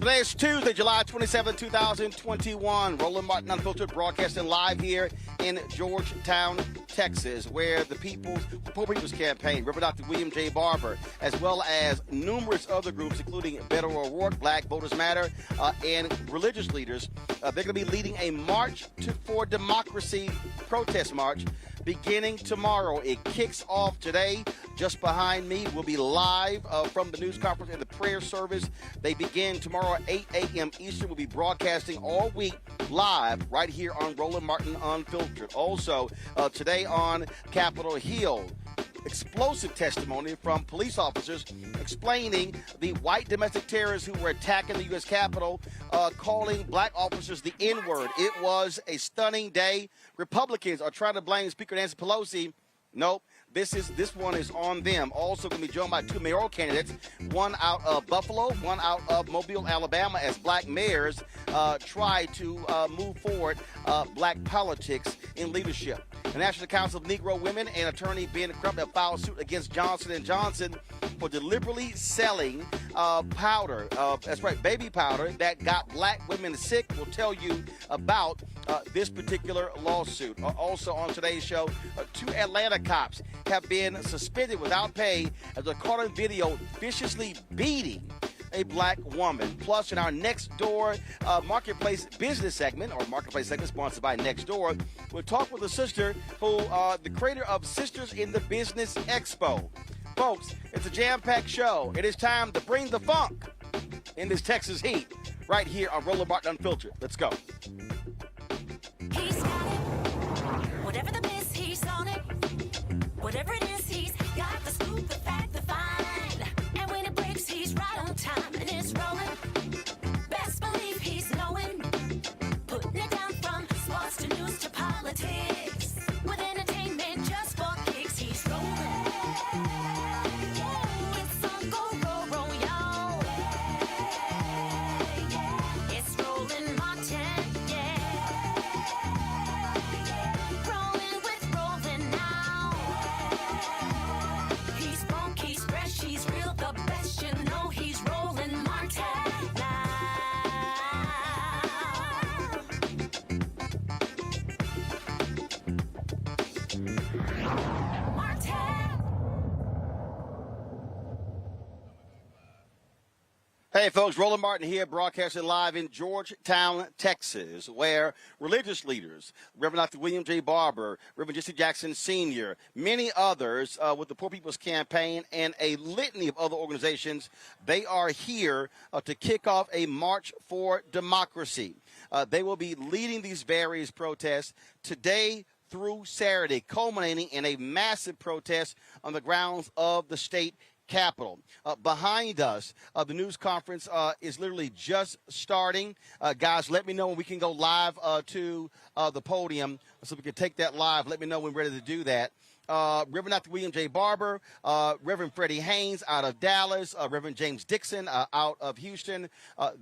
Today is Tuesday, July 27, 2021. Roland Martin Unfiltered, broadcasting live here in Georgetown, Texas, where the Poor People's Campaign, Rev. Dr. William J. Barber, as well as numerous other groups, including Beto O'Rourke, Black Voters Matter, and religious leaders, they're going to be leading a March for Democracy protest march beginning tomorrow. It kicks off today. Just behind me, we'll be live from the news conference and the prayer service. They begin tomorrow at 8 a.m. Eastern. We'll be broadcasting all week live right here on Roland Martin Unfiltered. Also, today on Capitol Hill, explosive testimony from police officers explaining the white domestic terrorists who were attacking the U.S. Capitol, calling black officers the N-word. It was a stunning day. Republicans are trying to blame Speaker Nancy Pelosi. Nope. This one is on them. Also going to be joined by two mayoral candidates, one out of Buffalo, one out of Mobile, Alabama, as black mayors try to move forward black politics in leadership. The National Council of Negro Women and attorney Ben Crump have filed suit against Johnson & Johnson for deliberately selling powder, that's right, baby powder that got black women sick. We'll tell you about this particular lawsuit. Also on today's show, two Atlanta cops have been suspended without pay as they're caught on video viciously beating a black woman. Plus, in our Next Door Marketplace business segment, or Marketplace segment sponsored by Next Door, we'll talk with a sister who, the creator of Sistahs in the Business Expo. Folks, it's a jam-packed show. It is time to bring the funk in this Texas heat right here on Roland Martin Unfiltered. Let's go. He's got it. Whatever the miss, he's on it. Whatever it is, he's got the scoop, the fact, the find. And when it breaks, he's right on time and it's rolling. Best believe he's knowing. Putting it down from sports to news to politics. With entertainment just for kicks, he's rolling. It's on go, y'all. It's Roland Martin, yeah. Rolling with Roland now. He's funk, he's fresh, he's real, the best, you know he's Roland Martin now. Martin. Hey folks, Roland Martin here, broadcasting live in Georgetown, Texas, where religious leaders, Rev. Dr. William J. Barber, Rev. Jesse Jackson Sr., many others with the Poor People's Campaign and a litany of other organizations, they are here to kick off a March for Democracy. They will be leading these various protests today through Saturday, culminating in a massive protest on the grounds of the state Capitol. Behind us, the news conference is literally just starting. Guys, let me know when we can go live to the podium so we can take that live. Let me know when we're ready to do that. Reverend Dr. William J. Barber, Reverend Freddie Haynes out of Dallas, Reverend James Dixon out of Houston.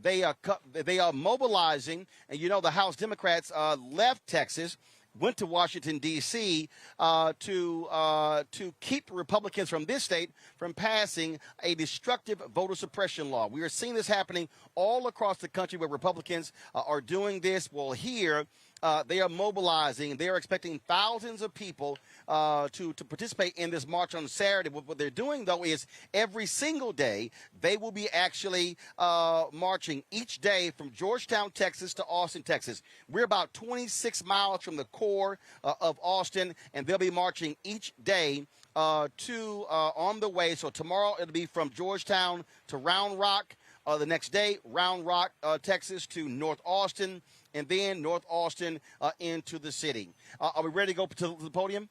They are mobilizing, and you know the House Democrats left Texas, went to Washington, D.C. To keep Republicans from this state from passing a destructive voter suppression law. We are seeing this happening all across the country where Republicans are doing this. Well, here they are mobilizing. They are expecting thousands of people to participate in this march on Saturday. What they're doing, though, is every single day they will be actually marching each day from Georgetown, Texas to Austin, Texas. We're about 26 miles from the core of Austin, and they'll be marching each day on the way. So tomorrow it'll be from Georgetown to Round Rock. The next day, Round Rock, Texas to North Austin, and then North Austin into the city. Are we ready to go to the podium?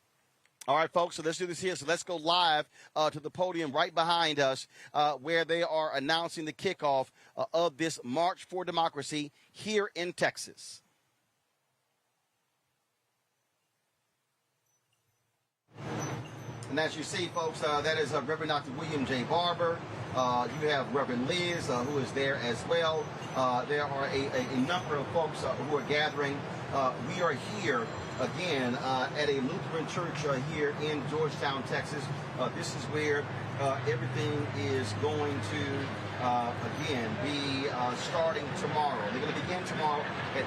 All right, folks, so let's do this here. So let's go live to the podium right behind us where they are announcing the kickoff of this March for Democracy here in Texas. And as you see, folks, that is Reverend Dr. William J. Barber. You have Reverend Liz, who is there as well. There are a number of folks who are gathering. We are here again, at a Lutheran church here in Georgetown, Texas. This is where everything is going to, again, be starting tomorrow. They're going to begin tomorrow at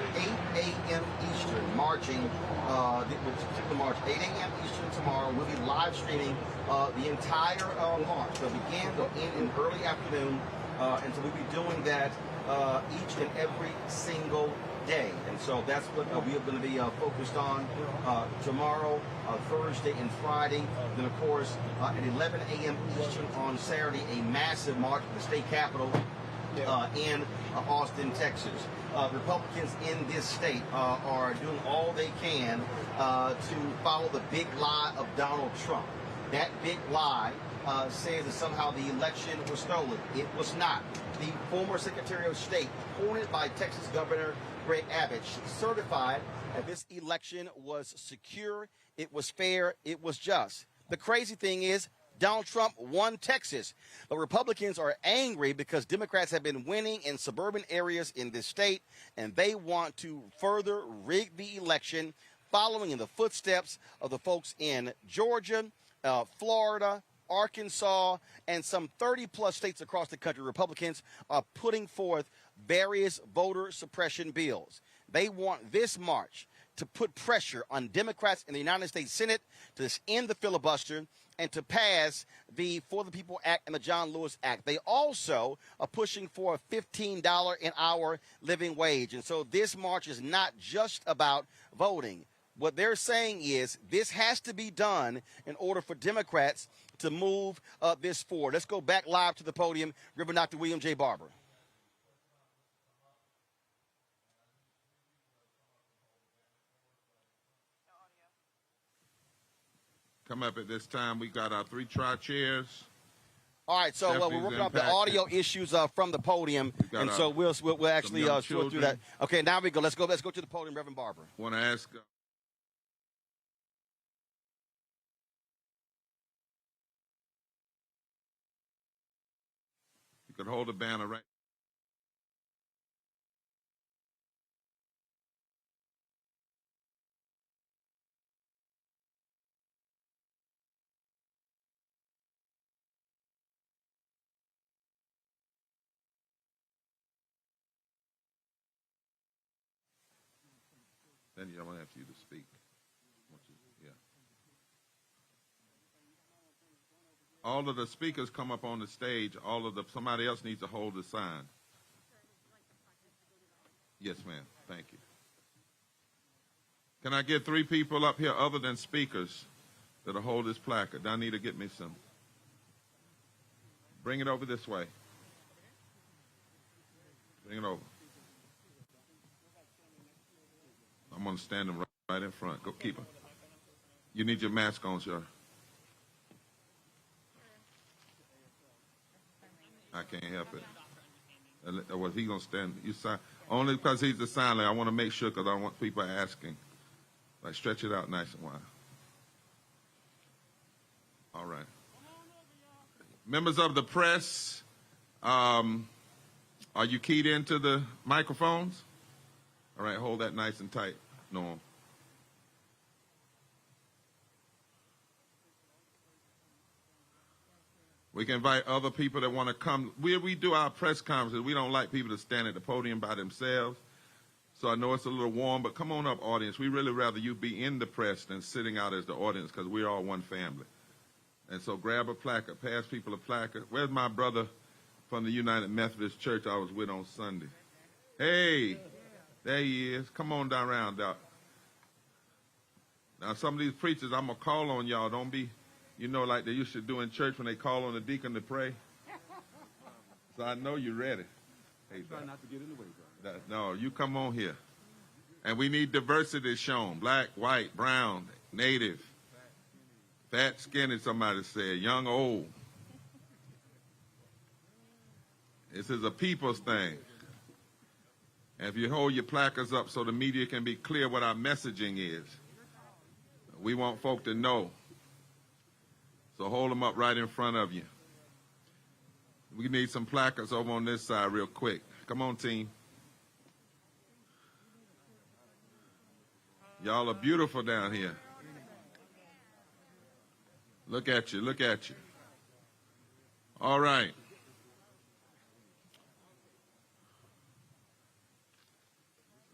8 a.m. Eastern, marching, the march, 8 a.m. Eastern tomorrow. We'll be live streaming the entire march. They'll begin, they'll end in early afternoon, and so we'll be doing that each and every single day. And so that's what we are going to be focused on tomorrow, Thursday, and Friday. Then, of course, at 11 a.m. Eastern on Saturday, a massive march to the state capitol in Austin, Texas. Republicans in this state are doing all they can to follow the big lie of Donald Trump. That big lie says that somehow the election was stolen. It was not. The former Secretary of State, appointed by Texas Governor Greg Abbott, certified that this election was secure, it was fair, it was just. The crazy thing is, Donald Trump won Texas. But Republicans are angry because Democrats have been winning in suburban areas in this state, and they want to further rig the election, following in the footsteps of the folks in Georgia, Florida, Arkansas, and some 30-plus states across the country. Republicans are putting forth various voter suppression bills. They want this march to put pressure on Democrats in the United States Senate to end the filibuster and to pass the For the People Act and the John Lewis Act. They also are pushing for a $15 an hour living wage. And so this march is not just about voting. What they're saying is this has to be done in order for Democrats to move this forward. Let's go back live to the podium. Reverend Dr. William J. Barber. Come up at this time. We got our 3 tri-chairs. All right, so we're working on the audio issues from the podium, and so we'll actually sort through that. Okay, now we go. Let's go to the podium, Reverend Barber. Want to ask. You could hold the banner right. Then I want to have you to speak. Yeah. All of the speakers come up on the stage. Somebody else needs to hold the sign. Yes, ma'am. Thank you. Can I get 3 people up here other than speakers that'll hold this placard? I need to get me some. Bring it over this way. Bring it over. I'm going to stand them right in front. Go keep them. You need your mask on, sir. I can't help it. Was he going to stand? You sign only because he's the sign language. I want to make sure because I want people asking. Like stretch it out nice and wide. All right. Members of the press, are you keyed into the microphones? All right, hold that nice and tight. No. We can invite other people that want to come. We do our press conferences. We don't like people to stand at the podium by themselves. So I know it's a little warm, but come on up, audience. We really rather you be in the press than sitting out as the audience because we're all one family. And so grab a placard, pass people a placard. Where's my brother from the United Methodist Church I was with on Sunday? Hey, there he is. Come on down around, Doc. Now, some of these preachers, I'm going to call on y'all. Don't be, like they used to do in church when they call on the deacon to pray. So I know you're ready. Hey, try not to get in the way, bro. No, you come on here. And we need diversity shown. Black, white, brown, native, fat, skinny, somebody said, young, old. This is a people's thing. And if you hold your placards up so the media can be clear what our messaging is, we want folk to know. So hold them up right in front of you. We need some placards over on this side real quick. Come on, team. Y'all are beautiful down here. Look at you, look at you. All right.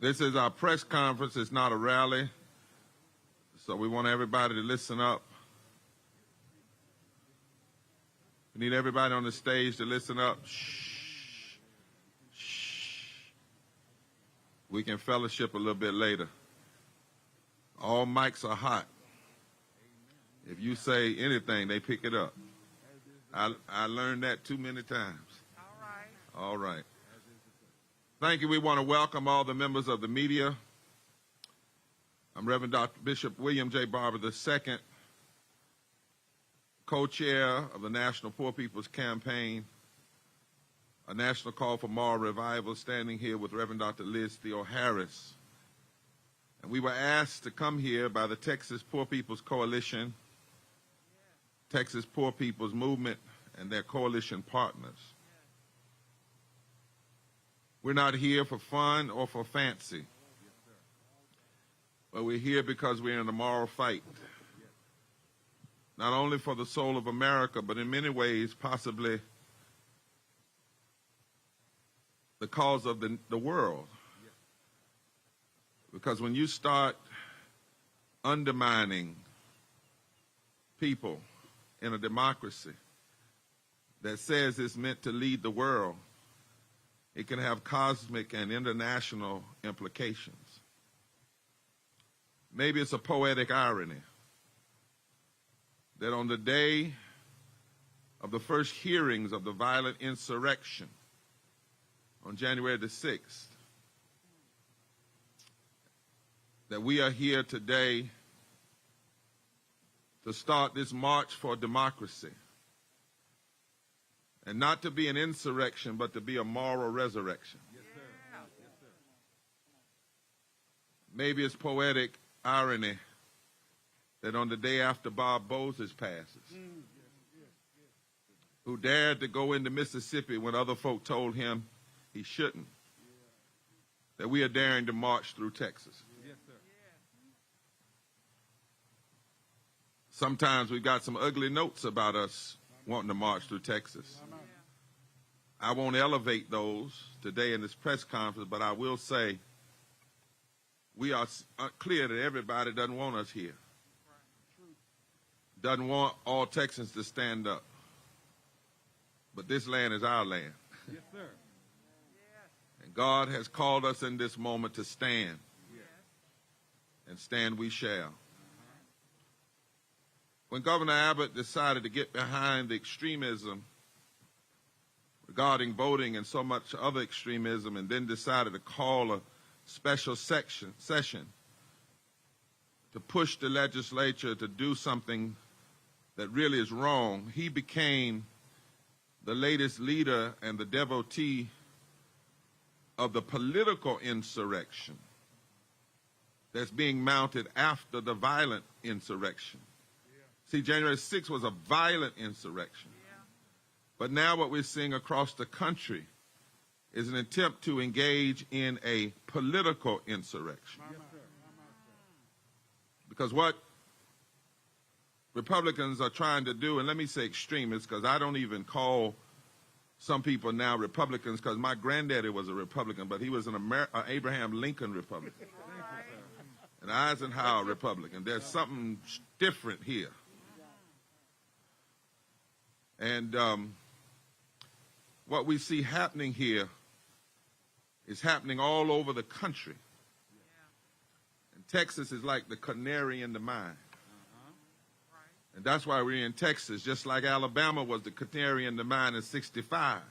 This is our press conference. It's not a rally. So we want everybody to listen up. We need everybody on the stage to listen up. Shh. Shh. We can fellowship a little bit later. All mics are hot. If you say anything, they pick it up. I learned that too many times. All right. Thank you. We want to welcome all the members of the media. I'm Reverend Dr. Bishop William J. Barber II, co-chair of the National Poor People's Campaign, a national call for moral revival, standing here with Reverend Dr. Liz Theo Harris. And we were asked to come here by the Texas Poor People's Coalition, Texas Poor People's Movement, and their coalition partners. We're not here for fun or for fancy, but we're here because we're in a moral fight, not only for the soul of America, but in many ways, possibly the cause of the world. Because when you start undermining people in a democracy that says it's meant to lead the world, it can have cosmic and international implications. Maybe it's a poetic irony that on the day of the first hearings of the violent insurrection on January the 6th, that we are here today to start this march for democracy. And not to be an insurrection, but to be a moral resurrection. Yes, sir. Yes, sir. Maybe it's poetic irony that on the day after Bob Moses passes, who dared to go into Mississippi when other folk told him he shouldn't, that we are daring to march through Texas. Yes, sir. Sometimes we've got some ugly notes about us wanting to march through Texas. I won't elevate those today in this press conference, but I will say we are clear that everybody doesn't want us here. Doesn't want all Texans to stand up. But this land is our land. Yes, sir. And God has called us in this moment to stand. Yes. And stand we shall. When Governor Abbott decided to get behind the extremism regarding voting and so much other extremism, and then decided to call a special session to push the legislature to do something that really is wrong, he became the latest leader and the devotee of the political insurrection that's being mounted after the violent insurrection. See, January 6th was a violent insurrection. But now what we're seeing across the country is an attempt to engage in a political insurrection. Because what Republicans are trying to do, and let me say extremists, because I don't even call some people now Republicans, because my granddaddy was a Republican, but he was an Abraham Lincoln Republican, an Eisenhower Republican. There's something different here. And what we see happening here is happening all over the country. And Texas is like the canary in the mine. And that's why we're in Texas, just like Alabama was the canary in the mine in '65.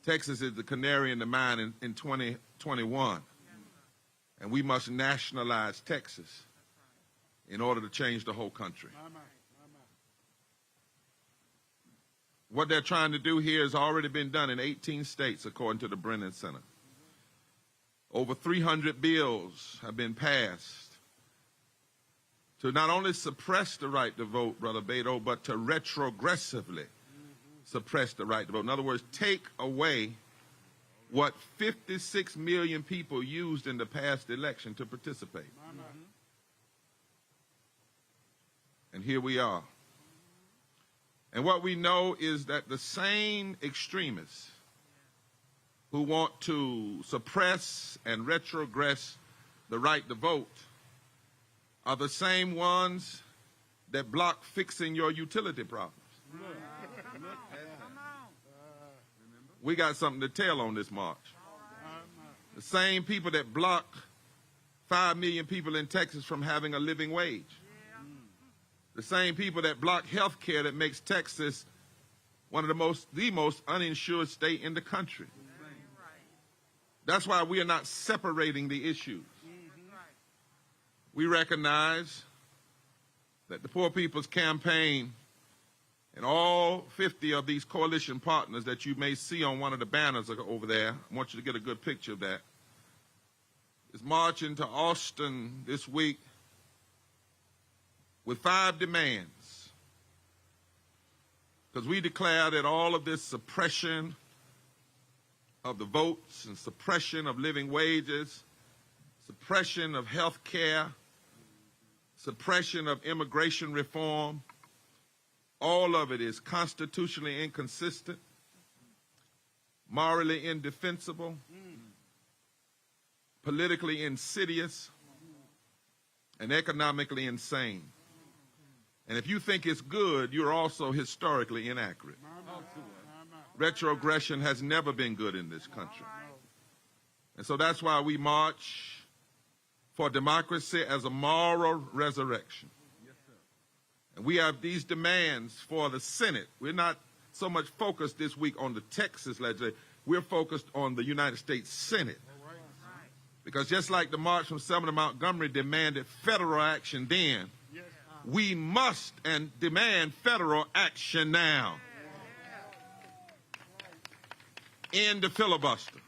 Texas is the canary in the mine in 2021. And we must nationalize Texas in order to change the whole country. What they're trying to do here has already been done in 18 states, according to the Brennan Center. Over 300 bills have been passed to not only suppress the right to vote, Brother Beto, but to retrogressively suppress the right to vote. In other words, take away what 56 million people used in the past election to participate. And here we are. And what we know is that the same extremists who want to suppress and retrogress the right to vote are the same ones that block fixing your utility problems. We got something to tell on this march. The same people that block 5 million people in Texas from having a living wage. The same people that block health care that makes Texas one of the most uninsured state in the country. That's why we are not separating the issues. We recognize that the Poor People's Campaign and all 50 of these coalition partners that you may see on one of the banners over there, I want you to get a good picture of that, is marching to Austin this week with 5 demands. Because we declare that all of this suppression of the votes and suppression of living wages, suppression of health care, suppression of immigration reform, all of it is constitutionally inconsistent, morally indefensible, politically insidious, and economically insane. And if you think it's good, you're also historically inaccurate. Retrogression has never been good in this country. And so that's why we march for democracy as a moral resurrection. And we have these demands for the Senate. We're not so much focused this week on the Texas legislature. We're focused on the United States Senate. Because just like the march from Selma to Montgomery demanded federal action then, we must and demand federal action now. End the filibuster.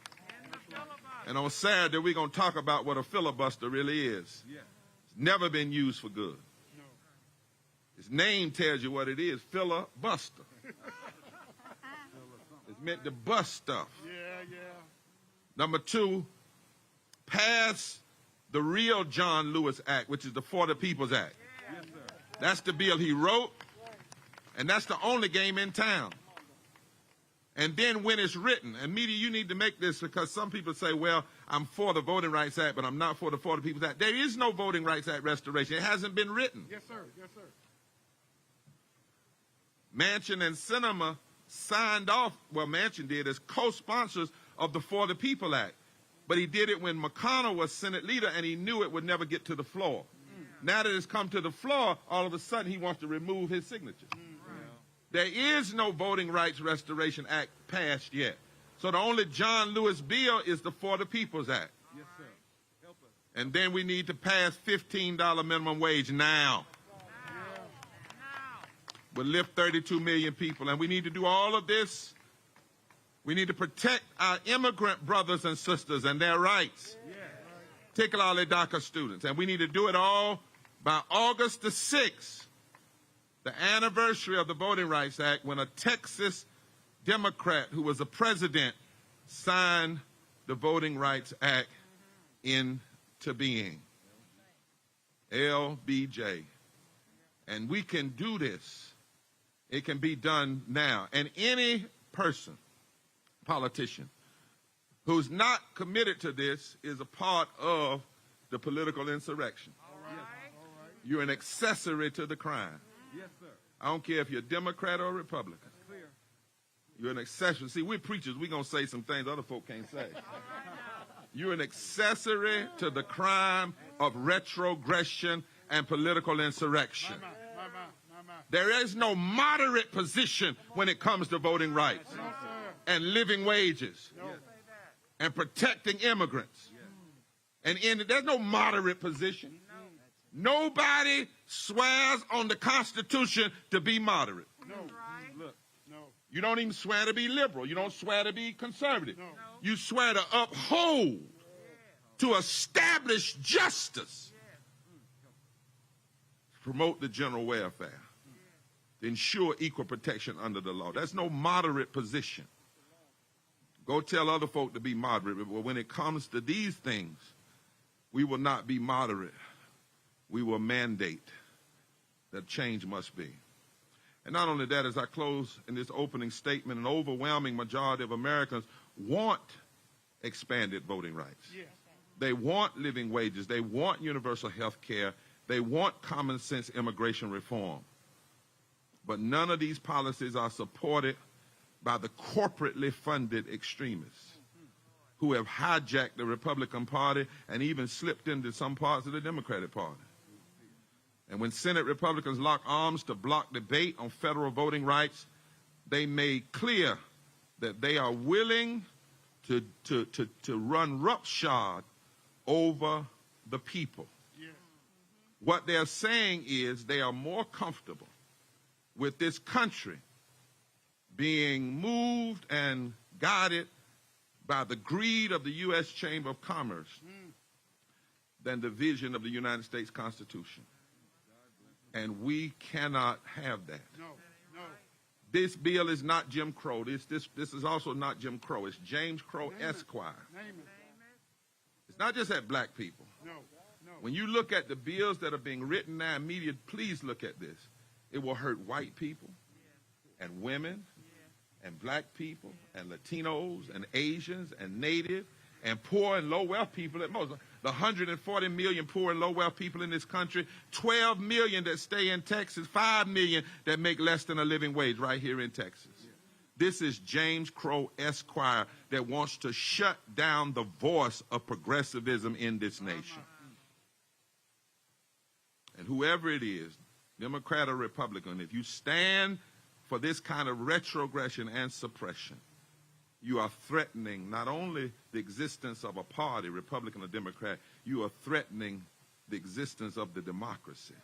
And on Saturday, we're going to talk about what a filibuster really is. It's never been used for good. Its name tells you what it is, filibuster. It's meant to bust stuff. Number 2, pass the real John Lewis Act, which is the For the People's Act. That's the bill he wrote, and that's the only game in town. And then when it's written, and media, you need to make this because some people say, well, I'm for the Voting Rights Act, but I'm not for the People's Act. There is no Voting Rights Act restoration. It hasn't been written. Yes, sir. Yes, sir. Manchin and Sinema signed off, well, Manchin did, as co-sponsors of the For the People Act. But he did it when McConnell was Senate leader, and he knew it would never get to the floor. Now that it's come to the floor, all of a sudden he wants to remove his signature. There is no Voting Rights Restoration Act passed yet. So the only John Lewis bill is the For the People's Act. Yes, sir. Help us. And then we need to pass $15 minimum wage now. We'll lift 32 million people. And we need to do all of this. We need to protect our immigrant brothers and sisters and their rights, particularly DACA students. And we need to do it all by August the 6th, the anniversary of the Voting Rights Act, when a Texas Democrat who was the president signed the Voting Rights Act into being. LBJ. And we can do this. It can be done now. And any person, politician, who's not committed to this is a part of the political insurrection. All right. You're an accessory to the crime. Yes, sir. I don't care if you're a Democrat or a Republican. Clear. You're an accessory. See, we're preachers. We're going to say some things other folk can't say. You're an accessory to the crime of retrogression and political insurrection. My. There is no moderate position when it comes to voting rights and living wages and protecting immigrants. And there's no moderate position. Nobody swears on the Constitution to be moderate. No. Look, no. You don't even swear to be liberal. You don't swear to be conservative. No. You swear to uphold, to establish justice, promote the general welfare, to ensure equal protection under the law. That's no moderate position. Go tell other folk to be moderate, but when it comes to these things, we will not be moderate. We will mandate that change must be. And not only that, as I close in this opening statement, an overwhelming majority of Americans want expanded voting rights. Yes. They want living wages. They want universal health care. They want common sense immigration reform. But none of these policies are supported by the corporately funded extremists who have hijacked the Republican Party and even slipped into some parts of the Democratic Party. And when Senate Republicans lock arms to block debate on federal voting rights, they made clear that they are willing to run roughshod over the people. Yes. What they're saying is they are more comfortable with this country being moved and guided by the greed of the U.S. Chamber of Commerce than the vision of the United States Constitution. And we cannot have that. No. No. This bill is not Jim Crow. This is also not Jim Crow. It's James Crow Esquire. Name it. It's not just at black people. No. No. When you look at the bills that are being written now in media, please look at this. It will hurt white people and women and black people and Latinos and Asians and Native and poor and low-wealth people at most. The 140 million poor and low-wealth people in this country, 12 million that stay in Texas, 5 million that make less than a living wage right here in Texas. This is James Crow Esquire that wants to shut down the voice of progressivism in this nation. And whoever it is, Democrat or Republican, if you stand for this kind of retrogression and suppression, you are threatening not only the existence of a party, Republican or Democrat, you are threatening the existence of the democracy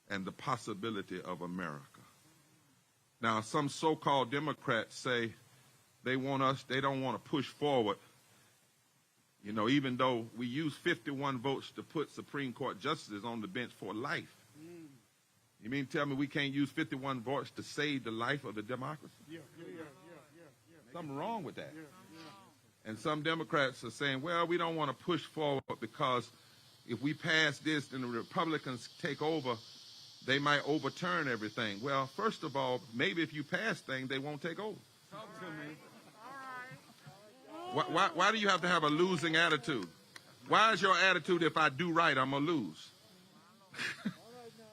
and the possibility of America. Now, some so-called Democrats say they don't want to push forward, you know, even though we use 51 votes to put Supreme Court justices on the bench for life. You mean tell me we can't use 51 votes to save the life of the democracy? Yeah. Something wrong with that. And some Democrats are saying, well, we don't want to push forward because if we pass this and the Republicans take over, they might overturn everything. Well, first of all, maybe if you pass things, they won't take over. Talk to me. Why do you have to have a losing attitude? Why is your attitude, if I do right, I'm going to lose?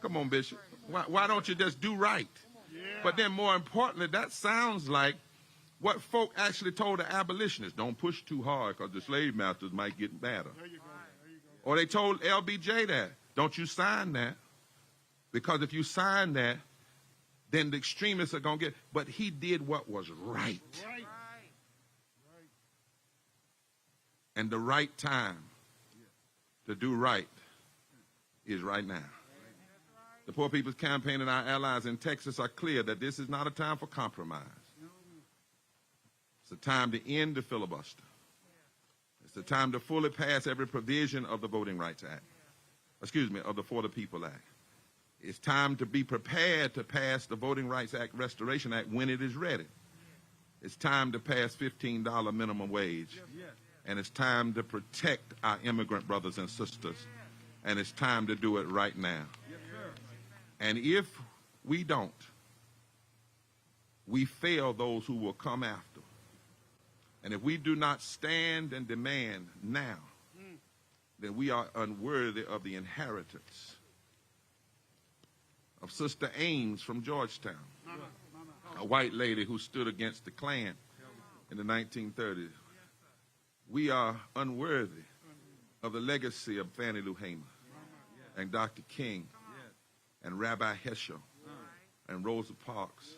Come on, Bishop. Why don't you just do right? Yeah. But then more importantly, that sounds like what folk actually told the abolitionists. Don't push too hard because the slave masters might get madder. There you go. There you go. Or they told LBJ that. Don't you sign that. Because if you sign that, then the extremists are going to get. But he did what was right. Right. And the right time to do right is right now. The Poor People's Campaign and our allies in Texas are clear that this is not a time for compromise. It's a time to end the filibuster. It's a time to fully pass every provision of the Voting Rights Act. Of the For the People Act. It's time to be prepared to pass the Voting Rights Act Restoration Act when it is ready. It's time to pass $15 minimum wage. And it's time to protect our immigrant brothers and sisters. And it's time to do it right now. And if we don't, we fail those who will come after. And if we do not stand and demand now, then we are unworthy of the inheritance of Sister Ames from Georgetown, a white lady who stood against the Klan in the 1930s. We are unworthy of the legacy of Fannie Lou Hamer and Dr. King and Rabbi Heschel and Rosa Parks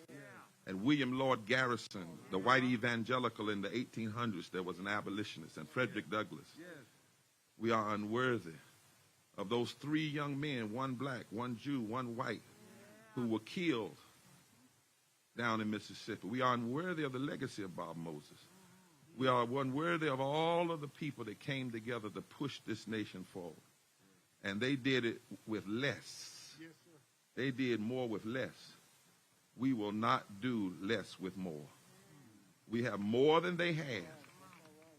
and William Lloyd Garrison, the white evangelical in the 1800s that was an abolitionist, and Frederick Douglass. We are unworthy of those 3 young men, one black, one Jew, one white, who were killed down in Mississippi. We are unworthy of the legacy of Bob Moses. We are unworthy of all of the people that came together to push this nation forward. And they did it with less. They did more with less. We will not do less with more. We have more than they have,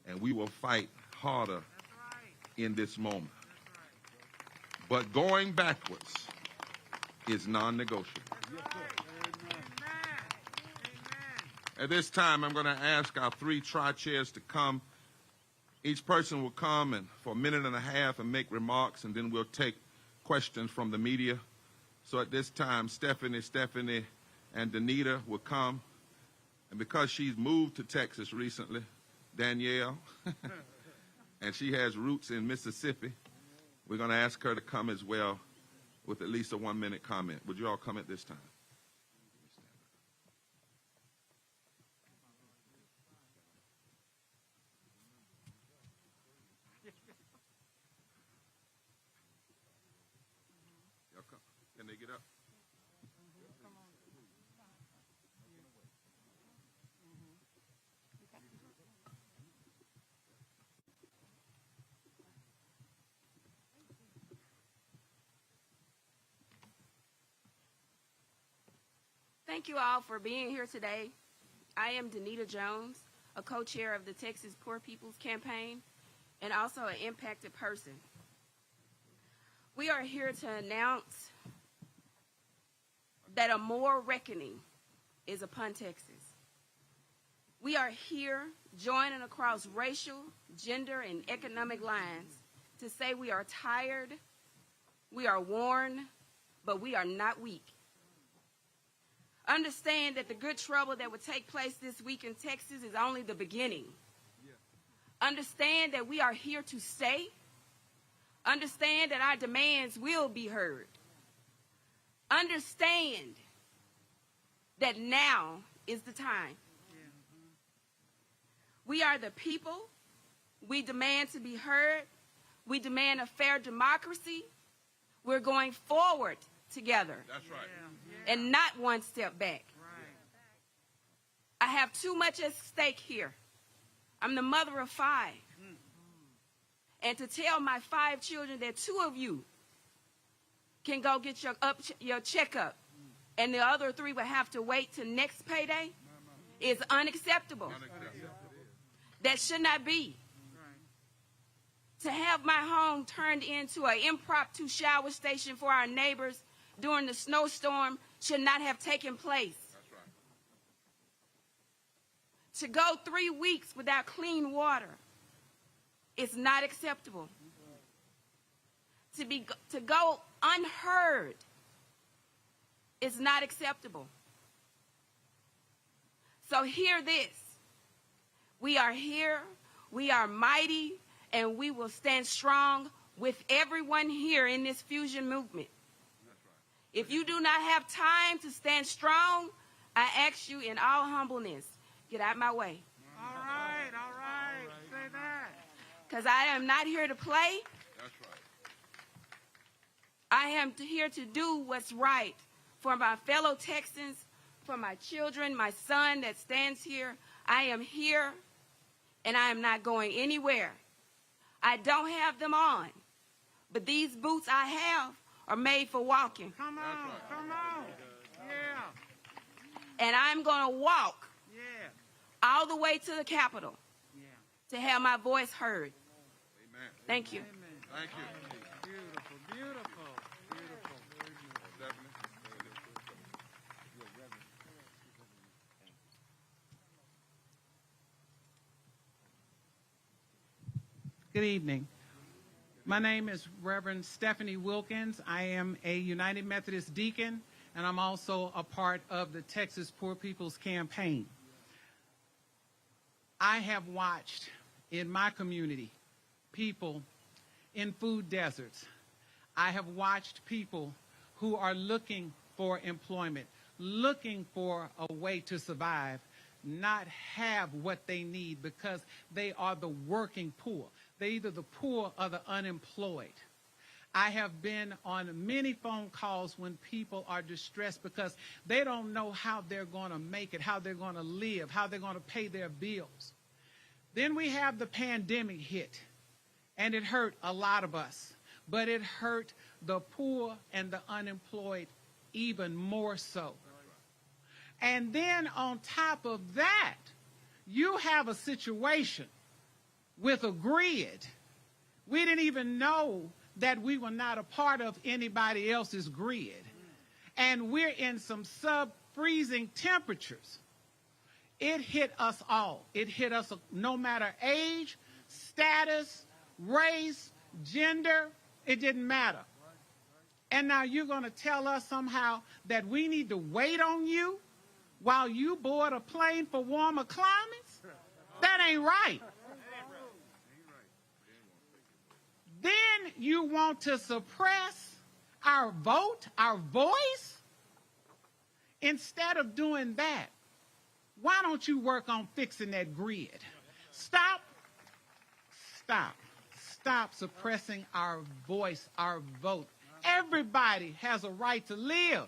and we will fight harder in this moment. But going backwards is non-negotiable. At this time, I'm going to ask our three tri-chairs to come. Each person will come and for a minute and a half and make remarks, and then we'll take questions from the media. So at this time, Stephanie, and Danita will come. And because she's moved to Texas recently, Danielle, and she has roots in Mississippi, we're going to ask her to come as well with at least a 1-minute comment. Would you all come at this time? Y'all come. Can they get up? Thank you all for being here today. I am Danita Jones, a co-chair of the Texas Poor People's Campaign and also an impacted person. We are here to announce that a moral reckoning is upon Texas. We are here joining across racial, gender, and economic lines to say we are tired, we are worn, but we are not weak. Understand that the good trouble that would take place this week in Texas is only the beginning. Understand that we are here to stay. Understand that our demands will be heard. Understand that now is the time. We are the people. We demand to be heard. We demand a fair democracy. We're going forward together. That's right. And not one step back. I have too much at stake here. I'm the mother of 5. And to tell my 5 children that 2 of you can go get your checkup and the other 3 will have to wait till next payday is unacceptable. That should not be. To have my home turned into an impromptu shower station for our neighbors during the snowstorm should not have taken place. That's right. To go 3 weeks without clean water is not acceptable. To go unheard is not acceptable. So hear this. We are here, we are mighty, and we will stand strong with everyone here in this fusion movement. If you do not have time to stand strong, I ask you in all humbleness, get out my way. All right. Say that. Because I am not here to play. That's right. I am here to do what's right for my fellow Texans, for my children, my son that stands here. I am here, and I am not going anywhere. I don't have them on, but these boots I have are made for walking. Come on. Yeah. And I'm going to walk all the way to the Capitol to have my voice heard. Amen. Thank you. Amen. Thank you. Beautiful. Stephanie. Good evening. My name is Reverend Stephanie Wilkins. I am a United Methodist deacon, and I'm also a part of the Texas Poor People's Campaign. I have watched in my community people in food deserts. I have watched people who are looking for employment, looking for a way to survive, not have what they need because they are the working poor. They're either the poor or the unemployed. I have been on many phone calls when people are distressed because they don't know how they're going to make it, how they're going to live, how they're going to pay their bills. Then we have the pandemic hit, and it hurt a lot of us, but it hurt the poor and the unemployed even more so. And then on top of that, you have a situation with a grid. We didn't even know that we were not a part of anybody else's grid. and we're in some sub-freezing temperatures, it hit us all. It hit us no matter age, status, race, gender, it didn't matter. And now you're going to tell us somehow that we need to wait on you while you board a plane for warmer climates? That ain't right. Then you want to suppress our vote, our voice? Instead of doing that, why don't you work on fixing that grid? Stop suppressing our voice, our vote. Everybody has a right to live.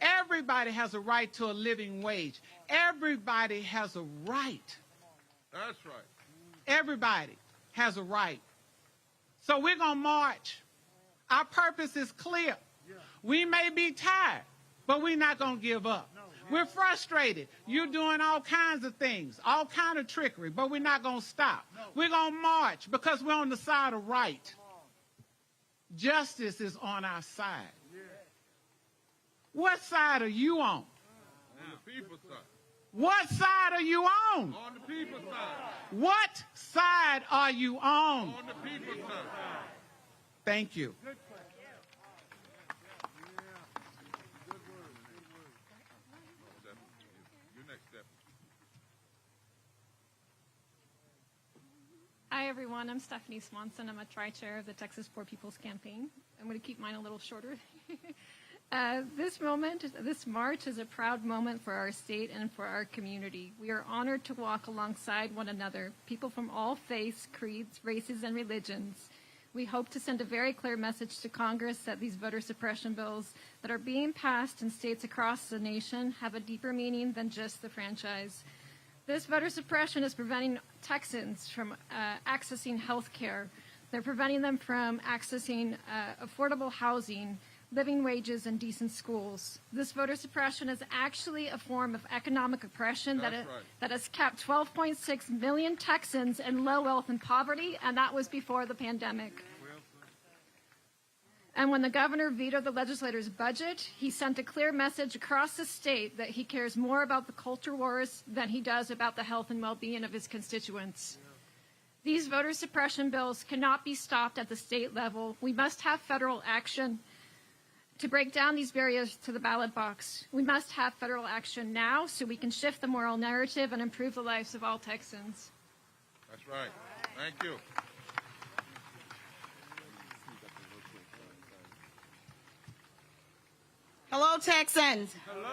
Everybody has a right to a living wage. Everybody has a right. That's right. Everybody has a right. So we're going to march. Our purpose is clear. We may be tired, but we're not going to give up. We're frustrated. You're doing all kinds of things, all kind of trickery, but we're not going to stop. We're going to march because we're on the side of right. Justice is on our side. What side are you on? On the people's side. What side are you on? On the people's side. What side are you on? On the people's side. Thank you. Your next step. Hi, everyone. I'm Stephanie Swanson. I'm a tri-chair of the Texas Poor People's Campaign. I'm going to keep mine a little shorter. This march is a proud moment for our state and for our community. We are honored to walk alongside one another, people from all faiths, creeds, races, and religions. We hope to send a very clear message to Congress that these voter suppression bills that are being passed in states across the nation have a deeper meaning than just the franchise. This voter suppression is preventing Texans from accessing health care. They're preventing them from accessing affordable housing, living wages, and decent schools. This voter suppression is actually a form of economic oppression that has kept 12.6 million Texans in low wealth and poverty, and that was before the pandemic. And when the governor vetoed the legislator's budget, he sent a clear message across the state that he cares more about the culture wars than he does about the health and well-being of his constituents. These voter suppression bills cannot be stopped at the state level. We must have federal action to break down these barriers to the ballot box. We must have federal action now so we can shift the moral narrative and improve the lives of all Texans. That's right. Thank you. Hello, Texans. Hello.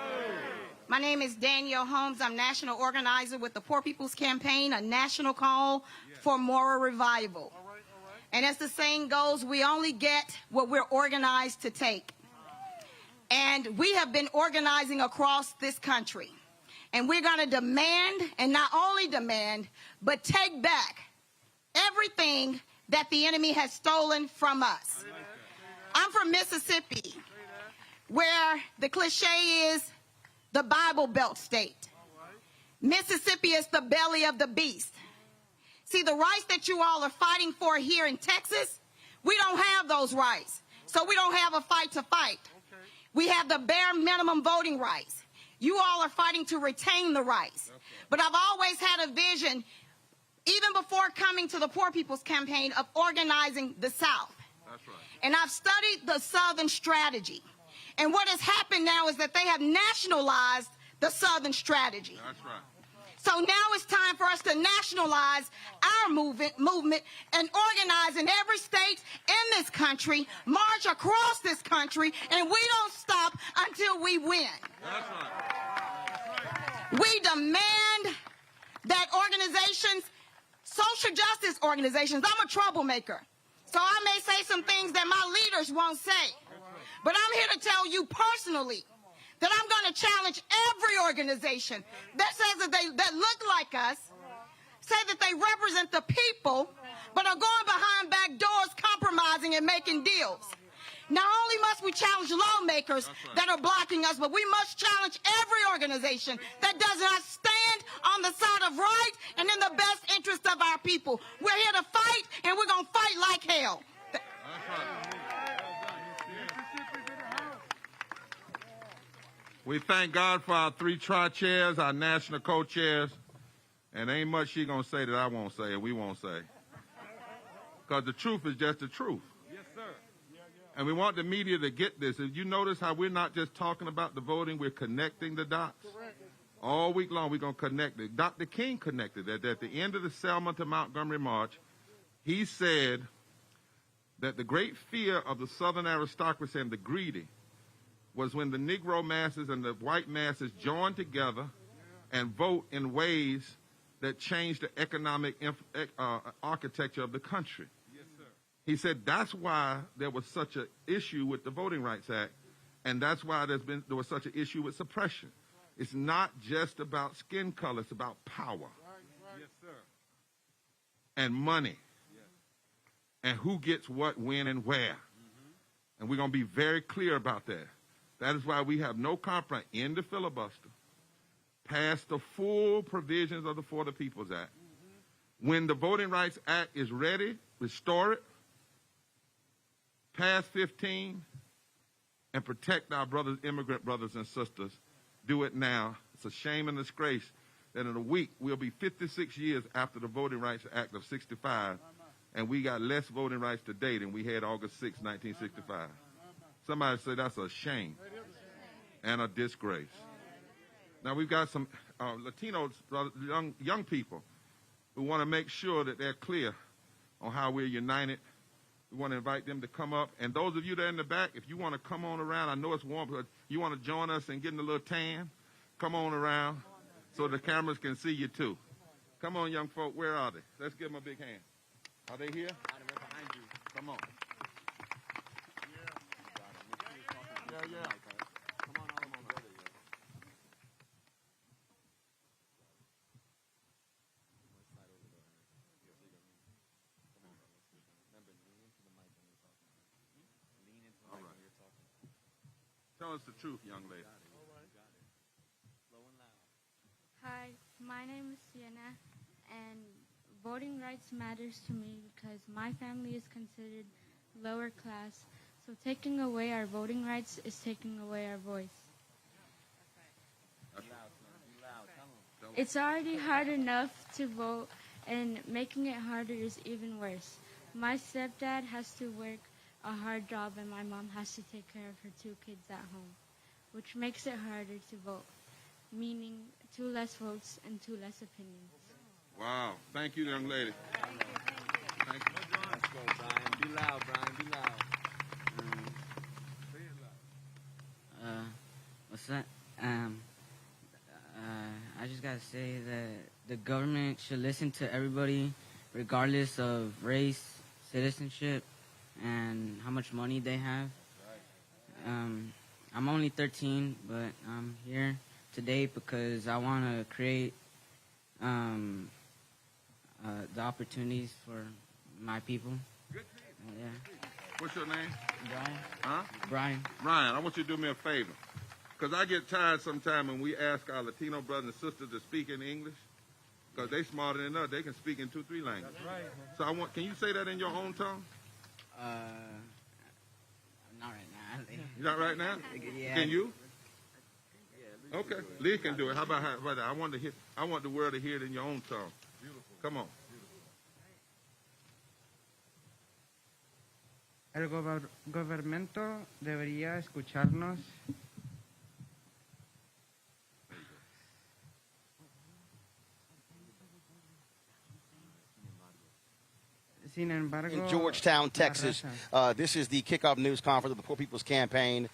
My name is Danielle Holmes. I'm national organizer with the Poor People's Campaign, a national call for moral revival. All right. And as the saying goes, we only get what we're organized to take. And we have been organizing across this country. And we're going to demand, and not only demand, but take back everything that the enemy has stolen from us. I'm from Mississippi, where the cliche is the Bible Belt state. Mississippi is the belly of the beast. See, the rights that you all are fighting for here in Texas, we don't have those rights. So we don't have a fight to fight. We have the bare minimum voting rights. You all are fighting to retain the rights. But I've always had a vision, even before coming to the Poor People's Campaign, of organizing the South. That's right. And I've studied the Southern strategy. And what has happened now is that they have nationalized the Southern strategy. That's right. So now it's time for us to nationalize our movement and organize in every state in this country, march across this country, and we don't stop until we win. That's right. We demand that organizations, social justice organizations, I'm a troublemaker, so I may say some things that my leaders won't say. But I'm here to tell you personally that I'm going to challenge every organization that says that look like us, say that they represent the people, but are going behind back doors, compromising and making deals. Not only must we challenge lawmakers that are blocking us, but we must challenge every organization that does not stand on the side of right and in the best interest of our people. We're here to fight, and we're going to fight like hell. That's right. We thank God for our 3 tri-chairs, our national co-chairs, and ain't much she gonna say that I won't say and we won't say. Because the truth is just the truth. Yes, sir. And we want the media to get this. If you notice how we're not just talking about the voting, we're connecting the dots. Correct. All week long, we're going to connect it. Dr. King connected that at the end of the Selma to Montgomery March, he said that the great fear of the Southern aristocracy and the greedy was when the Negro masses and the white masses joined together and vote in ways that changed the economic architecture of the country. Yes, sir. He said that's why there was such an issue with the Voting Rights Act, and that's why there was such an issue with suppression. It's not just about skin color, it's about power. Yes, sir. And money. And who gets what, when, and where. And we're going to be very clear about that. That is why we have no compromise in the filibuster. Pass the full provisions of the For the People's Act. When the Voting Rights Act is ready, restore it. Pass 15 and protect our brothers, immigrant brothers and sisters. Do it now. It's a shame and disgrace that in a week we'll be 56 years after the Voting Rights Act of 65, and we got less voting rights today than we had August 6, 1965. Somebody say that's a shame and a disgrace. Now we've got some Latinos, young people, who want to make sure that they're clear on how we're united. We want to invite them to come up. And those of you that are in the back, if you want to come on around, I know it's warm, but you want to join us and get in a little tan, come on around so the cameras can see you too. Come on, young folk, where are they? Let's give them a big hand. Are they here? Behind you. Come on. Yeah. Come on, Tell us the truth, young lady. Hi, my name is Sienna, and voting rights matters to me because my family is considered lower class, so taking away our voting rights is taking away our voice. It's already hard enough to vote, and making it harder is even worse. My stepdad has to work a hard job, and my mom has to take care of her 2 kids at home, which makes it harder to vote, meaning 2 less votes and 2 less opinions. Wow. Thank you, young lady. Thank you. Let's go, Brian. Be loud, Brian. Be loud. What's that? I just gotta say that the government should listen to everybody, regardless of race, citizenship, and how much money they have. I'm only 13, but I'm here today because I want to create the opportunities for my people. Good. Yeah. What's your name? Brian. Huh? Brian. Ryan, I want you to do me a favor. Because I get tired sometimes when we ask our Latino brothers and sisters to speak in English. Because they smarter than us. They can speak in 2-3 languages. That's right. So can you say that in your own tongue? Not right now. Not right now? Yeah. Can you? Okay. Lee can do it. How about that? I want the world to hear it in your own tongue. Beautiful. Come on. El gobierno debería escucharnos. In Georgetown, Texas. This is the kickoff news conference of the Poor People's Campaign,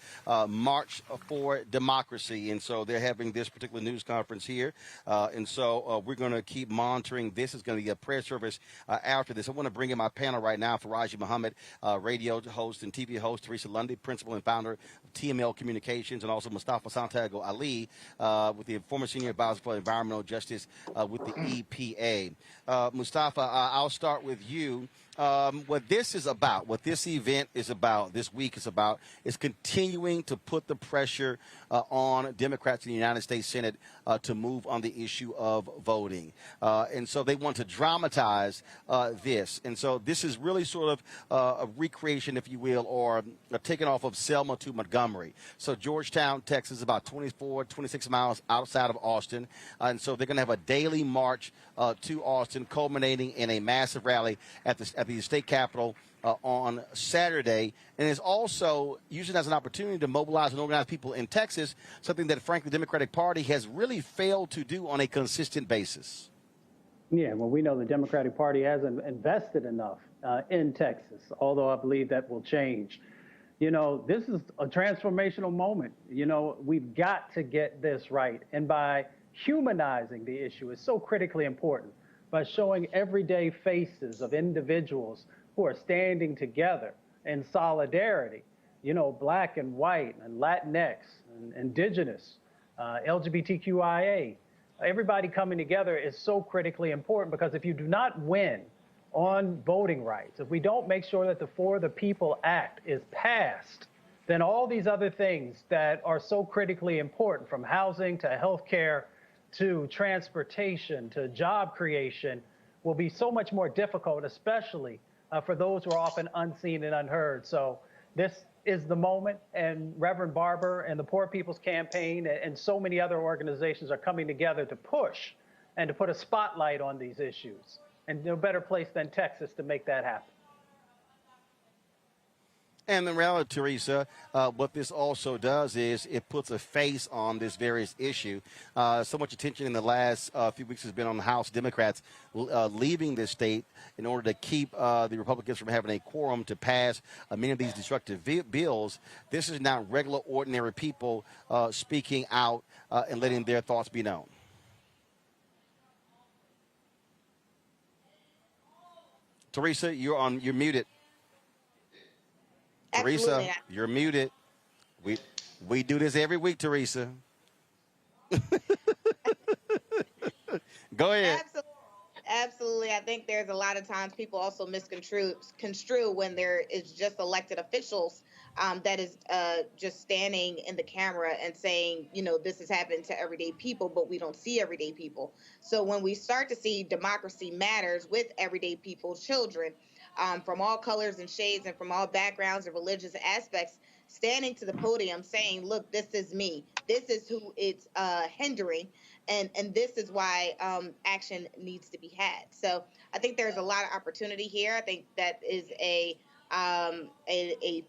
March for Democracy. And so they're having this particular news conference here. And so we're going to keep monitoring this. It's going to be a prayer service after this. I want to bring in my panel right now, Faraji Muhammad, radio host and TV host, Teresa Lundy, principal and founder of TML Communications, and also Mustafa Santiago Ali, with the former senior advisor for environmental justice with the EPA. Mustafa, I'll start with you. what this is about, what this event is about, this week is about, is continuing to put the pressure on Democrats in the United States Senate to move on the issue of voting. And so they want to dramatize this. And so this is really sort of a recreation, if you will, or a taking off of Selma to Montgomery. So Georgetown, Texas, is about 24, 26 miles outside of Austin. And so they're going to have a daily march to Austin, culminating in a massive rally at the state capitol on Saturday, and is also using it as an opportunity to mobilize and organize people in Texas, something that, frankly, the Democratic Party has really failed to do on a consistent basis. Yeah, well, we know the Democratic Party hasn't invested enough in Texas, although I believe that will change. You know, this is a transformational moment. You know, we've got to get this right, and by humanizing the issue is so critically important, by showing everyday faces of individuals who are standing together in solidarity, you know, black and white and Latinx and indigenous, LGBTQIA, everybody coming together is so critically important, because if you do not win on voting rights, if we don't make sure that the For the People Act is passed, then all these other things that are so critically important, from housing to healthcare to transportation to job creation, will be so much more difficult, especially for those who are often unseen and unheard. So this is the moment, and Reverend Barber and the Poor People's Campaign and so many other organizations are coming together to push and to put a spotlight on these issues. And no better place than Texas to make that happen. And the reality, Teresa, what this also does is it puts a face on this various issue. So much attention in the last few weeks has been on the House Democrats leaving this state in order to keep the Republicans from having a quorum to pass many of these destructive bills. This is now regular, ordinary people speaking out and letting their thoughts be known. Teresa, you're muted. Absolutely. Teresa, you're muted. We do this every week, Teresa. Go ahead. Absolutely. I think there's a lot of times people also misconstrue when there is just elected officials that is just standing in the camera and saying, you know, this is happening to everyday people, but we don't see everyday people. So when we start to see democracy matters with everyday people, children, from all colors and shades and from all backgrounds and religious aspects, standing to the podium saying, look, this is me. This is who it's hindering. And this is why action needs to be had. So I think there's a lot of opportunity here. I think that is a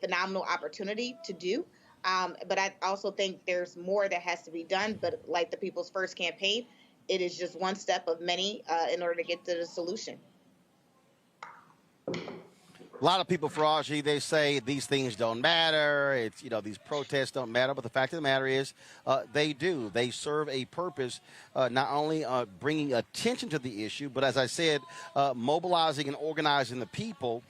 phenomenal opportunity to do. But I also think there's more that has to be done. But like the People's First campaign, it is just one step of many in order to get to the solution. A lot of people, Faraji, they say these things don't matter. It's, you know, these protests don't matter. But the fact of the matter is they do. They serve a purpose, not only bringing attention to the issue, but as I said, mobilizing and organizing the people.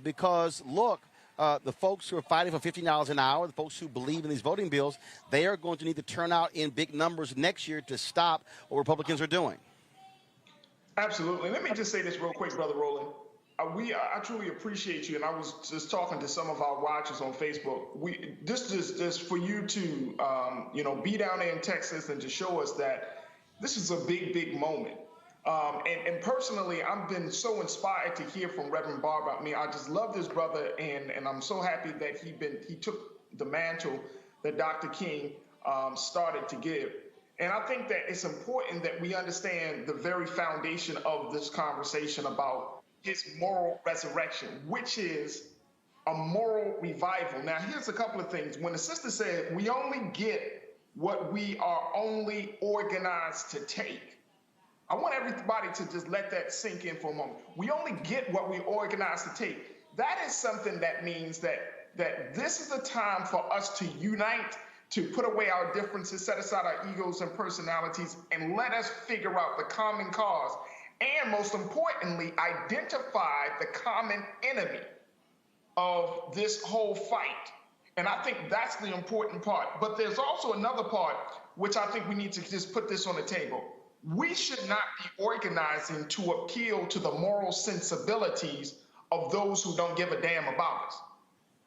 Because, look, the folks who are fighting for $15 an hour, the folks who believe in these voting bills, they are going to need to turn out in big numbers next year to stop what Republicans are doing. Absolutely. Let me just say this real quick, Brother Roland. I truly appreciate you, and I was just talking to some of our watchers on Facebook. This is for you to, be down there in Texas and to show us that this is a big, big moment. And personally, I've been so inspired to hear from Reverend Barber. I mean, I just love this brother, and I'm so happy that he took the mantle that Dr. King started to give. And I think that it's important that we understand the very foundation of this conversation about his moral resurrection, which is a moral revival. Now, here's a couple of things. When the sister said, we only get what we are only organized to take, I want everybody to just let that sink in for a moment. We only get what we organized to take. That is something that means that this is a time for us to unite, to put away our differences, set aside our egos and personalities, and let us figure out the common cause. And most importantly, identify the common enemy of this whole fight. And I think that's the important part. But there's also another part, which I think we need to just put this on the table. We should not be organizing to appeal to the moral sensibilities of those who don't give a damn about us.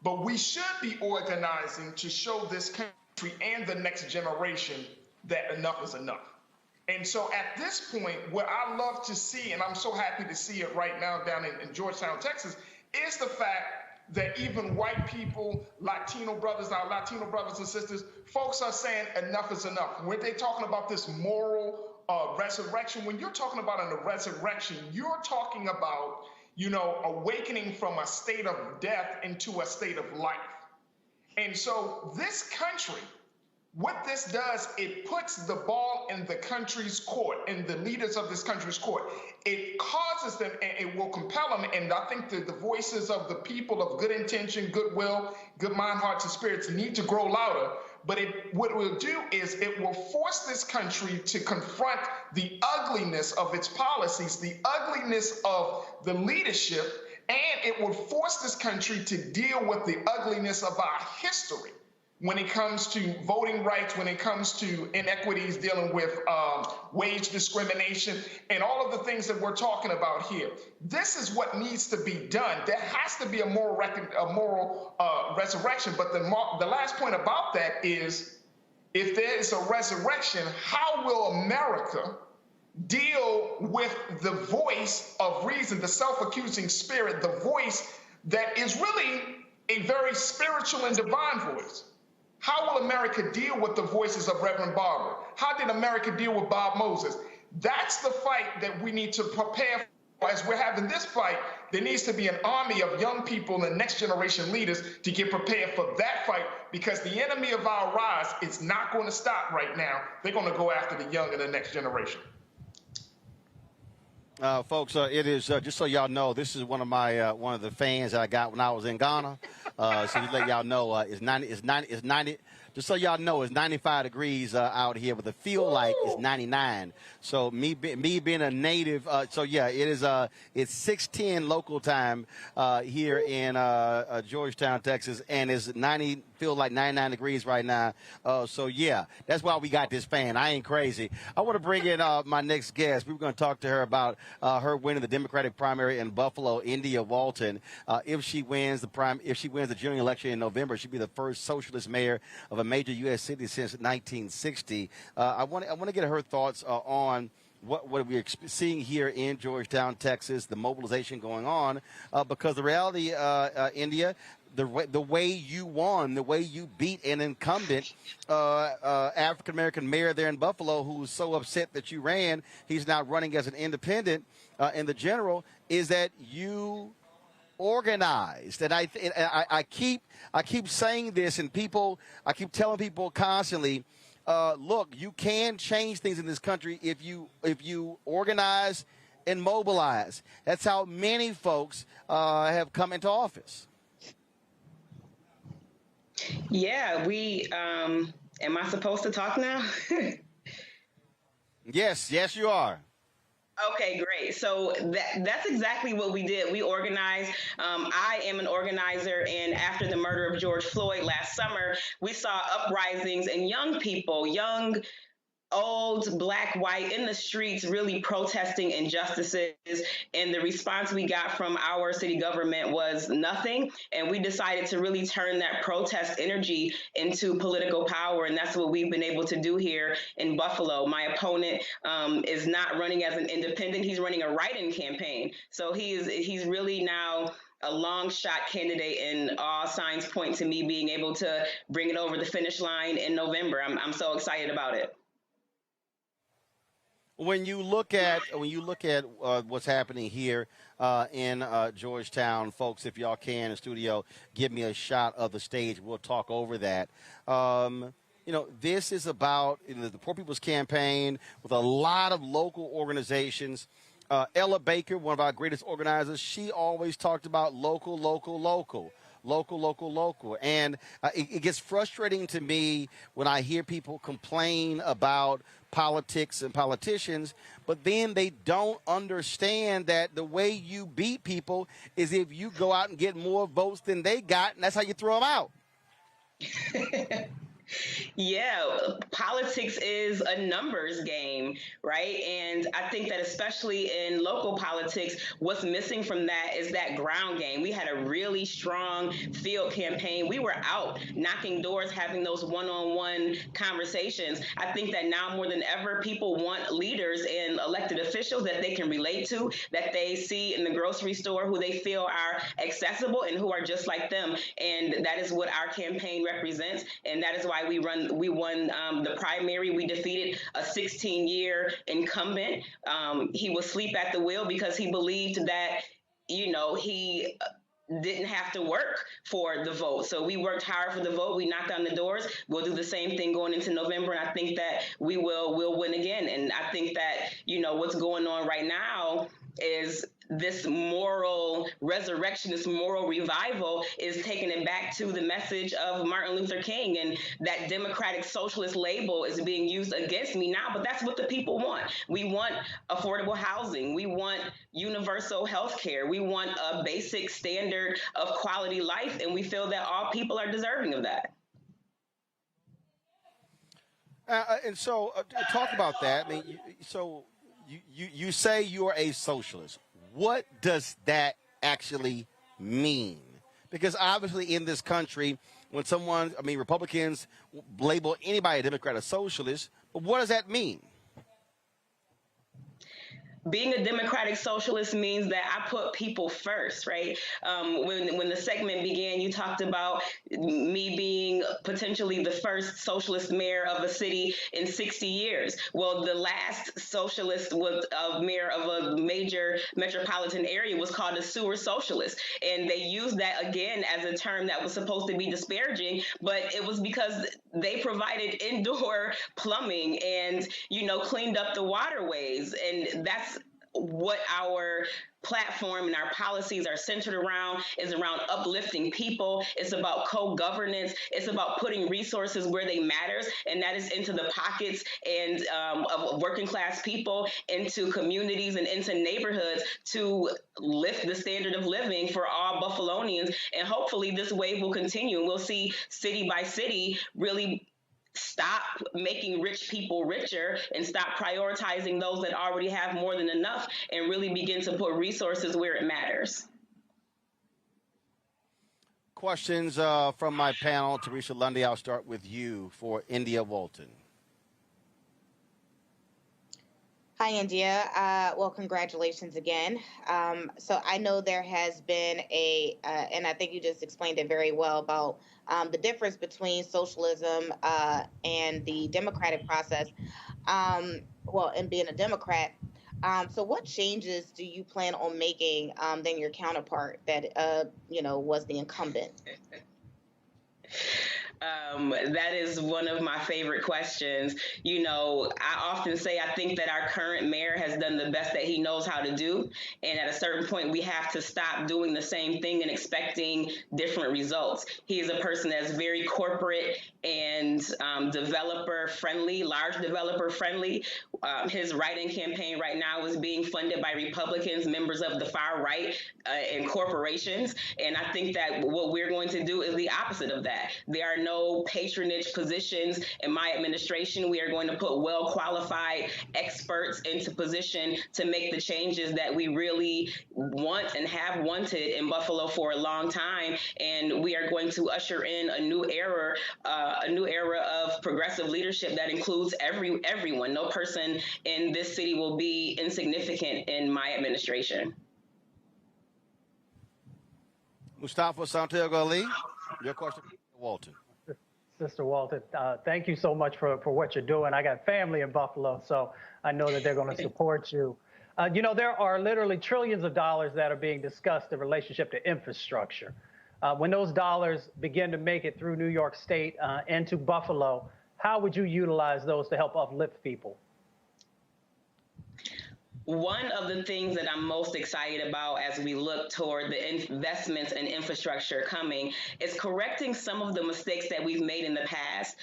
But we should be organizing to show this country and the next generation that enough is enough. And so at this point, what I love to see, and I'm so happy to see it right now down in Georgetown, Texas, is the fact that even white people, Latino brothers, our Latino brothers and sisters, folks are saying enough is enough. When they're talking about this moral resurrection, when you're talking about a resurrection, you're talking about, you know, awakening from a state of death into a state of life. And so this country, what this does, it puts the ball in the country's court, in the leaders of this country's court. It causes them, and it will compel them, and I think that the voices of the people of good intention, goodwill, good mind, hearts, and spirits need to grow louder. But what it will do is it will force this country to confront the ugliness of its policies, the ugliness of the leadership, and it will force this country to deal with the ugliness of our history when it comes to voting rights, when it comes to inequities dealing with wage discrimination, and all of the things that we're talking about here. This is what needs to be done. There has to be a moral resurrection. But the last point about that is, if there is a resurrection, how will America deal with the voice of reason, the self-accusing spirit, the voice that is really a very spiritual and divine voice? How will America deal with the voices of Rev Barber? How did America deal with Bob Moses? That's the fight that we need to prepare for. As we're having this fight, there needs to be an army of young people and next generation leaders to get prepared for that fight, because the enemy of our rise is not going to stop right now. They're going to go after the young and the next generation. Folks, it is just so y'all know, this is one of the fans that I got when I was in Ghana. So just let y'all know, it's 90. Just so y'all know, it's 95 degrees out here, but the feel like it's 99. So me being a native, so yeah, it is. It's 6:10 local time here in Georgetown, Texas, and it's 90. Feel like 99 degrees right now. So yeah, that's why we got this fan. I ain't crazy. I want to bring in my next guest. We were going to talk to her about her winning the Democratic primary in Buffalo, India Walton. If she wins the general election in November, she'd be the first socialist mayor of a major U.S. city since 1960. I want to get her thoughts on what we're seeing here in Georgetown, Texas, the mobilization going on, because the reality, India, the way you won, the way you beat an incumbent African-American mayor there in Buffalo who was so upset that you ran, he's now running as an independent in the general, is that you organized. And I keep saying this, and I keep telling people constantly, look, you can change things in this country if you organize and mobilize. That's how many folks have come into office. Yeah, am I supposed to talk now? Yes, you are. Okay, great. So that's exactly what we did. We organized. I am an organizer, and after the murder of George Floyd last summer, we saw uprisings and young people, old, black, white, in the streets really protesting injustices. And the response we got from our city government was nothing. And we decided to really turn that protest energy into political power. And that's what we've been able to do here in Buffalo. My opponent is not running as an independent. He's running a write-in campaign. So he's really now a long shot candidate, and all signs point to me being able to bring it over the finish line in November. I'm so excited about it. When you look at what's happening here in Georgetown, folks, if y'all can in the studio, give me a shot of the stage. We'll talk over that. This is about the Poor People's Campaign with a lot of local organizations. Ella Baker, one of our greatest organizers, she always talked about local. And it gets frustrating to me when I hear people complain about politics and politicians, but then they don't understand that the way you beat people is if you go out and get more votes than they got, and that's how you throw them out. Yeah, politics is a numbers game, right? And I think that especially in local politics, what's missing from that is that ground game. We had a really strong field campaign. We were out knocking doors, having those one-on-one conversations. I think that now more than ever, people want leaders and elected officials that they can relate to, that they see in the grocery store, who they feel are accessible and who are just like them. And that is what our campaign represents. And that is why we won the primary. We defeated a 16-year incumbent. He was asleep at the wheel because he believed that, he didn't have to work for the vote. So we worked hard for the vote. We knocked on the doors. We'll do the same thing going into November. And I think that we'll win again. And I think that, what's going on right now is this moral resurrection, this moral revival is taking it back to the message of Martin Luther King, and that democratic socialist label is being used against me now, but that's what the people want. We want affordable housing. We want universal health care. We want a basic standard of quality life, and we feel that all people are deserving of that. And so talk about that. I mean, you say you're a socialist. What does that actually mean? Because obviously in this country, when Republicans label anybody a Democrat or socialist, but what does that mean? Being a democratic socialist means that I put people first, right? When the segment began, you talked about me being potentially the first socialist mayor of a city in 60 years. Well, the last socialist mayor of a major metropolitan area was called a sewer socialist. And they used that again as a term that was supposed to be disparaging, but it was because they provided indoor plumbing and, cleaned up the waterways. And that's what our platform and our policies are centered around, is around uplifting people. It's about co-governance. It's about putting resources where they matter, and that is into the pockets and of working class people, into communities and into neighborhoods to lift the standard of living for all Buffalonians. And hopefully this wave will continue, and we'll see city by city really stop making rich people richer and stop prioritizing those that already have more than enough, and really begin to put resources where it matters. Questions from my panel. Teresa Lundy, I'll start with you for India Walton. Hi, India. Well, congratulations again. So I know there has been and I think you just explained it very well about the difference between socialism and the democratic process, and being a Democrat. So what changes do you plan on making than your counterpart that, was the incumbent? That is one of my favorite questions. I often say I think that our current mayor has done the best that he knows how to do. And at a certain point, we have to stop doing the same thing and expecting different results. He is a person that's very corporate and developer friendly, large developer friendly. His write-in campaign right now is being funded by Republicans, members of the far right, and corporations. And I think that what we're going to do is the opposite of that. There are no patronage positions in my administration. We are going to put well-qualified experts into position to make the changes that we really want and have wanted in Buffalo for a long time. And we are going to usher in a new era of progressive leadership that includes everyone. No person in this city will be insignificant in my administration. Mustafa Santiago Ali, your question, Walton. Sister Walton, thank you so much for what you're doing. I got family in Buffalo, so I know that they're going to support you. There are literally trillions of dollars that are being discussed in relationship to infrastructure. When those dollars begin to make it through New York State into Buffalo, how would you utilize those to help uplift people? One of the things that I'm most excited about as we look toward the investments and infrastructure coming is correcting some of the mistakes that we've made in the past.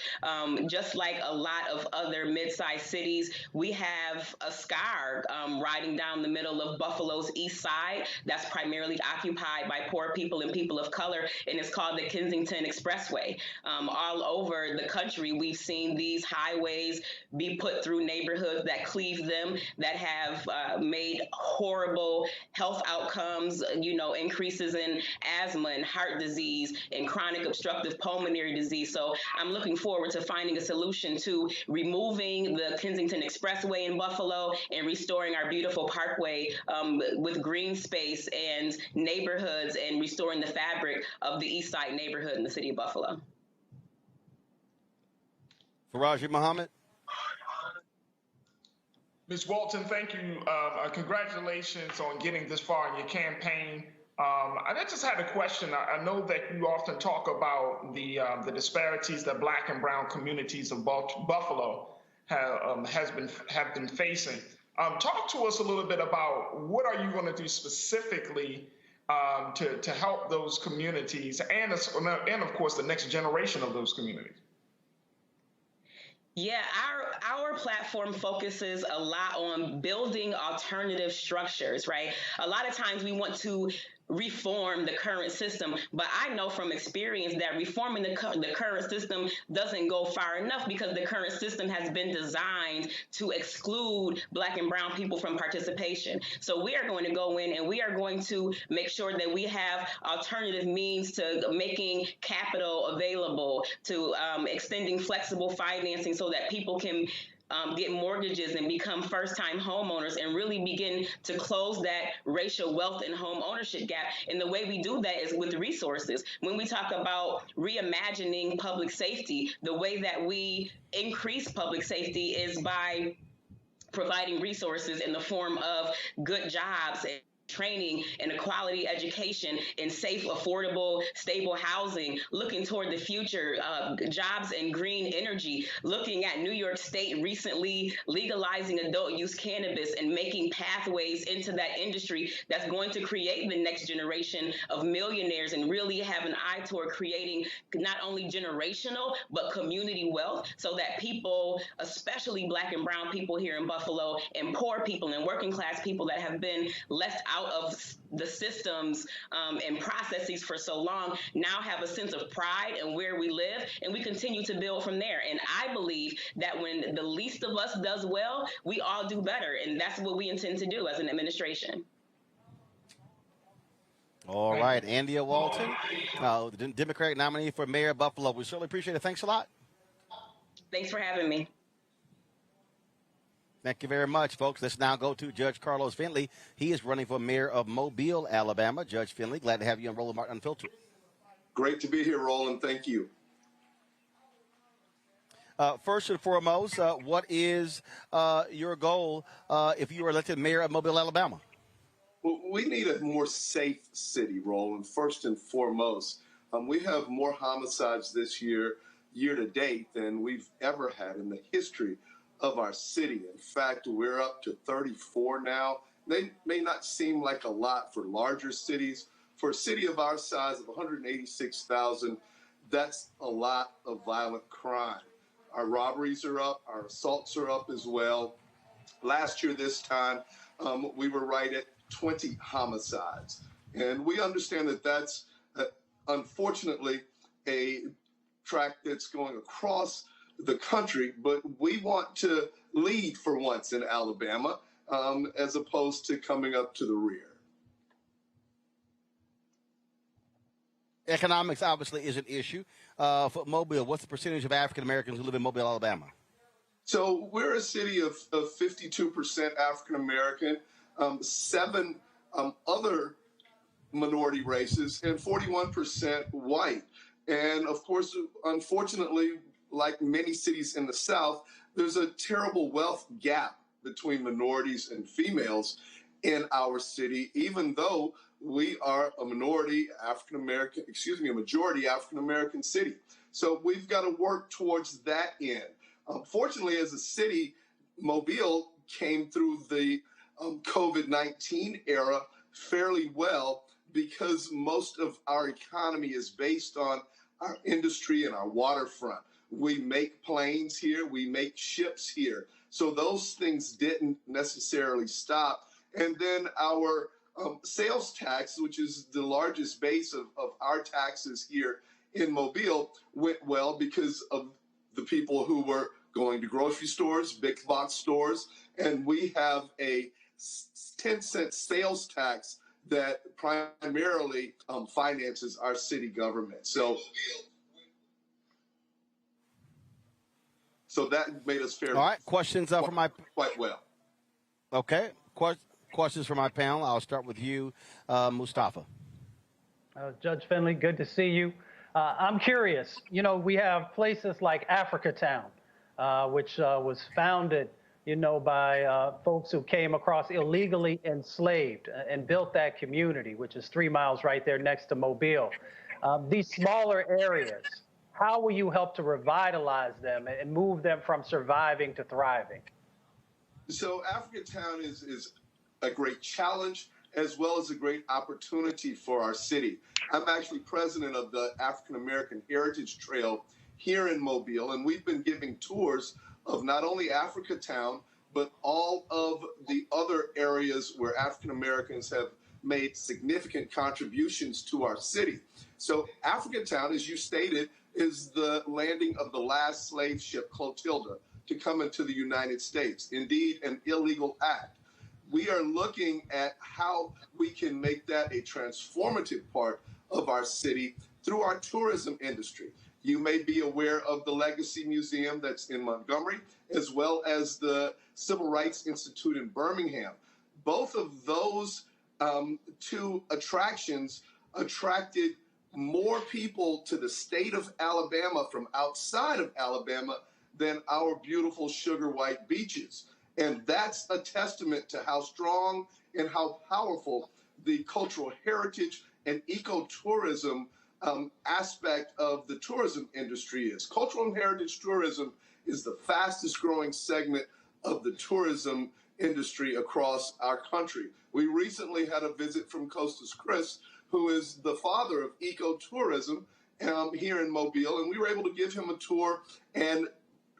Just like a lot of other mid-sized cities, we have a scar riding down the middle of Buffalo's east side that's primarily occupied by poor people and people of color, and it's called the Kensington Expressway. All over the country, we've seen these highways be put through neighborhoods that cleave them, that have made horrible health outcomes, increases in asthma and heart disease and chronic obstructive pulmonary disease. So I'm looking forward to finding a solution to removing the Kensington Expressway in Buffalo and restoring our beautiful parkway with green space and neighborhoods, and restoring the fabric of the East Side neighborhood in the city of Buffalo. Faraji Muhammad. Ms. Walton, thank you. Congratulations on getting this far in your campaign. I just had a question. I know that you often talk about the disparities that Black and brown communities of Buffalo have been facing. Talk to us a little bit about what are you going to do specifically to help those communities and of course the next generation of those communities. Yeah, our platform focuses a lot on building alternative structures, right? A lot of times we want to reform the current system, but I know from experience that reforming the current system doesn't go far enough, because the current system has been designed to exclude Black and brown people from participation. So we are going to go in and we are going to make sure that we have alternative means to making capital available, to extending flexible financing so that people can get mortgages and become first-time homeowners, and really begin to close that racial wealth and home ownership gap. And the way we do that is with resources. When we talk about reimagining public safety, the way that we increase public safety is by providing resources in the form of good jobs and training and a quality education and safe, affordable, stable housing, looking toward the future, jobs and green energy, looking at New York State recently legalizing adult use cannabis and making pathways into that industry that's going to create the next generation of millionaires, and really have an eye toward creating not only generational but community wealth, so that people, especially Black and brown people here in Buffalo, and poor people and working class people that have been left out of the systems and processes for so long, now have a sense of pride in where we live, and we continue to build from there. And I believe that when the least of us does well, we all do better, and that's what we intend to do as an administration. All right, India Walton, the Democratic nominee for mayor of Buffalo. We certainly appreciate it. Thanks a lot. Thanks for having me. Thank you very much, folks. Let's now go to Judge Karlos Finley. He is running for mayor of Mobile, Alabama. Judge Finley, glad to have you on Roland Martin Unfiltered. Great to be here, Roland. Thank you. First and foremost, what is your goal if you are elected mayor of Mobile, Alabama? Well, we need a more safe city, Roland, first and foremost. We have more homicides this year to date, than we've ever had in the history of our city. In fact, we're up to 34 now. They may not seem like a lot for larger cities. For a city of our size of 186,000, that's a lot of violent crime. Our robberies are up, our assaults are up as well. Last year, this time, we were right at 20 homicides. And we understand that that's, unfortunately, a track that's going across the country, but we want to lead for once in Alabama, as opposed to coming up to the rear. Economics obviously is an issue. For Mobile, what's the percentage of African Americans who live in Mobile, Alabama? So we're a city of 52% African American, 7 other minority races, and 41% white. And of course, unfortunately, like many cities in the South, there's a terrible wealth gap between minorities and females in our city, even though we are a majority African-American city. So we've got to work towards that end. Fortunately, as a city, Mobile came through the COVID-19 era fairly well because most of our economy is based on our industry and our waterfront. We make planes here, we make ships here. So those things didn't necessarily stop. And then our sales tax, which is the largest base of our taxes here in Mobile, went well because of the people who were going to grocery stores, big box stores, and we have a 10-cent sales tax that primarily finances our city government. So that made us fairly. All right, questions for my quite well. Okay, questions for my panel. I'll start with you, Mustafa. Judge Finley, good to see you. I'm curious. You know, we have places like Africa Town, which was founded, you know, by folks who came across illegally enslaved and built that community, which is 3 miles right there next to Mobile. These smaller areas, how will you help to revitalize them and move them from surviving to thriving? So Africa Town is a great challenge as well as a great opportunity for our city. I'm actually president of the African American Heritage Trail here in Mobile, and we've been giving tours of not only Africa Town, but all of the other areas where African Americans have made significant contributions to our city. So Africa Town, as you stated, is the landing of the last slave ship, Clotilda, to come into the United States. Indeed, an illegal act. We are looking at how we can make that a transformative part of our city through our tourism industry. You may be aware of the Legacy Museum that's in Montgomery, as well as the Civil Rights Institute in Birmingham. Both of those two attractions attracted more people to the state of Alabama from outside of Alabama than our beautiful sugar white beaches. And that's a testament to how strong and how powerful the cultural heritage and ecotourism aspect of the tourism industry is. Cultural and heritage tourism is the fastest growing segment of the tourism industry across our country. We recently had a visit from Costas Chris, who is the father of ecotourism here in Mobile, and we were able to give him a tour. And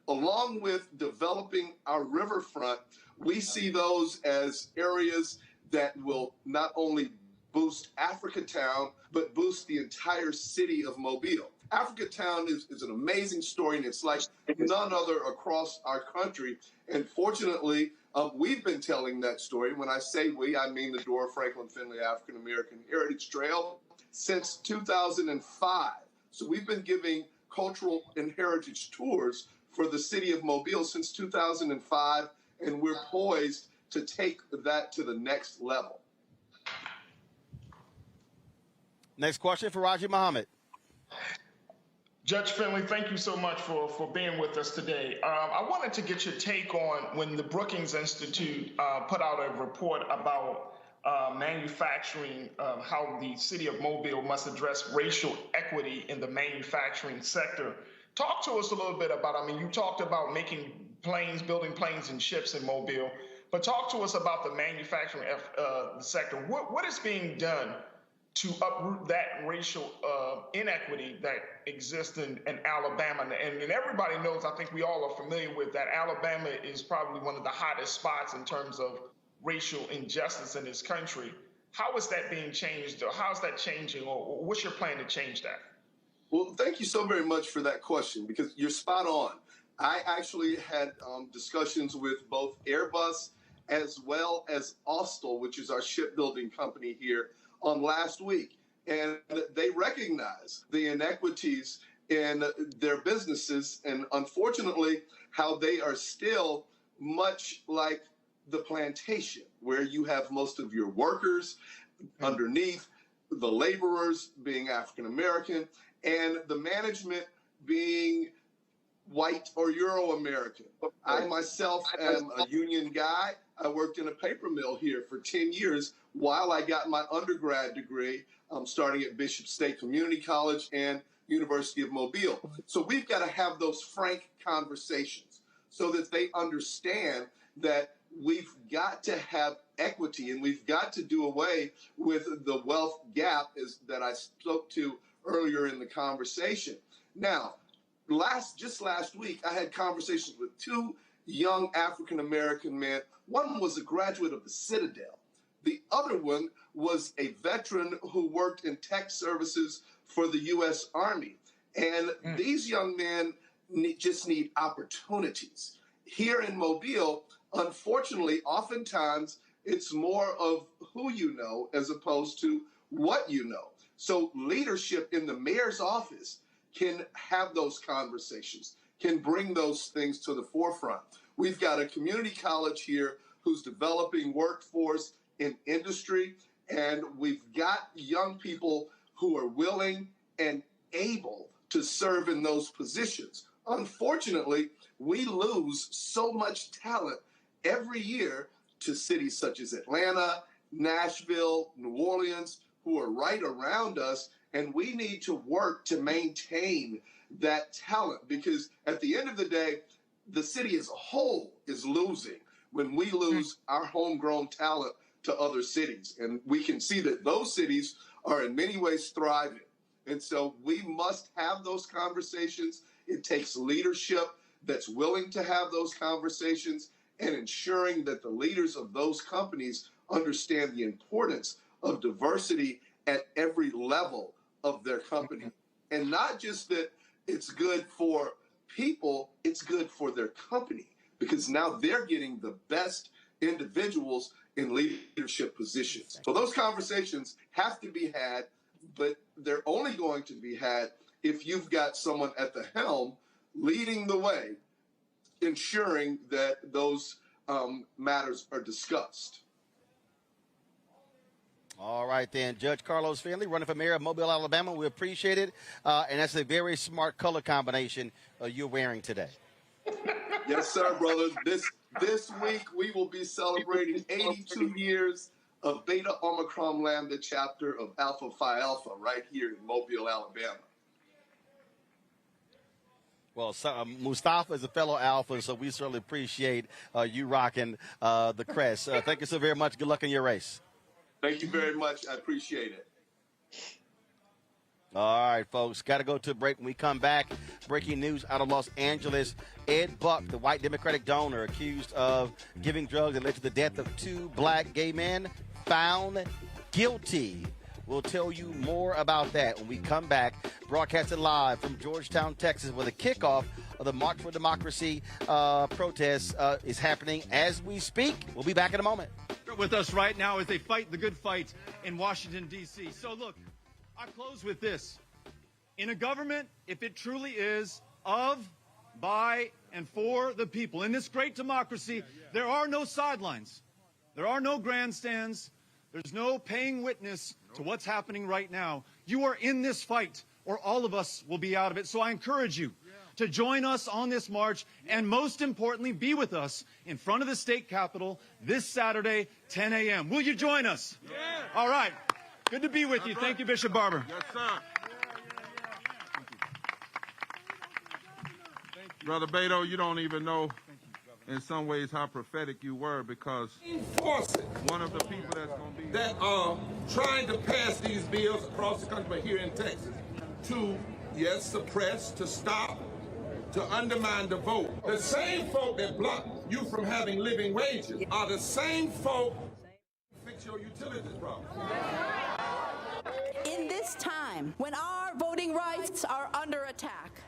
along with developing our riverfront, we see those as areas that will not only boost Africa Town, but boost the entire city of Mobile. Africa Town is an amazing story, and it's like none other across our country. And fortunately, we've been telling that story. When I say we, I mean the Dora Franklin Finley African American Heritage Trail since 2005. So we've been giving cultural and heritage tours for the city of Mobile since 2005, and we're poised to take that to the next level. Next question for Raji Muhammad. Judge Finley, thank you so much for being with us today. I wanted to get your take on when the Brookings Institute put out a report about manufacturing, how the city of Mobile must address racial equity in the manufacturing sector. Talk to us a little bit about, I mean, you talked about making planes, building planes and ships in Mobile, but talk to us about the manufacturing sector. What is being done to uproot that racial inequity that exists in Alabama? And everybody knows, I think we all are familiar with that Alabama is probably one of the hottest spots in terms of racial injustice in this country. How is that being changed, or how is that changing, or what's your plan to change that? Well, thank you so very much for that question, because you're spot on. I actually had discussions with both Airbus as well as Austal, which is our shipbuilding company here, on last week. And they recognize the inequities in their businesses, and unfortunately, how they are still much like the plantation, where you have most of your workers underneath, the laborers being African American, and the management being white or Euro-American. I myself am a union guy. I worked in a paper mill here for 10 years while I got my undergrad degree, starting at Bishop State Community College and University of Mobile. So we've got to have those frank conversations so that they understand that we've got to have equity, and we've got to do away with the wealth gap that I spoke to earlier in the conversation. Now, just last week, I had conversations with two young African-American men. One was a graduate of the Citadel. The other one was a veteran who worked in tech services for the U.S. Army. And these young men just need opportunities. Here in Mobile, unfortunately, oftentimes it's more of who you know as opposed to what you know. So leadership in the mayor's office can have those conversations, can bring those things to the forefront. We've got a community college here who's developing workforce in industry, and we've got young people who are willing and able to serve in those positions. Unfortunately, we lose so much talent every year to cities such as Atlanta, Nashville, New Orleans, who are right around us, and we need to work to maintain that talent, because at the end of the day, the city as a whole is losing when we lose our homegrown talent to other cities. And we can see that those cities are in many ways thriving. And so we must have those conversations. It takes leadership that's willing to have those conversations and ensuring that the leaders of those companies understand the importance of diversity at every level of their company. And not just that it's good for people, it's good for their company, because now they're getting the best individuals in leadership positions. So those conversations have to be had, but they're only going to be had if you've got someone at the helm leading the way, ensuring that those matters are discussed. All right, then. Judge Karlos Finley, running for mayor of Mobile, Alabama. We appreciate it. And that's a very smart color combination you're wearing today. Yes, sir, brothers. This week, we will be celebrating 82 years of Beta Omicron Lambda chapter of Alpha Phi Alpha right here in Mobile, Alabama. Well, Mustafa is a fellow Alpha, so we certainly appreciate you rocking the crest. Thank you so very much. Good luck in your race. Thank you very much. I appreciate it. All right, folks, got to go to a break. When we come back, breaking news out of Los Angeles. Ed Buck, the white Democratic donor accused of giving drugs that led to the death of two black gay men, found guilty. We'll tell you more about that when we come back, broadcasted live from Georgetown, Texas, where the kickoff of the March for Democracy protest is happening as we speak. We'll be back in a moment. With us right now as they fight the good fight in Washington, D.C. So, look, I close with this. In a government, if it truly is of, by, and for the people, in this great democracy, there are no sidelines. There are no grandstands. There's no paying witness to what's happening right now. You are in this fight, or all of us will be out of it. So I encourage you to join us on this march, and most importantly, be with us in front of the state capitol this Saturday, 10 a.m. Will you join us? Yeah. All right. Good to be with you. Thank you, Bishop Barber. Yes, sir. Brother Beto, you don't even know in some ways how prophetic you were, because one of the people that's going to be that are trying to pass these bills across the country, but here in Texas, to, yes, suppress, to stop, to undermine the vote. The same folk that block you from having living wages are the same folk who fix your utilities problem. In this time, when our voting rights are under attack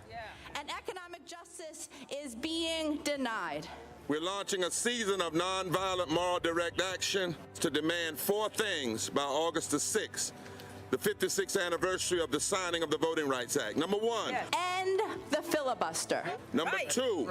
and economic justice is being denied, we're launching a season of nonviolent moral direct action to demand four things by August the 6th, the 56th anniversary of the signing of the Voting Rights Act. Number one, end the filibuster. Number two,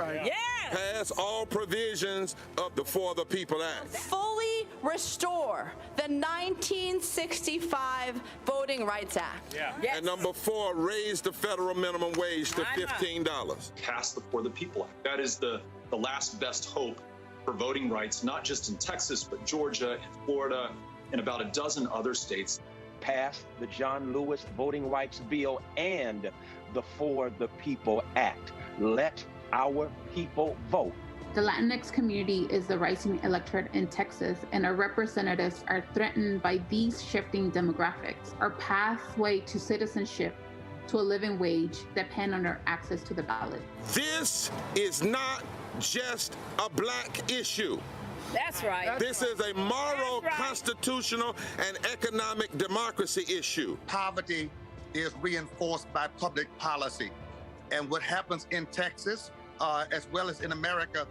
pass all provisions of the For the People Act. Fully restore the 1965 Voting Rights Act. And number four, raise the federal minimum wage to $15. Pass the For the People Act. That is the last best hope for voting rights, not just in Texas, but Georgia and Florida and about a dozen other states. Pass the John Lewis Voting Rights Bill and the For the People Act. Let our people vote. The Latinx community is the rising electorate in Texas, and our representatives are threatened by these shifting demographics. Our pathway to citizenship, to a living wage, depend on our access to the ballot. This is not just a black issue. That's right. This is a moral, constitutional, and economic democracy issue. Poverty is reinforced by public policy. And what happens in Texas, as well as in America,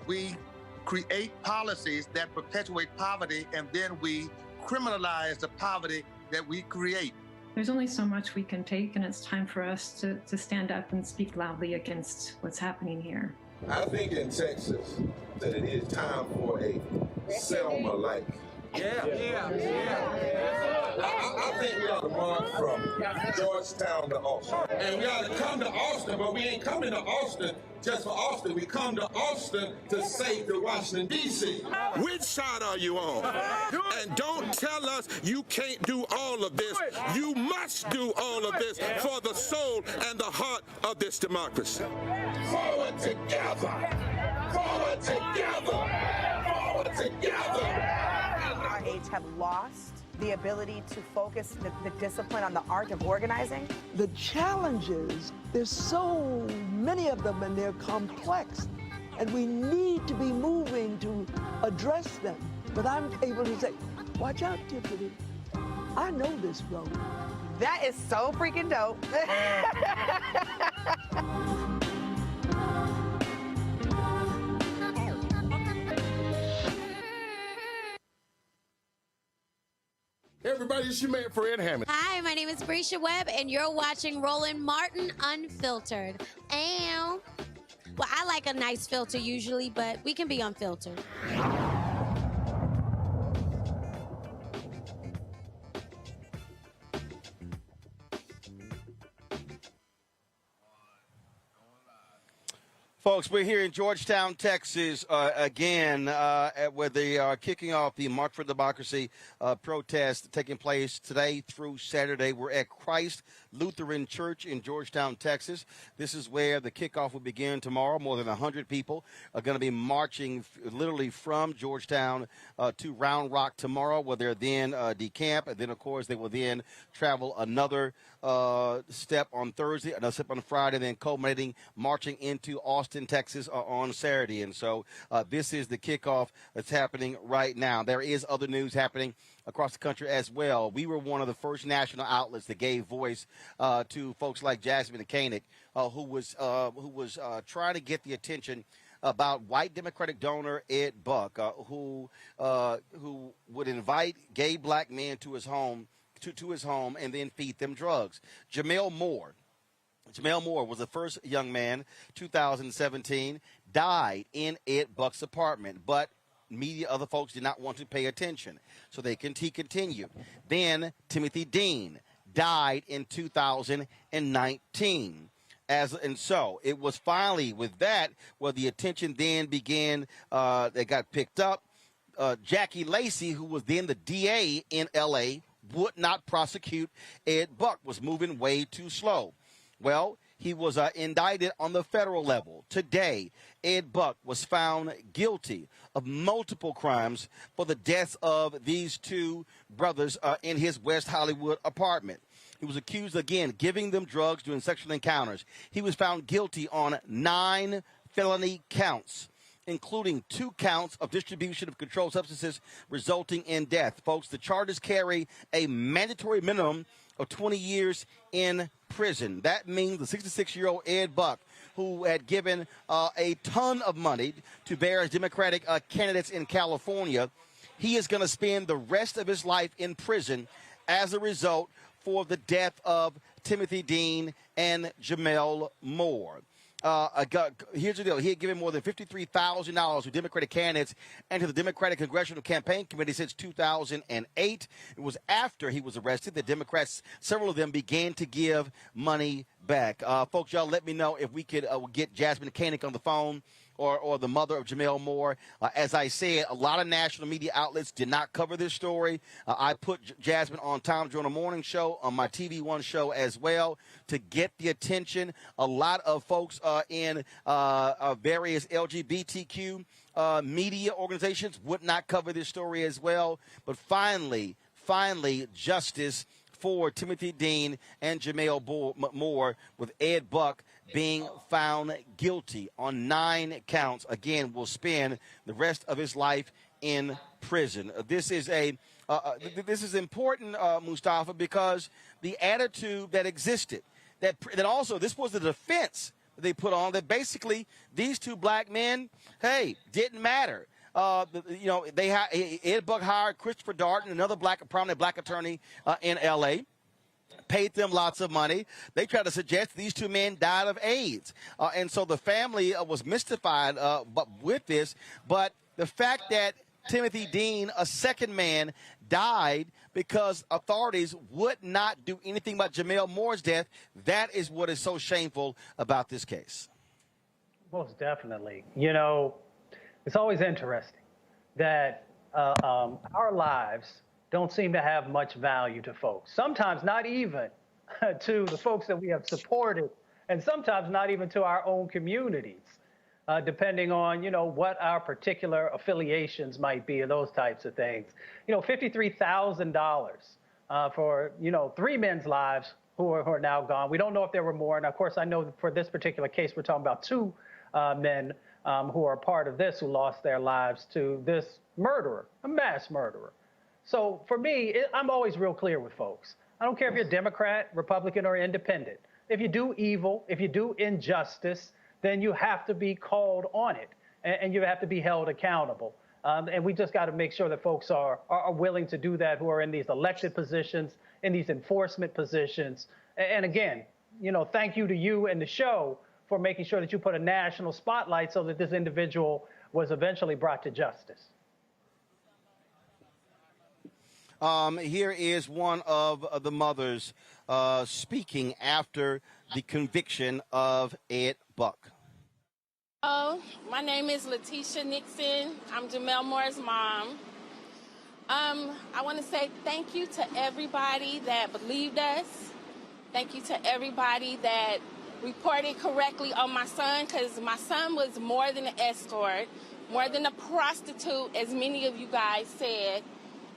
we create policies that perpetuate poverty, and then we criminalize the poverty that we create. There's only so much we can take, and it's time for us to stand up and speak loudly against what's happening here. I think in Texas that it is time for a Selma-like. I think we ought to run from Georgetown to Austin. And we ought to come to Austin, but we ain't coming to Austin just for Austin. We come to Austin to save the Washington, D.C. Which side are you on? And don't tell us you can't do all of this. You must do all of this for the soul and the heart of this democracy. Forward together! Forward together! Forward together! Our aides have lost the ability to focus the discipline on the art of organizing. The challenges, there's so many of them and they're complex, and we need to be moving to address them. But I'm able to say, watch out, Tiffany, I know this road. That is so freaking dope. Everybody, it's your man, Fred Hammond. Hi, my name is Brescia Webb, and you're watching Roland Martin Unfiltered. And, well, I like a nice filter usually, but we can be unfiltered. Folks, we're here in Georgetown, Texas, again, where they are kicking off the March for Democracy protest taking place today through Saturday. We're at Christ Lutheran Church in Georgetown, Texas. This is where the kickoff will begin tomorrow. More than 100 people are going to be marching literally from Georgetown to Round Rock tomorrow, where they're then decamp. And then, of course, they will then travel another step on Thursday, another step on Friday, then culminating marching into Austin, Texas on Saturday. And so this is the kickoff that's happening right now. There is other news happening across the country as well. We were one of the first national outlets that gave voice to folks like Jasmine Koenig, who was trying to get the attention about white Democratic donor Ed Buck, who would invite gay black men to his home and then feed them drugs. Jamel Moore was the first young man, 2017, died in Ed Buck's apartment, but media, other folks did not want to pay attention, so he continued. Then Timothy Dean died in 2019. And so it was finally with that where the attention then began, they got picked up. Jackie Lacey, who was then the DA in L.A., would not prosecute Ed Buck, was moving way too slow. Well, he was indicted on the federal level. Today, Ed Buck was found guilty of multiple crimes for the deaths of these two brothers in his West Hollywood apartment. He was accused, again, giving them drugs during sexual encounters. He was found guilty on 9 felony counts, including 2 counts of distribution of controlled substances resulting in death. Folks, the charges carry a mandatory minimum of 20 years in prison. That means the 66-year-old Ed Buck, who had given a ton of money to various Democratic candidates in California, he is going to spend the rest of his life in prison as a result for the death of Timothy Dean and Jamel Moore. Here's the deal. He had given more than $53,000 to Democratic candidates and to the Democratic Congressional Campaign Committee since 2008. It was after he was arrested that Democrats, several of them, began to give money back. Folks, y'all let me know if we could get Jasmine Koenig on the phone or the mother of Jamel Moore. As I said, a lot of national media outlets did not cover this story. I put Jasmine on Tom Joyner Morning Show, on my TV One show as well, to get the attention. A lot of folks in various LGBTQ media organizations would not cover this story as well. But finally, justice for Timothy Dean and Jamel Moore, with Ed Buck being found guilty on 9 counts. Again, will spend the rest of his life in prison. This is important, Mustafa, because the attitude that existed, that also this was the defense they put on, that basically these 2 black men, hey, didn't matter. Ed Buck hired Christopher Darden, another prominent black attorney in L.A., paid them lots of money. They tried to suggest these 2 men died of AIDS. And so the family was mystified with this. But the fact that Timothy Dean, a second man, died because authorities would not do anything about Jamel Moore's death, that is what is so shameful about this case. Most definitely. You know, it's always interesting that our lives don't seem to have much value to folks. Sometimes not even to the folks that we have supported, and sometimes not even to our own communities, depending on, what our particular affiliations might be, or those types of things. $53,000 for, 3 men's lives who are now gone. We don't know if there were more. And of course, I know for this particular case, we're talking about 2 men who are part of this, who lost their lives to this murderer, a mass murderer. So for me, I'm always real clear with folks. I don't care if you're Democrat, Republican, or independent. If you do evil, if you do injustice, then you have to be called on it, and you have to be held accountable. And we just got to make sure that folks are willing to do that, who are in these elected positions, in these enforcement positions. And again, thank you to you and the show for making sure that you put a national spotlight so that this individual was eventually brought to justice. Here is one of the mothers speaking after the conviction of Ed Buck. Hello, my name is Letitia Nixon. I'm Jamel Moore's mom. I want to say thank you to everybody that believed us. Thank you to everybody that reported correctly on my son, because my son was more than an escort, more than a prostitute, as many of you guys said.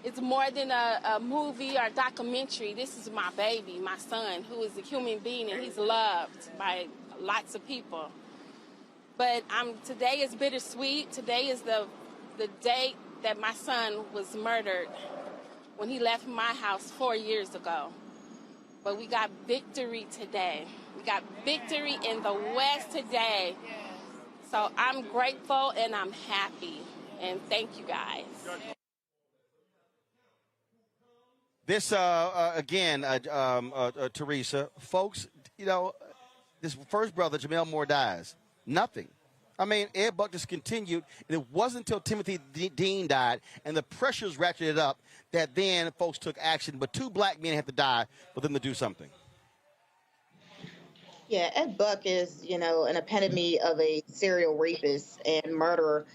It's more than a movie or a documentary. This is my baby, my son, who is a human being, and he's loved by lots of people. But today is bittersweet. Today is the date that my son was murdered when he left my house 4 years ago. But we got victory today. We got victory in the West today. So I'm grateful and I'm happy. And thank you guys. This, again, Teresa, folks, this first brother, Jamel Moore, dies. Nothing. I mean, Ed Buck just continued, and it wasn't until Timothy Dean died and the pressures ratcheted up that then folks took action. But 2 black men had to die for them to do something. Yeah, Ed Buck is, an epitome of a serial rapist and murderer.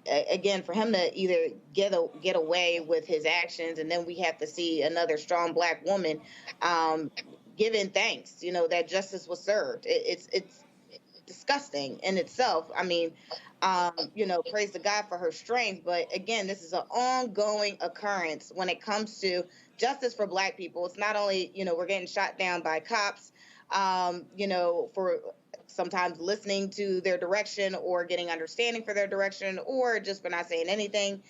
Again, for him to either get away with his actions, and then we have to see another strong black woman giving thanks, that justice was served. It's disgusting in itself. I mean, praise to God for her strength. But again, this is an ongoing occurrence when it comes to justice for black people. It's not only, we're getting shot down by cops, for sometimes listening to their direction or getting understanding for their direction, or just for not saying anything.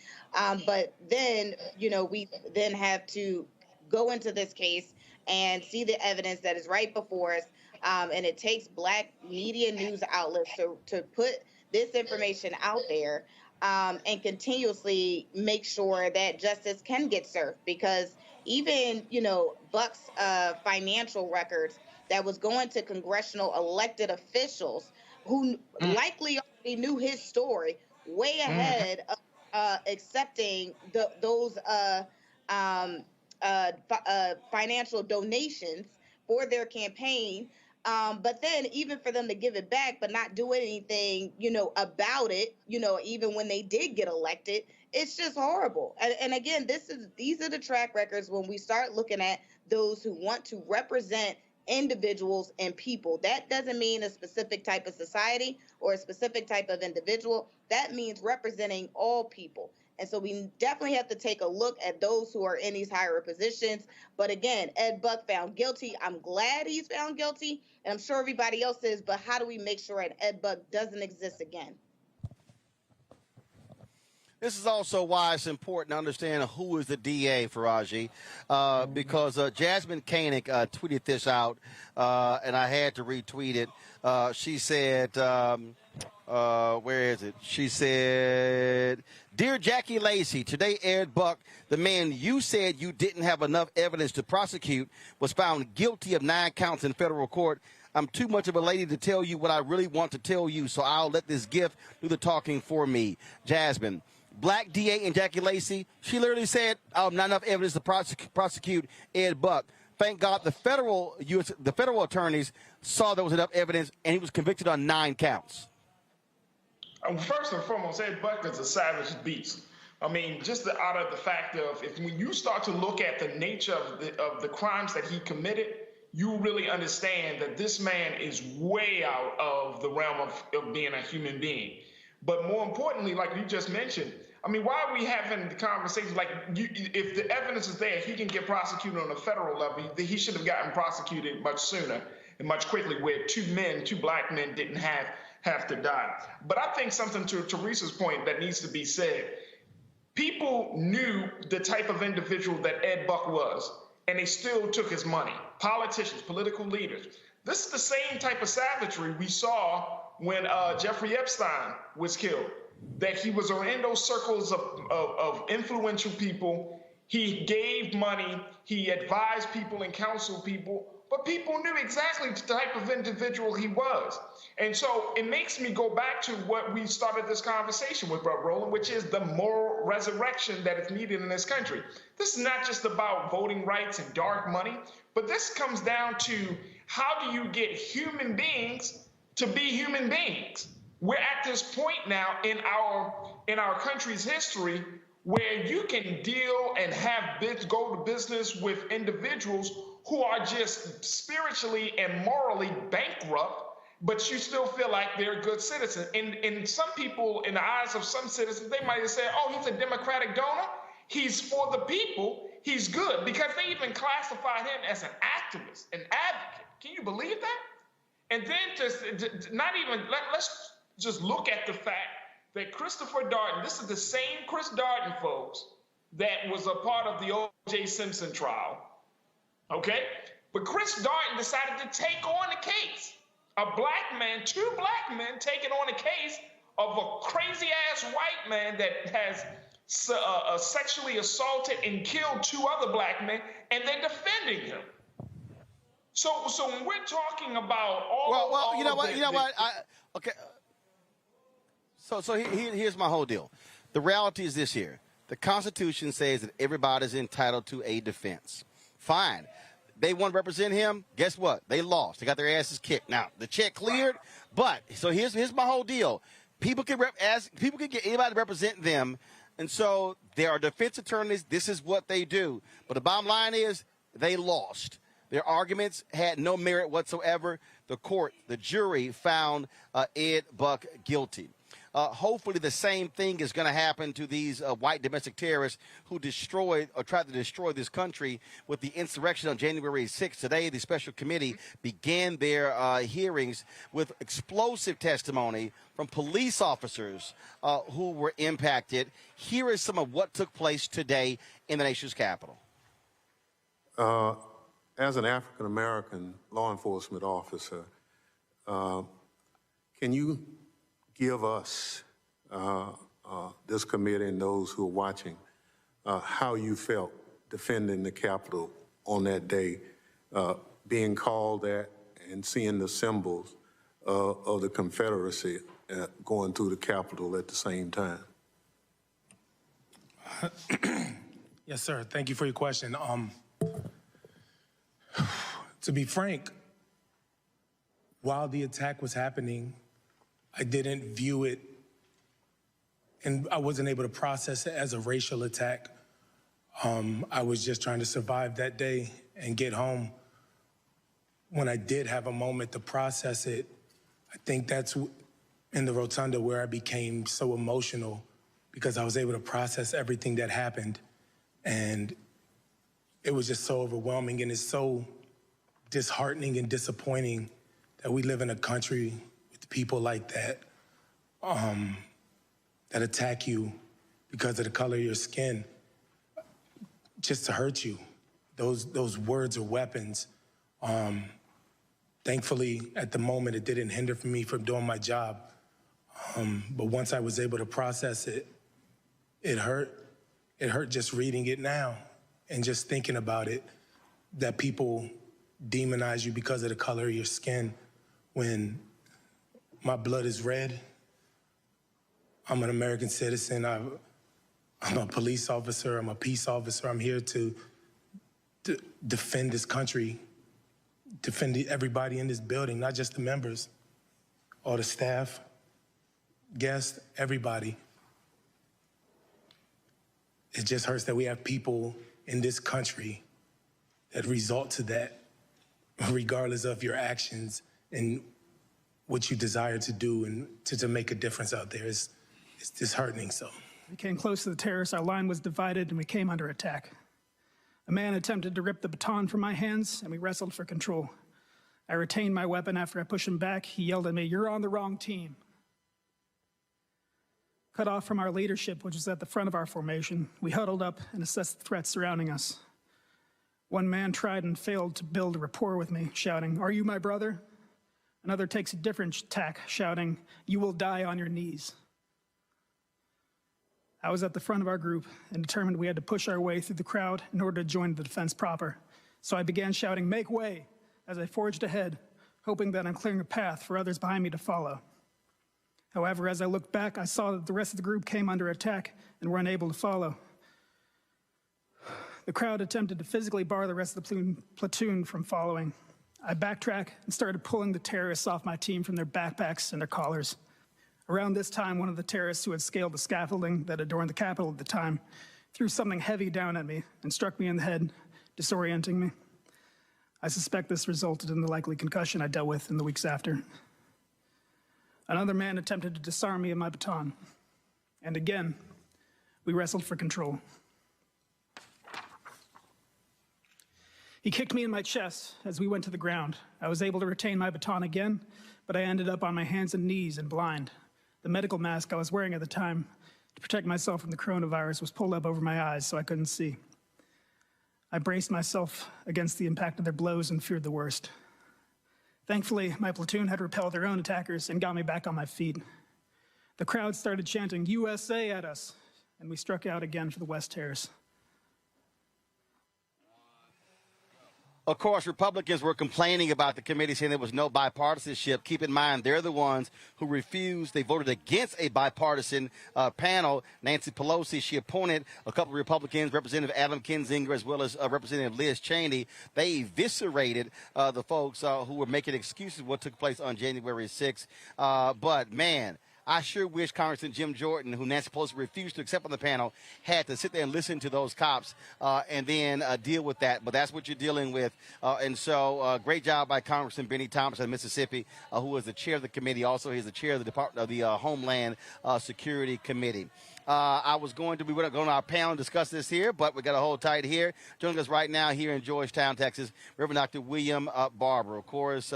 But then, we then have to go into this case and see the evidence that is right before us. And it takes black media news outlets to put this information out there and continuously make sure that justice can get served. Because even, Buck's financial records that was going to congressional elected officials who likely already knew his story way ahead of accepting those financial donations for their campaign. But then even for them to give it back, but not do anything, about it, even when they did get elected, it's just horrible. And again, these are the track records when we start looking at those who want to represent individuals and people. That doesn't mean a specific type of society or a specific type of individual. That means representing all people. And so we definitely have to take a look at those who are in these higher positions. But again, Ed Buck found guilty. I'm glad he's found guilty, and I'm sure everybody else is, but how do we make sure that Ed Buck doesn't exist again? This is also why it's important to understand who is the DA, Faraji, because Jasmine Koenig tweeted this out, and I had to retweet it. She said, where is it? She said, "Dear Jackie Lacey, today Ed Buck, the man you said you didn't have enough evidence to prosecute, was found guilty of 9 counts in federal court. I'm too much of a lady to tell you what I really want to tell you, so I'll let this gift do the talking for me." Jasmine. Black DA and Jackie Lacey, she literally said, not enough evidence to prosecute Ed Buck. Thank God the federal attorneys saw there was enough evidence, and he was convicted on 9 counts. First and foremost, Ed Buck is a savage beast. I mean, just out of the fact of when you start to look at the nature of the crimes that he committed, you really understand that this man is way out of the realm of being a human being. But more importantly, like you just mentioned, I mean, why are we having the conversation? Like, if the evidence is there, he can get prosecuted on a federal level. He should have gotten prosecuted much sooner and much quickly, where 2 black men didn't have to die. But I think something to Teresa's point that needs to be said. People knew the type of individual that Ed Buck was, and they still took his money. Politicians, political leaders. This is the same type of savagery we saw when Jeffrey Epstein was killed, that he was in those circles of influential people. He gave money, he advised people and counseled people, but people knew exactly the type of individual he was. And so it makes me go back to what we started this conversation with, Brother Roland, which is the moral resurrection that is needed in this country. This is not just about voting rights and dark money, but this comes down to how do you get human beings to be human beings. We're at this point now in our country's history where you can deal and go to business with individuals who are just spiritually and morally bankrupt, but you still feel like they're good citizens. And some people, in the eyes of some citizens, they might say, "Oh, he's a Democratic donor. He's for the people. He's good," because they even classified him as an activist, an advocate. Can you believe that? And then let's just look at the fact that Christopher Darden, this is the same Chris Darden, folks, that was a part of the O.J. Simpson trial, okay? But Chris Darden decided to take on the case. A black man, 2 black men taking on a case of a crazy-ass white man that has sexually assaulted and killed 2 other black men, and they're defending him. So when we're talking about all you know what? Okay. So here's my whole deal. The reality is this here. The Constitution says that everybody's entitled to a defense. Fine. They want to represent him. Guess what? They lost. They got their asses kicked. Now, the check cleared, but so here's my whole deal. People can get anybody to represent them, and so there are defense attorneys. This is what they do. But the bottom line is they lost. Their arguments had no merit whatsoever. The jury found Ed Buck guilty. Hopefully the same thing is going to happen to these white domestic terrorists who destroyed or tried to destroy this country with the insurrection on January 6th. Today, the special committee began their hearings with explosive testimony from police officers who were impacted. Here is some of what took place today in the nation's capital. As an African-American law enforcement officer, can you give us, this committee and those who are watching, how you felt defending the Capitol on that day, being called at and seeing the symbols of the Confederacy going through the Capitol at the same time? Yes, sir. Thank you for your question. To be frank, while the attack was happening, I didn't view it, and I wasn't able to process it as a racial attack. I was just trying to survive that day and get home. When I did have a moment to process it, I think that's in the rotunda where I became so emotional, because I was able to process everything that happened. And it was just so overwhelming, and it's so disheartening and disappointing that we live in a country with people like that, that attack you because of the color of your skin, just to hurt you. Those words are weapons. Thankfully, at the moment, it didn't hinder me from doing my job. But once I was able to process it, it hurt. It hurt just reading it now and just thinking about it, that people demonize you because of the color of your skin when my blood is red. I'm an American citizen. I'm a police officer. I'm a peace officer. I'm here to defend this country, defend everybody in this building, not just the members, all the staff, guests, everybody. It just hurts that we have people in this country that result to that, regardless of your actions and what you desire to do and to make a difference out there. It's disheartening. So we came close to the terrorists. Our line was divided and we came under attack. A man attempted to rip the baton from my hands and we wrestled for control. I retained my weapon after I pushed him back. He yelled at me, "You're on the wrong team." Cut off from our leadership, which was at the front of our formation, we huddled up and assessed the threats surrounding us. One man tried and failed to build a rapport with me, shouting, "Are you my brother?" Another takes a different tack, shouting, "You will die on your knees." I was at the front of our group and determined we had to push our way through the crowd in order to join the defense proper. So I began shouting, "Make way," as I forged ahead, hoping that I'm clearing a path for others behind me to follow. However, as I looked back, I saw that the rest of the group came under attack and were unable to follow. The crowd attempted to physically bar the rest of the platoon from following. I backtracked and started pulling the terrorists off my team from their backpacks and their collars. Around this time, one of the terrorists who had scaled the scaffolding that adorned the Capitol at the time threw something heavy down at me and struck me in the head, disorienting me. I suspect this resulted in the likely concussion I dealt with in the weeks after. Another man attempted to disarm me of my baton. And again, we wrestled for control. He kicked me in my chest as we went to the ground. I was able to retain my baton again, but I ended up on my hands and knees and blind. The medical mask I was wearing at the time to protect myself from the coronavirus was pulled up over my eyes so I couldn't see. I braced myself against the impact of their blows and feared the worst. Thankfully, my platoon had repelled their own attackers and got me back on my feet. The crowd started chanting "USA" at us, and we struck out again for the West Terrace. Of course, Republicans were complaining about the committee, saying there was no bipartisanship. Keep in mind, they're the ones who refused. They voted against a bipartisan panel. Nancy Pelosi, she appointed a couple of Republicans, Representative Adam Kinzinger, as well as Representative Liz Cheney. They eviscerated the folks who were making excuses for what took place on January 6th. But, man, I sure wish Congressman Jim Jordan, who Nancy Pelosi refused to accept on the panel, had to sit there and listen to those cops and then deal with that. But that's what you're dealing with. And so great job by Congressman Benny Thomas of Mississippi, who is the chair of the committee. Also, he's the chair of the Department of the Homeland Security Committee. We were going to go on our panel and discuss this here, but we got to hold tight here. Joining us right now here in Georgetown, Texas, Reverend Dr. William Barber, of course,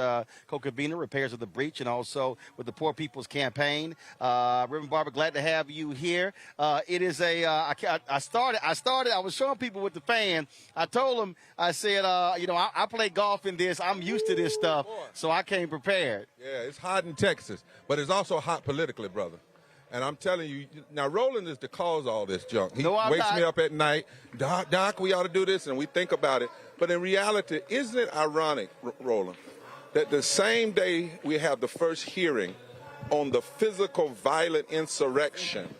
co-convener, Repairs of the Breach, and also with the Poor People's Campaign. Reverend Barber, glad to have you here. It is I was showing people with the fan. I told them, I said, I play golf in this. I'm used to this stuff, so I came prepared. Yeah, it's hot in Texas, but it's also hot politically, brother. And I'm telling you, now Roland is the cause of all this junk. He wakes me up at night, Doc, we ought to do this, and we think about it. But in reality, isn't it ironic, Roland, that the same day we have the first hearing on the physical violent insurrection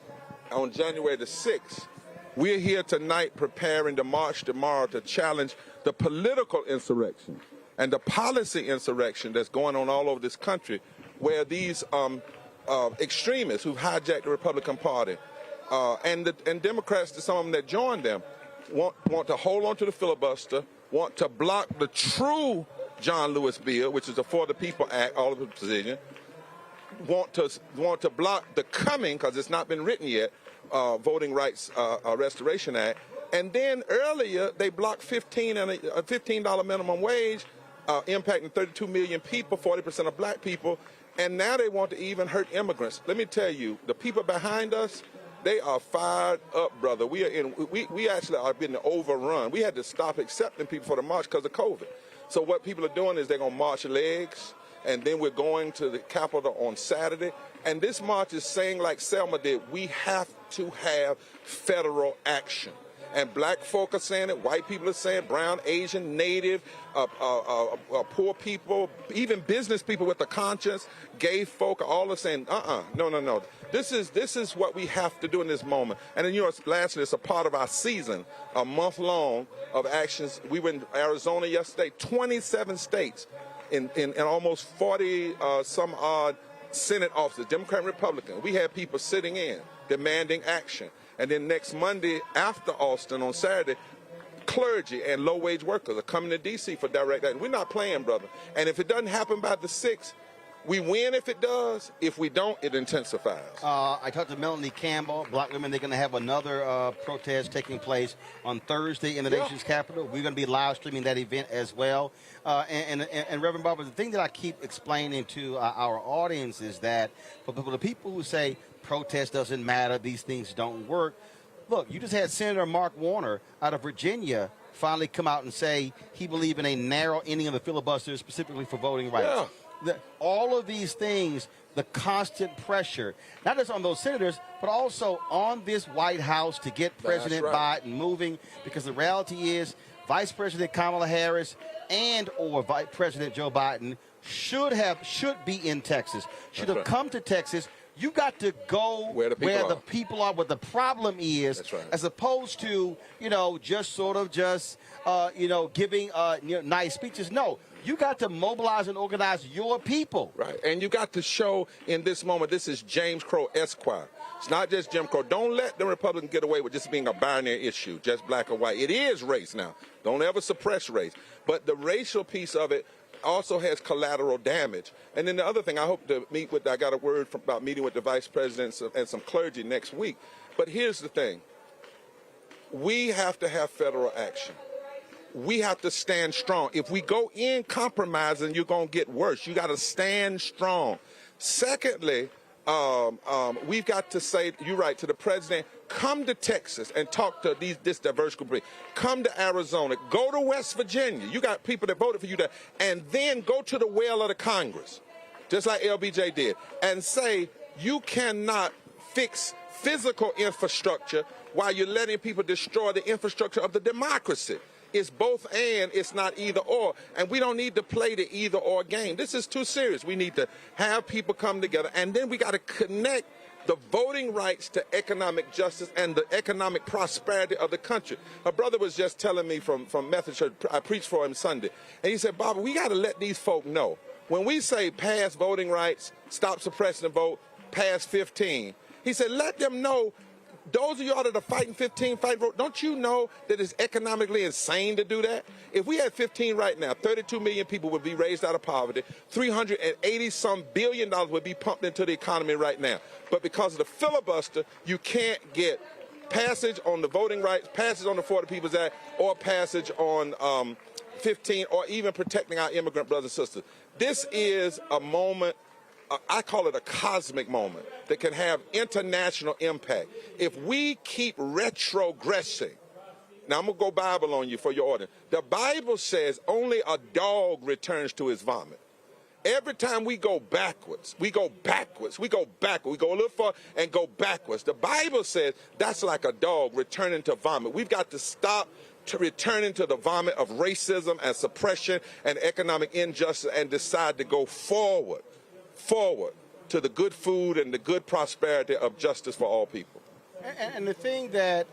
on January the 6th, we're here tonight preparing to march tomorrow to challenge the political insurrection and the policy insurrection that's going on all over this country, where these extremists who've hijacked the Republican Party and Democrats, some of them that joined them, want to hold on to the filibuster, want to block the true John Lewis bill, which is the For the People Act, all of the position, want to block the coming, because it's not been written yet, Voting Rights Restoration Act. And then earlier, they blocked a $15 minimum wage, impacting 32 million people, 40% of black people. And now they want to even hurt immigrants. Let me tell you, the people behind us, they are fired up, brother. We actually are being overrun. We had to stop accepting people for the march because of COVID. So what people are doing is they're going to march legs, and then we're going to the Capitol on Saturday. And this march is saying, like Selma did, we have to have federal action. And black folk are saying it, white people are saying it, brown, Asian, native, poor people, even business people with a conscience, gay folk are all are saying, no. This is what we have to do in this moment. And then, lastly, it's a part of our season, a month long of actions. We were in Arizona yesterday, 27 states in almost 40 some odd Senate offices, Democrat and Republican. We had people sitting in demanding action. And then next Monday after Austin on Saturday, clergy and low-wage workers are coming to D.C. for direct action. We're not playing, brother. And if it doesn't happen by the 6th, we win if it does. If we don't, it intensifies. I talked to Melanie Campbell, Black women. They're going to have another protest taking place on Thursday in the nation's capital. We're going to be live streaming that event as well. And Reverend Barber, the thing that I keep explaining to our audience is that for the people who say protest doesn't matter, these things don't work. Look, you just had Senator Mark Warner out of Virginia finally come out and say he believed in a narrow ending of the filibuster specifically for voting rights. All of these things, the constant pressure, not just on those senators, but also on this White House to get President Biden moving, because the reality is Vice President Kamala Harris and or Vice President Joe Biden should be in Texas, should have come to Texas. You got to go where the people are, what the problem is, as opposed to, giving nice speeches. No, you got to mobilize and organize your people. Right, and you got to show in this moment, this is James Crow Esquire. It's not just Jim Crow. Don't let the Republicans get away with just being a binary issue, just black or white. It is race now. Don't ever suppress race. But the racial piece of it also has collateral damage. And then the other thing, I hope to meet with, I got a word about meeting with the vice presidents and some clergy next week. But here's the thing. We have to have federal action. We have to stand strong. If we go in compromising, you're going to get worse. You got to stand strong. Secondly, we've got to say, you're right, to the president, come to Texas and talk to this diverse group of people. Come to Arizona. Go to West Virginia. You got people that voted for you there. And then go to the well of the Congress, just like LBJ did, and say you cannot fix physical infrastructure while you're letting people destroy the infrastructure of the democracy. It's both and, it's not either or. And we don't need to play the either or game. This is too serious. We need to have people come together, and then we got to connect the voting rights to economic justice and the economic prosperity of the country. My brother was just telling me from Methodist Church, I preached for him Sunday, and he said, Barbara, we got to let these folk know. When we say pass voting rights, stop suppressing the vote, pass 15, he said, let them know, those of y'all that are fighting 15, don't you know that it's economically insane to do that? If we had 15 right now, 32 million people would be raised out of poverty, $380-some billion would be pumped into the economy right now. But because of the filibuster, you can't get passage on the voting rights, passage on the For the People's Act, or passage on 15, or even protecting our immigrant brothers and sisters. This is a moment, I call it a cosmic moment, that can have international impact. If we keep retrogressing, now I'm going to go Bible on you for your audience. The Bible says only a dog returns to his vomit. Every time we go backwards, we go backwards, we go backward. We go a little far and go backwards. The Bible says that's like a dog returning to vomit. We've got to stop to returning to the vomit of racism and suppression and economic injustice and decide to go forward to the good food and the good prosperity of justice for all people. And the thing that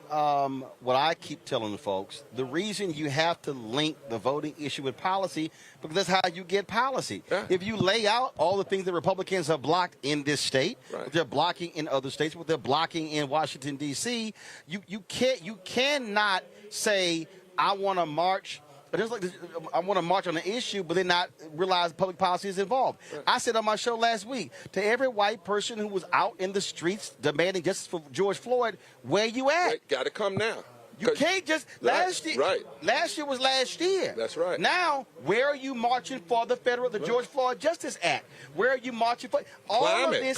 what I keep telling the folks, the reason you have to link the voting issue with policy, because that's how you get policy. Yeah. If you lay out all the things that Republicans have blocked in this state, right. what they're blocking in other states, what they're blocking in Washington, D.C., you cannot say, I want to march. Just like this, I want to march on an issue, but then not realize public policy is involved. Right. I said on my show last week, to every white person who was out in the streets demanding justice for George Floyd, where you at? Right. Got to come now. You can't just last year. Right. Last year was last year. That's right. Now, where are you marching for the George Floyd Justice Act? Where are you marching for? Climate,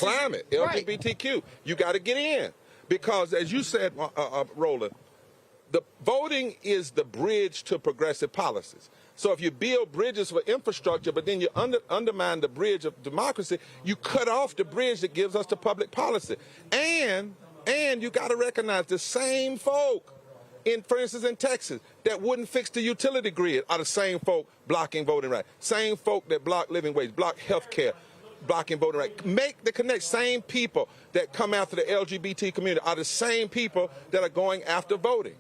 LGBTQ. Right. You got to get in because, as you said, Roland. The voting is the bridge to progressive policies. So if you build bridges for infrastructure, but then you undermine the bridge of democracy, you cut off the bridge that gives us the public policy. And you got to recognize the same folk, for instance, in Texas, that wouldn't fix the utility grid are the same folk blocking voting rights. Same folk that block living wage, block health care, blocking voting rights. Make the connect. Same people that come after the LGBT community are the same people that are going after voting.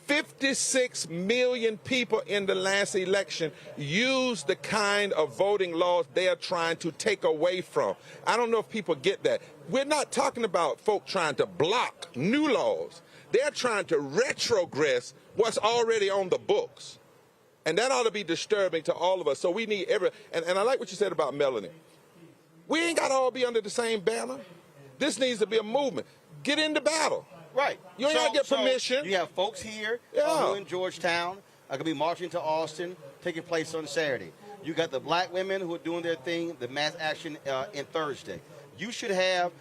56 million people in the last election used the kind of voting laws they are trying to take away from. I don't know if people get that. We're not talking about folk trying to block new laws. They're trying to retrogress what's already on the books. And that ought to be disturbing to all of us. So we need and I like what you said about Melanie. We ain't got to all be under the same banner. This needs to be a movement. Get into battle. Right. You ain't got to get permission. You have folks here who in Georgetown are going to be marching to Austin, taking place on Saturday. You got the black women who are doing their thing, the mass action in Thursday. You should have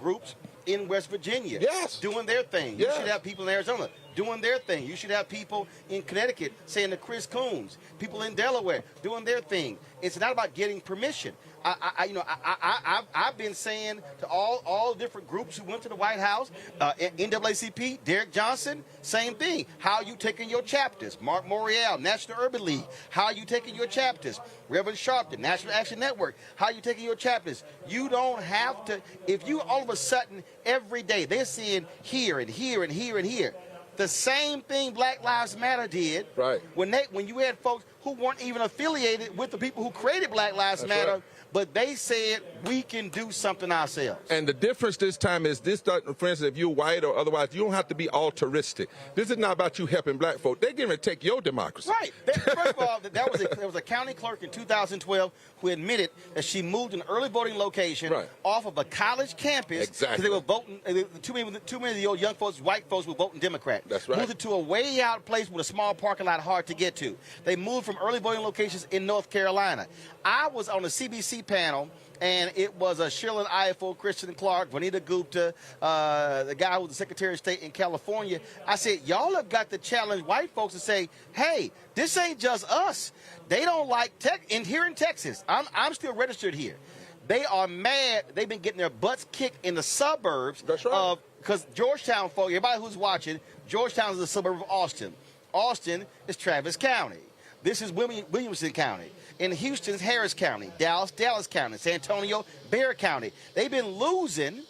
groups in West Virginia doing their thing. You should have people in Arizona doing their thing. You should have people in Connecticut saying to Chris Coons, people in Delaware doing their thing. It's not about getting permission. I've been saying to all different groups who went to the White House, NAACP, Derek Johnson, same thing. How are you taking your chapters? Mark Mayoral, National Urban League. How are you taking your chapters? Reverend Sharpton, National Action Network. How are you taking your chapters? You don't have to. If you all of a sudden every day they're seeing here and here and here and here. The same thing Black Lives Matter did. Right. When you had folks who weren't even affiliated with the people who created Black Lives Matter. Right. But they said we can do something ourselves. And the difference this time is this, for instance, if you're white or otherwise, you don't have to be altruistic. This is not about you helping black folk. They're going to take your democracy. Right. First of all, there was a county clerk in 2012 who admitted that she moved an early voting location off of a college campus because they were voting. Too many of the old young folks, white folks, were voting Democrat. That's right. Moved it to a way out place with a small parking lot hard to get to. They moved from early voting locations in North Carolina. I was on a CBC panel, and it was Shirley Ifill, Kristen Clark, Vanita Gupta, the guy who was the Secretary of State in California. I said, y'all have got to challenge white folks to say, hey, this ain't just us. They don't like tech. And here in Texas, I'm still registered here. They are mad. They've been getting their butts kicked in the suburbs. That's right. Because Georgetown, folks, everybody who's watching, Georgetown is a suburb of Austin. Austin is Travis County. This is Williamson County. In Houston's Harris County, Dallas County, San Antonio, Bexar County. They've been losing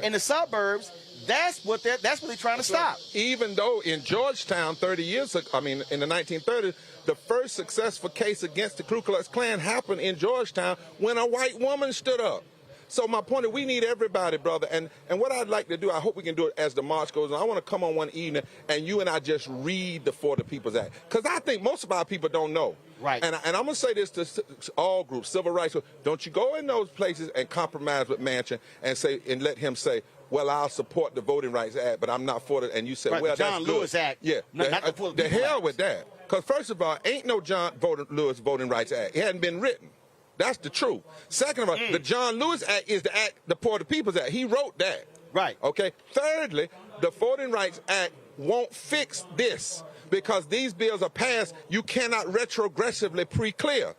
in the suburbs. That's what they're trying to stop. Even though in Georgetown 30 years ago, in the 1930s, the first successful case against the Ku Klux Klan happened in Georgetown when a white woman stood up. So my point is we need everybody, brother. And what I'd like to do, I hope we can do it as the march goes on. I want to come on one evening and you and I just read the For the People's Act. Because I think most of our people don't know. Right. And I'm going to say this to all groups, civil rights. Don't you go in those places and compromise with Manchin and let him say, well, I'll support the Voting Rights Act, but I'm not for it. And you say, well, the John Lewis Act. Yeah. The hell with that. Because first of all, ain't no John Lewis Voting Rights Act. It hadn't been written. That's the truth. Second of all, the John Lewis Act is the act, the For the People's Act. He wrote that. Right. Okay. Thirdly, the Voting Rights Act won't fix this because these bills are passed. You cannot retrogressively pre-clear.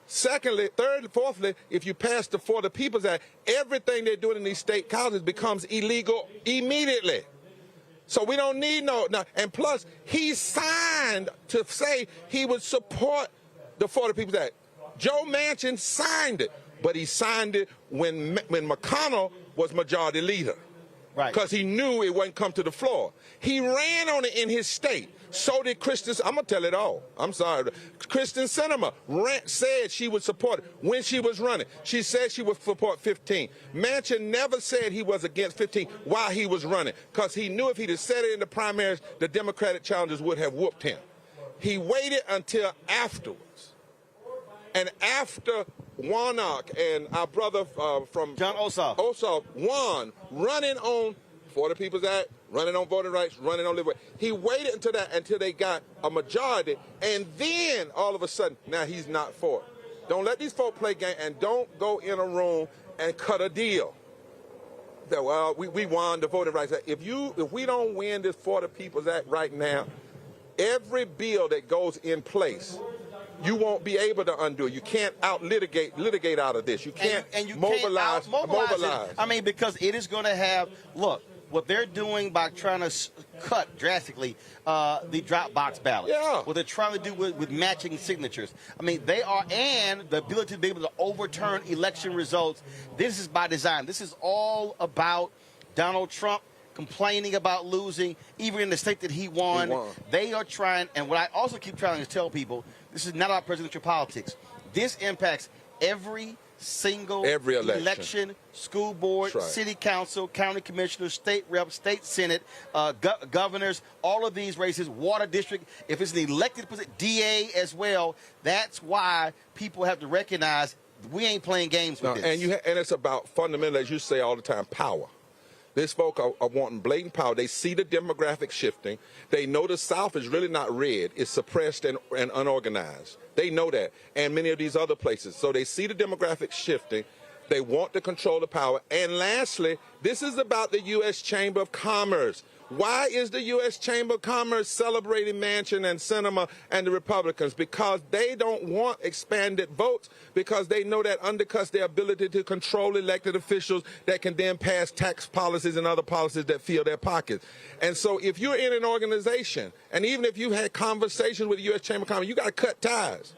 Secondly, thirdly, fourthly, if you pass the For the People's Act, everything they're doing in these state colleges becomes illegal immediately. So we don't need no. And plus, he signed to say he would support the For the People's Act. Joe Manchin signed it, but he signed it when McConnell was majority leader. Right. Because he knew it wouldn't come to the floor. He ran on it in his state. So did Kristen. I'm going to tell it all. I'm sorry. Kristen Sinema said she would support it when she was running. She said she would support 15. Manchin never said he was against 15 while he was running, because he knew if he'd have said it in the primaries, the Democratic challengers would have whooped him. He waited until afterwards. And after Warnock and our brother from John Ossoff won, running on For the People's Act, running on voting rights, running on living. He waited until they got a majority, and then all of a sudden, now he's not for it. Don't let these folk play game, and don't go in a room and cut a deal. That, well, we won the voting rights Act. If we don't win this For the People's Act right now, every bill that goes in place, you won't be able to undo it. You can't litigate out of this. You can't mobilize. It. I mean, because it is going to have, look, what they're doing by trying to cut drastically the drop box ballot. Yeah. What they're trying to do with matching signatures. I mean, they are, and the ability to be able to overturn election results. This is by design. This is all about Donald Trump complaining about losing, even in the state that he won. They are trying, and what I also keep trying to tell people, this is not about presidential politics. This impacts every single election, school board, city council, county commissioners, state reps, state senate, governors, all of these races, water district. If it's an elected position, DA as well, that's why people have to recognize we ain't playing games with this. And it's about fundamental, as you say all the time, power. These folk are wanting blatant power. They see the demographics shifting. They know the South is really not red. It's suppressed and unorganized. They know that, and many of these other places. So they see the demographics shifting. They want to control the power. And lastly, this is about the U.S. Chamber of Commerce. Why is the U.S. Chamber of Commerce celebrating Manchin and Sinema and the Republicans? Because they don't want expanded votes, because they know that undercuts their ability to control elected officials that can then pass tax policies and other policies that fill their pockets. And so if you're in an organization, and even if you had conversations with the U.S. Chamber of Commerce, you got to cut ties.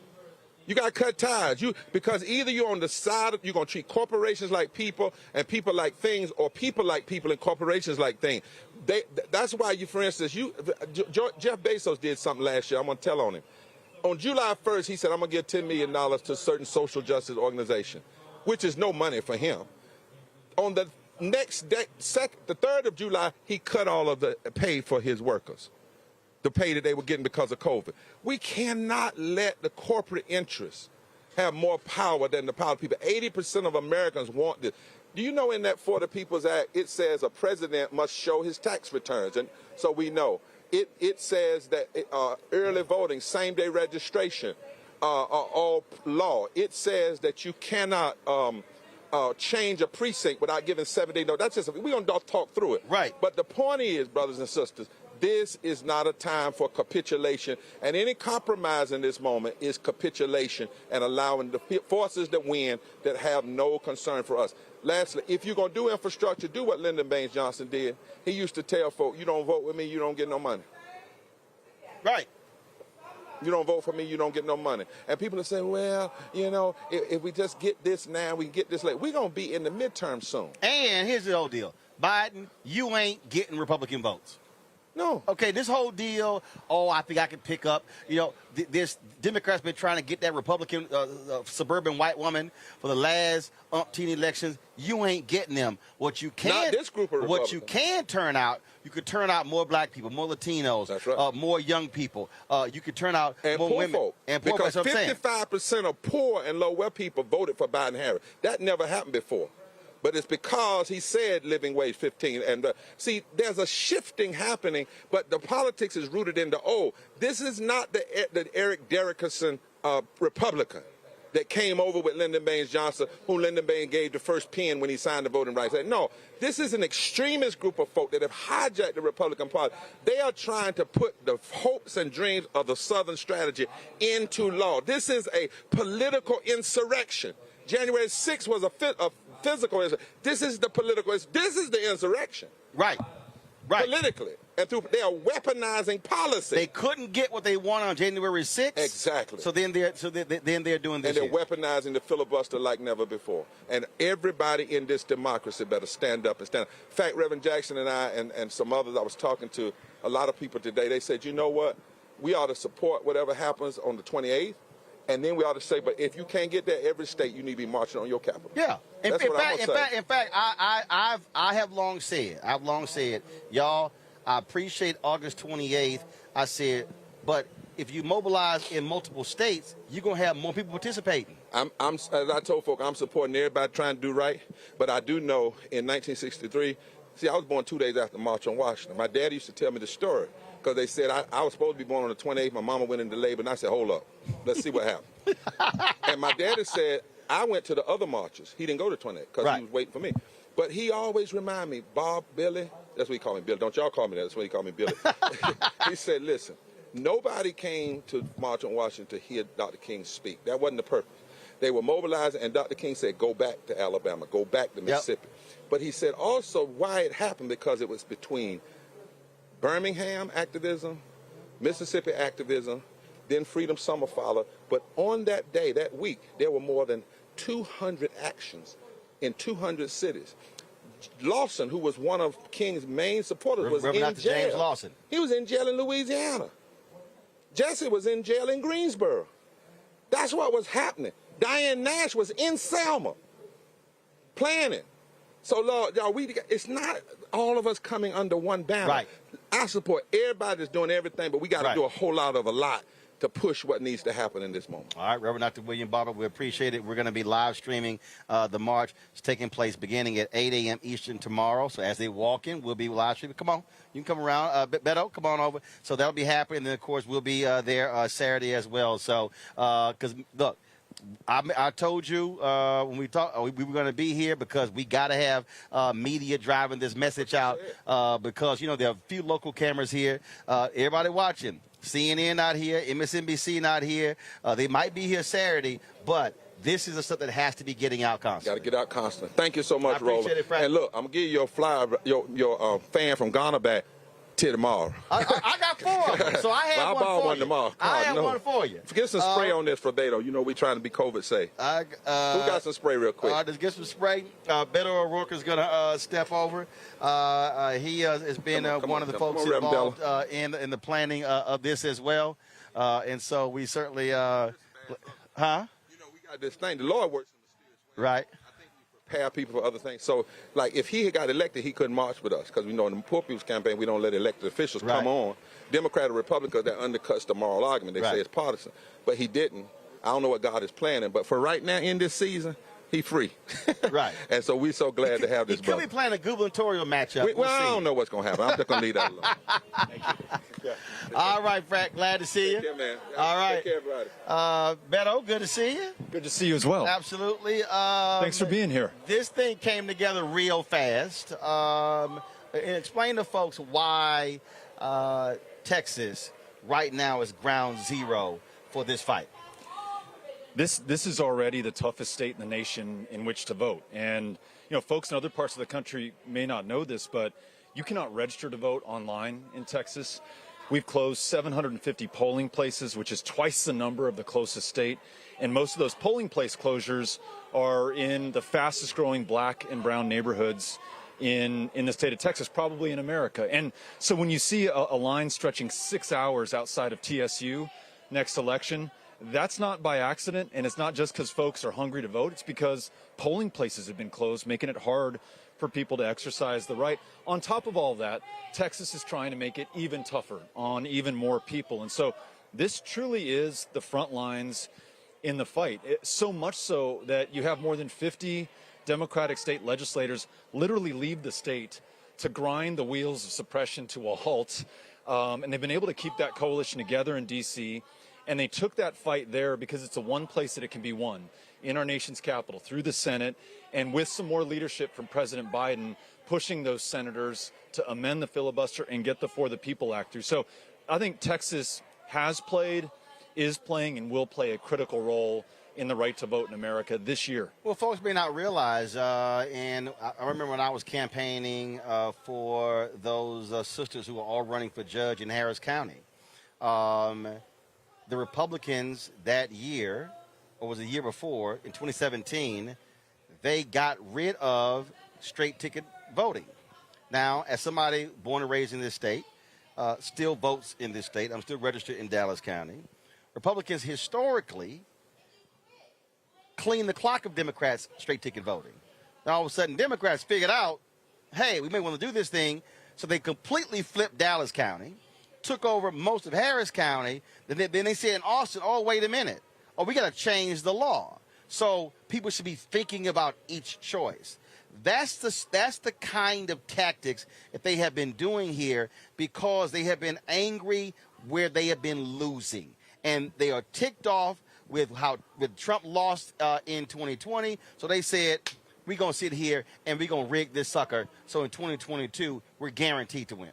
You got to cut ties. Because either you're on the side of, you're going to treat corporations like people and people like things, or people like people and corporations like things. That's why for instance, Jeff Bezos did something last year. I'm going to tell on him. On July 1st, he said, I'm going to give $10 million to a certain social justice organization, which is no money for him. On the next day, the 3rd of July, he cut all of the pay for his workers, the pay that they were getting because of COVID. We cannot let the corporate interests have more power than the power of people. 80% of Americans want this. Do you know in that For the People's Act, it says a president must show his tax returns? And so we know. It says that early voting, same-day registration are all law. It says that you cannot change a precinct without giving 7-day notice. That's just, we're going to talk through it. Right. But the point is, brothers and sisters, this is not a time for capitulation, and any compromise in this moment is capitulation and allowing the forces that win that have no concern for us. Lastly, if you're going to do infrastructure, do what Lyndon Baines Johnson did. He used to tell folk, you don't vote with me, you don't get no money. Right. You don't vote for me, you don't get no money. And people are saying, well, you know, if we just get this now, we can get this later. We're going to be in the midterm soon. And here's the whole deal. Biden, you ain't getting Republican votes. No. Okay, this whole deal, I think I can pick up, this Democrats been trying to get that Republican suburban white woman for the last umpteen elections. You ain't getting them. What you can, not this group of Republicans. What you can turn out, you could turn out more black people, more Latinos, that's right. More young people. You could turn out and more poor women. Folk. And poor because folk, 55% of poor and low-wealth people voted for Biden-Harris. That never happened before. But it's because he said living wage 15. And see, there's a shifting happening, but the politics is rooted in this is not the Eric Derrickerson Republican that came over with Lyndon Baines Johnson, who Lyndon Baines gave the first pen when he signed the Voting Rights Act. No, this is an extremist group of folk that have hijacked the Republican Party. They are trying to put the hopes and dreams of the Southern strategy into law. This is a political insurrection. January 6th was a physical insurrection. This is the political, this is the insurrection. Right. politically. And they are weaponizing policy. They couldn't get what they wanted on January 6th. Exactly. So then they're doing this. And they're weaponizing the filibuster like never before. And everybody in this democracy better stand up and stand up. In fact, Reverend Jackson and I and some others, I was talking to a lot of people today. They said, you know what? We ought to support whatever happens on the 28th. And then we ought to say, but if you can't get there, every state, you need to be marching on your capital. Yeah. In fact, I have long said, y'all, I appreciate August 28th. I said, but if you mobilize in multiple states, you're going to have more people participating. As I told folk, I'm supporting everybody trying to do right. But I do know in 1963, see, I was born 2 days after the March on Washington. My dad used to tell me the story because they said I was supposed to be born on the 28th. My mama went into labor, and I said, hold up, let's see what happened. And my daddy said, I went to the other marches. He didn't go to 28 because he was waiting for me. But he always remind me, Bob, Billy, that's what he called me, Billy. Don't y'all call me that. That's what he called me, Billy. He said, listen, nobody came to March on Washington to hear Dr. King speak. That wasn't the purpose. They were mobilizing, and Dr. King said, go back to Alabama, go back to Mississippi. But he said also why it happened, because it was between Birmingham activism, Mississippi activism, then Freedom Summer followed. But on that day, that week, there were more than 200 actions in 200 cities. Lawson, who was one of King's main supporters, was in jail. James Lawson. He was in jail in Louisiana. Jesse was in jail in Greensboro. That's what was happening. Diane Nash was in Selma planning. So, Lord, y'all, it's not all of us coming under one banner. Right. I support everybody that's doing everything, but we got to do a whole lot of a lot to push what needs to happen in this moment. All right, Reverend Dr. William Barber, we appreciate it. We're going to be live streaming the march. It's taking place beginning at 8 a.m. Eastern tomorrow. So as they walk in, we'll be live streaming. Come on. You can come around. Beto, come on over. So that'll be happening. And then, of course, we'll be there Saturday as well. So, because, look, I told you when we talked, we were going to be here because we got to have media driving this message out because, you know, there are a few local cameras here. Everybody watching. CNN not here, MSNBC not here. They might be here Saturday, but this is the stuff that has to be getting out constantly. Got to get out constantly. Thank you so much, Roland. It, Frank. And look, I'm going to give you your flyer, your fan from Ghana back till tomorrow. I got 4 of them, so I have I'll one borrow for one you. tomorrow. I have one for you. Get some spray on this for Beto. You know we're trying to be COVID safe. Who got some spray real quick? Let's get some spray. Beto O'Rourke is going to step over. He has been one of the folks involved in the planning of this as well. And so we certainly, You know, we got this thing. The Lord works in mysterious ways. Right. I think we prepare people for other things. So, like, if he had got elected, he couldn't march with us because we know in the Poor People's Campaign, we don't let elected officials come on. Democrat or Republican, that undercuts the moral argument. They say it's partisan. But he didn't. I don't know what God is planning. But for right now, in this season, he's free. Right. And so we're so glad to have this brother. He could be playing a gubernatorial matchup. Well, I don't know what's going to happen. I'm just going to leave that alone. Thank you. All right, Frank. Glad to see you. Take care, man. All right. Take care, everybody. Beto, good to see you. Good to see you as well. Absolutely. Thanks for being here. This thing came together real fast. And explain to folks why Texas right now is ground zero for this fight. This is already the toughest state in the nation in which to vote. And, you know, folks in other parts of the country may not know this, but you cannot register to vote online in Texas. We've closed 750 polling places, which is twice the number of the closest state. And most of those polling place closures are in the fastest growing black and brown neighborhoods in the state of Texas, probably in America. And so when you see a line stretching 6 hours outside of TSU next election, that's not by accident, and it's not just because folks are hungry to vote. It's because polling places have been closed, making it hard for people to exercise the right. On top of all that, Texas is trying to make it even tougher on even more people. And so this truly is the front lines in the fight. So much so that you have more than 50 Democratic state legislators literally leave the state to grind the wheels of suppression to a halt. And they've been able to keep that coalition together in D.C., and they took that fight there because it's the one place that it can be won, in our nation's capital, through the Senate, and with some more leadership from President Biden pushing those senators to amend the filibuster and get the For the People Act through. So I think Texas has played is playing and will play a critical role in the right to vote in America this year. Well, folks may not realize, and I remember when I was campaigning for those sisters who were all running for judge in Harris County. The Republicans that year, or was it the year before, in 2017, they got rid of straight ticket voting. Now, as somebody born and raised in this state, still votes in this state, I'm still registered in Dallas County, Republicans historically clean the clock of Democrats' straight ticket voting. Now, all of a sudden, Democrats figured out, hey, we may want to do this thing, so they completely flipped Dallas County, took over most of Harris County, then they said in Austin, oh, wait a minute, oh, we got to change the law. So people should be thinking about each choice. That's the kind of tactics that they have been doing here because they have been angry where they have been losing. And they are ticked off with how Trump lost in 2020. So they said, we're going to sit here and we're going to rig this sucker. So in 2022, we're guaranteed to win.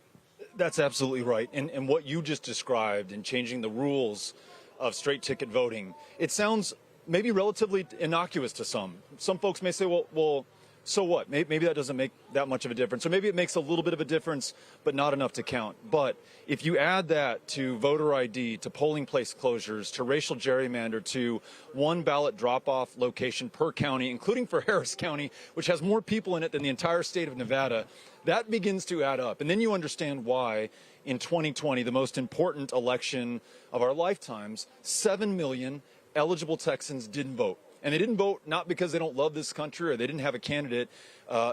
That's absolutely right. And what you just described in changing the rules of straight ticket voting, it sounds maybe relatively innocuous to some. Some folks may say, well, so what? Maybe that doesn't make that much of a difference. Or maybe it makes a little bit of a difference, but not enough to count. But if you add that to voter ID, to polling place closures, to racial gerrymander, to one ballot drop-off location per county, including for Harris County, which has more people in it than the entire state of Nevada, that begins to add up. And then you understand why in 2020, the most important election of our lifetimes, 7 million eligible Texans didn't vote. And they didn't vote not because they don't love this country or they didn't have a candidate.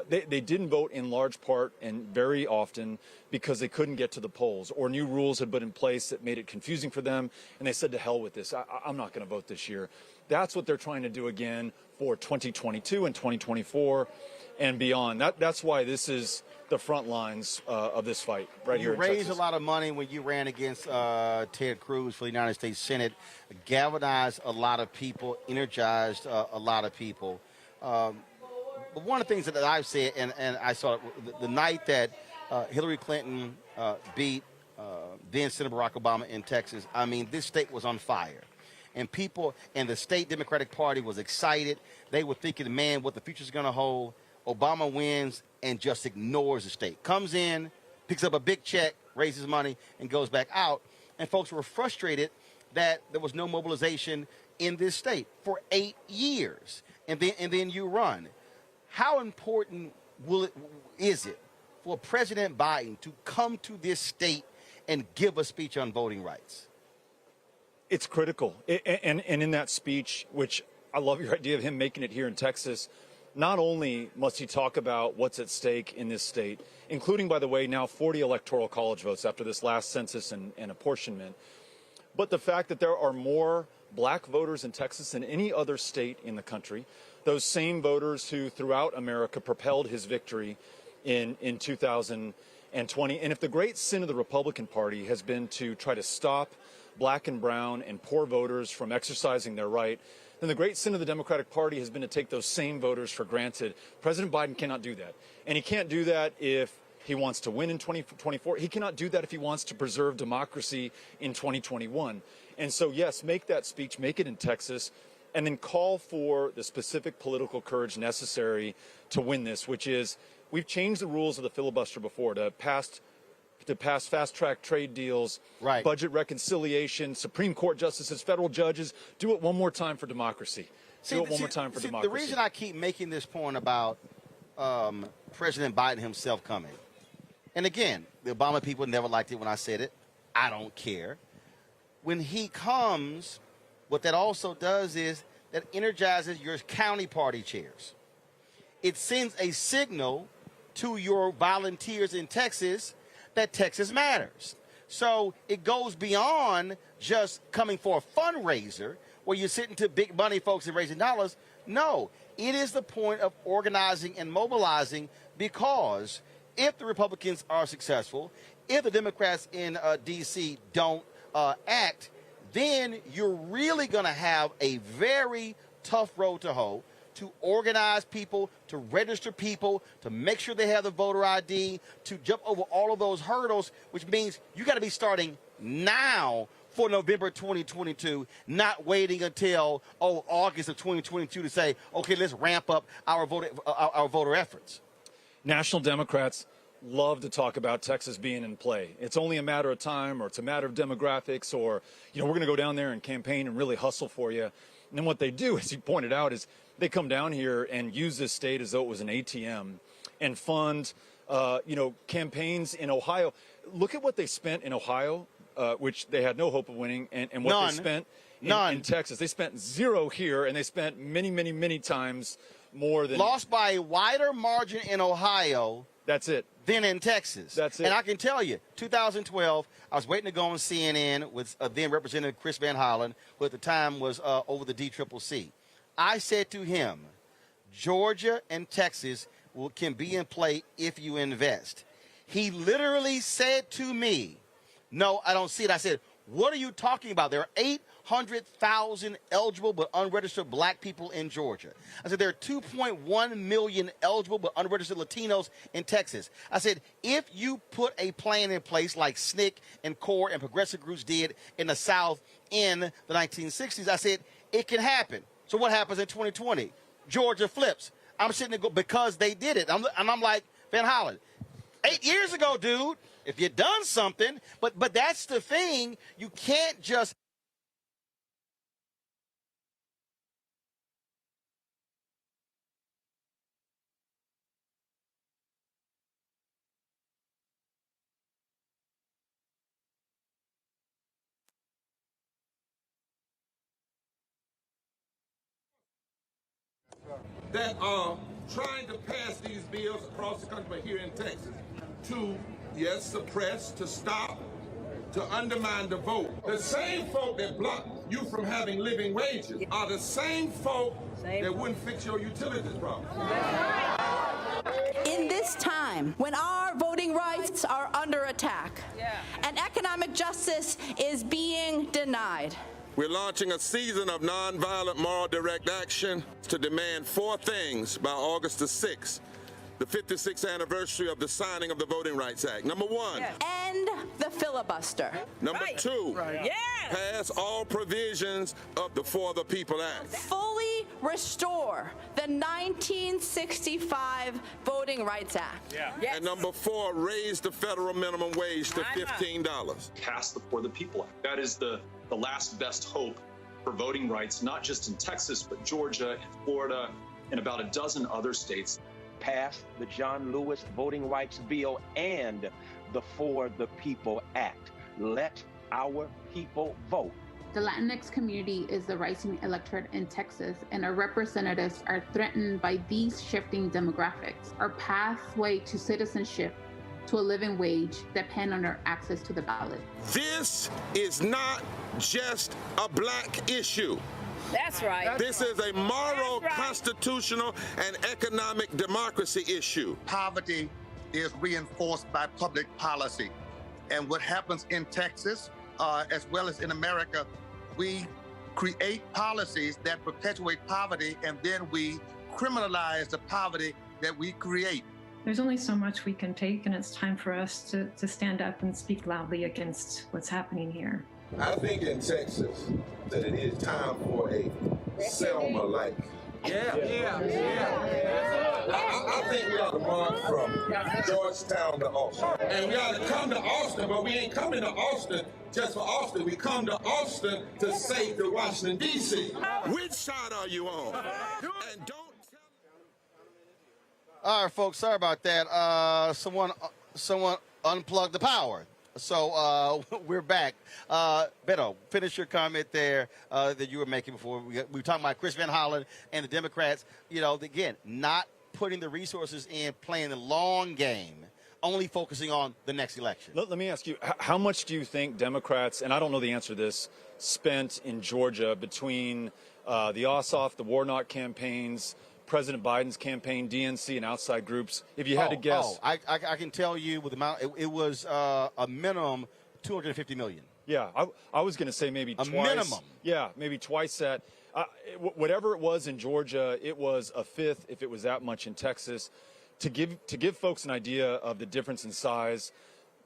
They didn't vote in large part and very often because they couldn't get to the polls or new rules had been in place that made it confusing for them. And they said, to hell with this. I'm not going to vote this year. That's what they're trying to do again for 2022 and 2024 and beyond. That's why this is the front lines of this fight right here in Texas. You raised a lot of money when you ran against Ted Cruz for the United States Senate, galvanized a lot of people, energized a lot of people. But one of the things that I've said, and I saw the night that Hillary Clinton beat then Senator Barack Obama in Texas, I mean, this state was on fire. And people and the state Democratic Party was excited. They were thinking, man, what the future's going to hold. Obama wins and just ignores the state. Comes in, picks up a big check, raises money, and goes back out. And folks were frustrated that there was no mobilization in this state for 8 years. And then you run. How important is it for President Biden to come to this state and give a speech on voting rights? It's critical. And in that speech, which I love your idea of him making it here in Texas, not only must he talk about what's at stake in this state, including, by the way, now 40 electoral college votes after this last census and apportionment, but the fact that there are more black voters in Texas than any other state in the country, those same voters who throughout America propelled his victory in 2020. And if the great sin of the Republican Party has been to try to stop black and brown and poor voters from exercising their right, then the great sin of the Democratic Party has been to take those same voters for granted. President Biden cannot do that. And he can't do that if he wants to win in 2024. He cannot do that if he wants to preserve democracy in 2021. And so, yes, make that speech, make it in Texas, and then call for the specific political courage necessary to win this, which is we've changed the rules of the filibuster before to pass fast-track trade deals, right, budget reconciliation, Supreme Court justices, federal judges. Do it one more time for democracy. Do it one more time for democracy. The reason I keep making this point about President Biden himself coming, and again, the Obama people never liked it when I said it. I don't care. When he comes, what that also does is that energizes your county party chairs. It sends a signal to your volunteers in Texas that Texas matters. So it goes beyond just coming for a fundraiser where you're sitting to big money folks and raising dollars. No, it is the point of organizing and mobilizing, because if the Republicans are successful, if the Democrats in D.C. don't act, then you're really going to have a very tough road to hoe to organize people, to register people, to make sure they have the voter ID, to jump over all of those hurdles, which means you got to be starting now for November 2022, not waiting until, August of 2022 to say, okay, let's ramp up our voter efforts? National Democrats love to talk about Texas being in play. It's only a matter of time, or it's a matter of demographics, or, we're going to go down there and campaign and really hustle for you. And then what they do, as you pointed out, is they come down here and use this state as though it was an ATM and fund, campaigns in Ohio. Look at what they spent in Ohio, which they had no hope of winning, and what they spent in Texas. They spent zero here, and they spent many, many, many times more than... Lost by a wider margin in Ohio. That's it. Than in Texas. That's it. And I can tell you, 2012, I was waiting to go on CNN with then Representative Chris Van Hollen, who at the time was over the DCCC. I said to him, Georgia and Texas can be in play if you invest. He literally said to me, no, I don't see it. I said, what are you talking about? There are 800,000 eligible but unregistered black people in Georgia. I said, there are 2.1 million eligible but unregistered Latinos in Texas. I said, if you put a plan in place like SNCC and CORE and progressive groups did in the South in the 1960s, I said, it can happen. So what happens in 2020? Georgia flips. I'm sitting there because they did it. And I'm like, Van Hollen, 8 years ago, dude, if you'd done something, but that's the thing, you can't just... that are trying to pass these bills across the country, but here in Texas, to, yes, suppress, to stop, to undermine the vote. The same folk that block you from having living wages are the same folk that wouldn't fix your utilities problem. In this time, when our voting rights are under attack and economic justice is being denied, we're launching a season of nonviolent moral direct action to demand 4 things by August the 6th, the 56th anniversary of the signing of the Voting Rights Act. Number 1. end the filibuster. Number 2. Pass all provisions of the For the People Act. Fully restore the 1965 Voting Rights Act. And number 4, raise the federal minimum wage to $15. Pass the For the People Act. That is the last best hope for voting rights, not just in Texas, but Georgia and Florida and about a dozen other states. Pass the John Lewis Voting Rights Bill and the For the People Act. Let our people vote. The Latinx community is the rising electorate in Texas, and our representatives are threatened by these shifting demographics. Our pathway to citizenship, to a living wage, depend on our access to the ballot. This is not just a black issue. That's right. This is a moral, constitutional, and economic democracy issue. Poverty is reinforced by public policy. And what happens in Texas, as well as in America, we create policies that perpetuate poverty, and then we criminalize the poverty that we create. There's only so much we can take, and it's time for us to stand up and speak loudly against what's happening here. I think in Texas that it is time for a Selma-like. I think we ought to march from Georgetown to Austin. And we ought to come to Austin, but we ain't coming to Austin just for Austin. We come to Austin to save the Washington, D.C. Which side are you on? And don't... All right, folks, sorry about that. Someone unplugged the power. So we're back. Beto, finish your comment there that you were making before. We were talking about Chris Van Hollen and the Democrats, again, not putting the resources in, playing the long game, only focusing on the next election. Let me ask you, how much do you think Democrats, and I don't know the answer to this, spent in Georgia between the Ossoff, the Warnock campaigns, President Biden's campaign, DNC, and outside groups, if you had to guess? I can tell you with the amount, it was a minimum $250 million. Yeah, I was going to say maybe twice. A minimum. Yeah, maybe twice that. Whatever it was in Georgia, it was a fifth if it was that much in Texas. To give folks an idea of the difference in size,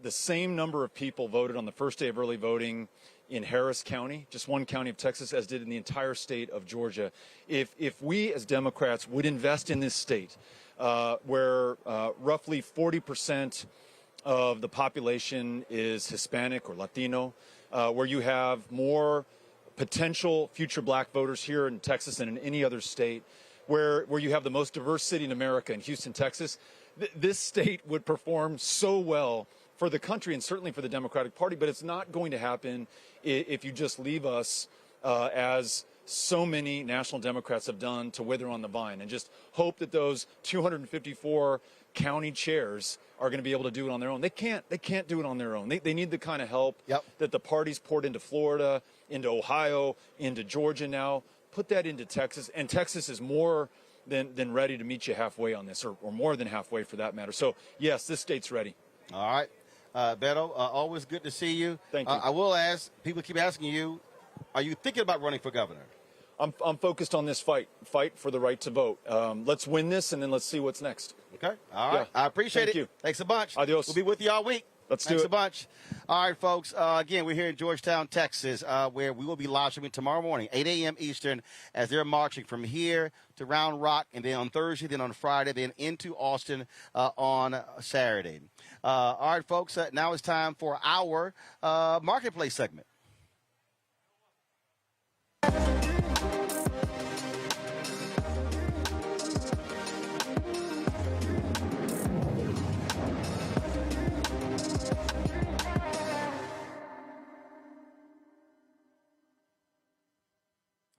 the same number of people voted on the first day of early voting in Harris County, just one county of Texas, as did in the entire state of Georgia. If we as Democrats would invest in this state, where roughly 40% of the population is Hispanic or Latino, where you have more potential future black voters here in Texas than in any other state, where you have the most diverse city in America, in Houston, Texas, this state would perform so well for the country and certainly for the Democratic Party, but it's not going to happen if you just leave us, as so many national Democrats have done, to wither on the vine and just hope that those 254 county chairs are going to be able to do it on their own. They can't do it on their own. They need the kind of help that the party's poured into Florida, into Ohio, into Georgia now. Put that into Texas, and Texas is more than ready to meet you halfway on this, or more than halfway for that matter. So, yes, this state's ready. All right. Beto, always good to see you. Thank you. I will ask, people keep asking you, are you thinking about running for governor? I'm focused on this fight for the right to vote. Let's win this, and then let's see what's next. Okay. All right. Yeah. I appreciate it. Thank you. Thanks a bunch. Adios. We'll be with you all week. Let's Thanks do it. a bunch. All right, folks. Again, we're here in Georgetown, Texas, where we will be live streaming tomorrow morning, 8 a.m. Eastern, as they're marching from here to Round Rock, and then on Thursday, then on Friday, then into Austin on Saturday. All right, folks. Now it's time for our marketplace segment.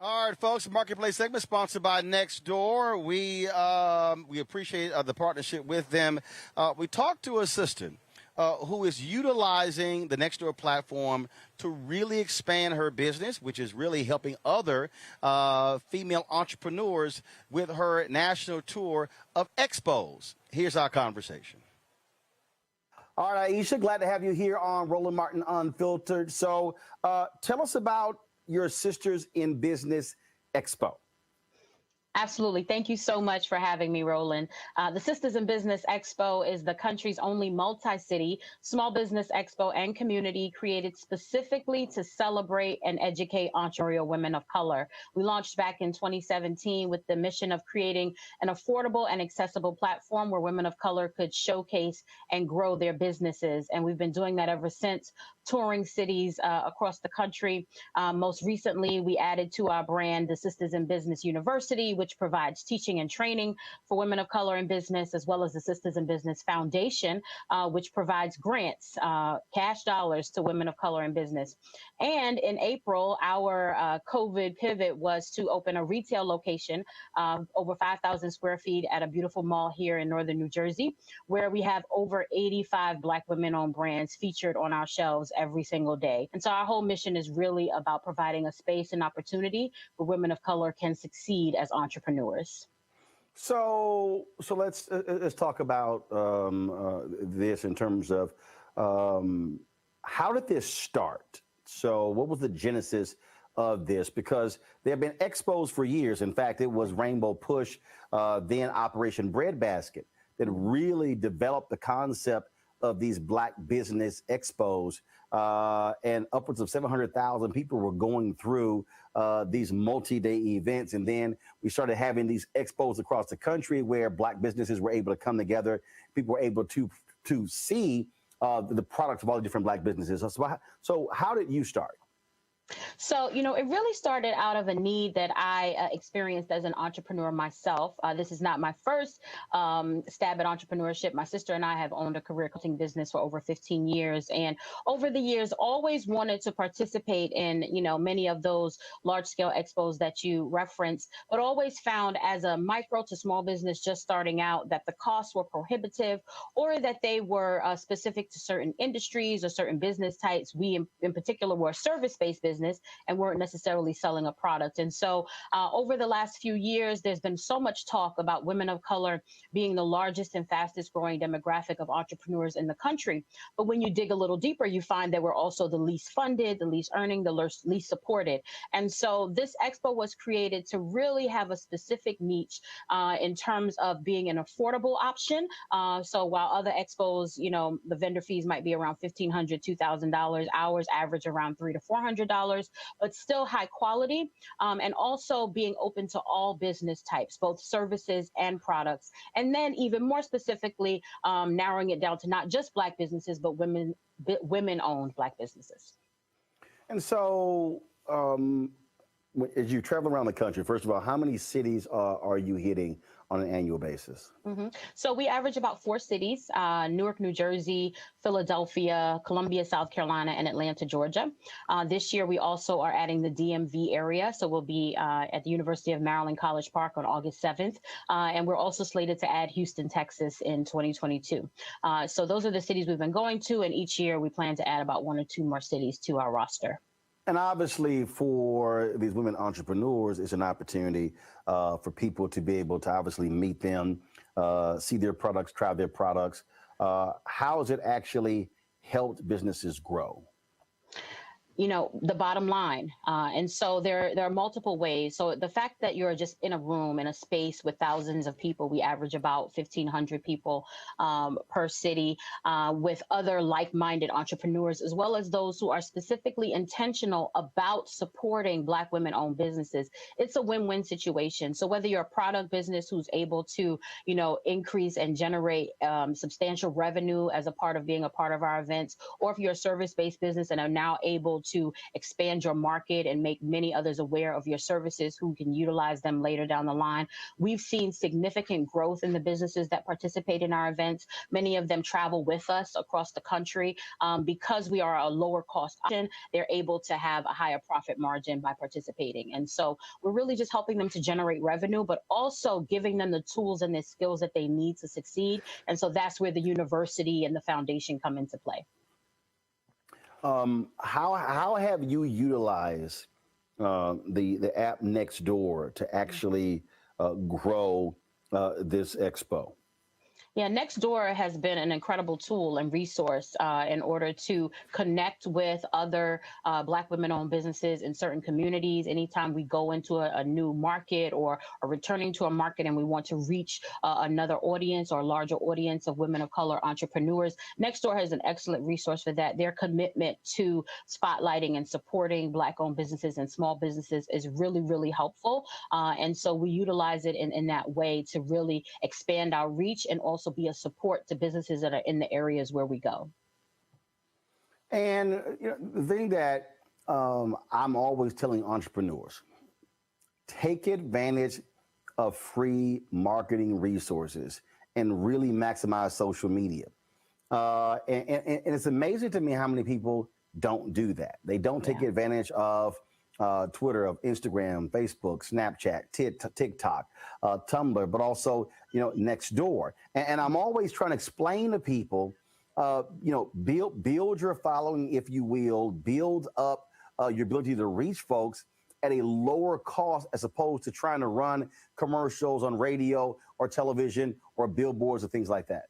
All right, folks, Marketplace segment sponsored by Nextdoor. We appreciate the partnership with them. We talked to a assistant who is utilizing the Nextdoor platform to really expand her business, which is really helping other female entrepreneurs with her national tour of expos. Here's our conversation. All right, Aisha, glad to have you here on Roland Martin Unfiltered. So tell us about your Sistahs in Business Expo. Absolutely. Thank you so much for having me, Roland. The Sistahs in Business Expo is the country's only multi-city small business expo and community created specifically to celebrate and educate entrepreneurial women of color. We launched back in 2017 with the mission of creating an affordable and accessible platform where women of color could showcase and grow their businesses. And we've been doing that ever since, touring cities across the country. Most recently, we added to our brand the Sistahs in Business University, which provides teaching and training for women of color in business, as well as the Sistahs in Business Foundation, which provides grants, cash dollars to women of color in business. And in April, our COVID pivot was to open a retail location, over 5,000 square feet at a beautiful mall here in northern New Jersey, where we have over 85 Black women-owned brands featured on our shelves every single day. And so our whole mission is really about providing a space and opportunity where women of color can succeed as entrepreneurs. So let's talk about this in terms of how did this start? So what was the genesis of this? Because there have been expos for years. In fact, it was Rainbow Push, then Operation Breadbasket, that really developed the concept of these Black business expos, and upwards of 700,000 people were going through these multi-day events. And then we started having these expos across the country where Black businesses were able to come together. People were able to see the products of all the different Black businesses. So how did you start? So, it really started out of a need that I experienced as an entrepreneur myself. This is not my first stab at entrepreneurship. My sister and I have owned a career coaching business for over 15 years. And over the years, always wanted to participate in, many of those large scale expos that you referenced, but always found as a micro to small business just starting out that the costs were prohibitive, or that they were specific to certain industries or certain business types. We in particular were a service-based business. business and weren't necessarily selling a product. And so over the last few years, there's been so much talk about women of color being the largest and fastest growing demographic of entrepreneurs in the country. But when you dig a little deeper, you find that we're also the least funded, the least earning, the least supported. And so this expo was created to really have a specific niche in terms of being an affordable option. So while other expos, you know, the vendor fees might be around $1,500, $2,000, ours average around $300 to $400, but still high quality, and also being open to all business types, both services and products. And then even more specifically, narrowing it down to not just Black businesses, but women-owned Black businesses. And so as you travel around the country, first of all, how many cities are you hitting on an annual basis? So we average about 4 cities, Newark, New Jersey, Philadelphia, Columbia, South Carolina, and Atlanta, Georgia. This year, we also are adding the DMV area. So we'll be at the University of Maryland, College Park on August 7th. And we're also slated to add Houston, Texas in 2022. So those are the cities we've been going to. And each year, we plan to add about 1 or 2 more cities to our roster. And obviously for these women entrepreneurs, it's an opportunity for people to be able to obviously meet them, see their products, try their products. How has it actually helped businesses grow? You know, the bottom line. And so there are multiple ways. So the fact that you're just in a room, in a space with thousands of people, we average about 1,500 people per city, with other like-minded entrepreneurs, as well as those who are specifically intentional about supporting Black women-owned businesses. It's a win-win situation. So whether you're a product business who's able to, you know, increase and generate substantial revenue as a part of being a part of our events, or if you're a service-based business and are now able to expand your market and make many others aware of your services who can utilize them later down the line. We've seen significant growth in the businesses that participate in our events. Many of them travel with us across the country because we are a lower cost option. They're able to have a higher profit margin by participating. And so we're really just helping them to generate revenue, but also giving them the tools and the skills that they need to succeed. And so that's where the university and the foundation come into play. How have you utilized the app Nextdoor to actually grow this expo? Yeah, Nextdoor has been an incredible tool and resource in order to connect with other Black women-owned businesses in certain communities. Anytime we go into a new market or are returning to a market and we want to reach another audience or a larger audience of women of color entrepreneurs, Nextdoor has an excellent resource for that. Their commitment to spotlighting and supporting Black-owned businesses and small businesses is really, really helpful. And so we utilize it in that way to really expand our reach and also be a support to businesses that are in the areas where we go. And you know, the thing that I'm always telling entrepreneurs, take advantage of free marketing resources and really maximize social media. And it's amazing to me how many people don't do that. They don't take advantage of Twitter, of Instagram, Facebook, Snapchat, TikTok, Tumblr, but also, you know, Nextdoor. And I'm always trying to explain to people, you know, build your following, if you will, build up your ability to reach folks at a lower cost as opposed to trying to run commercials on radio or television or billboards or things like that.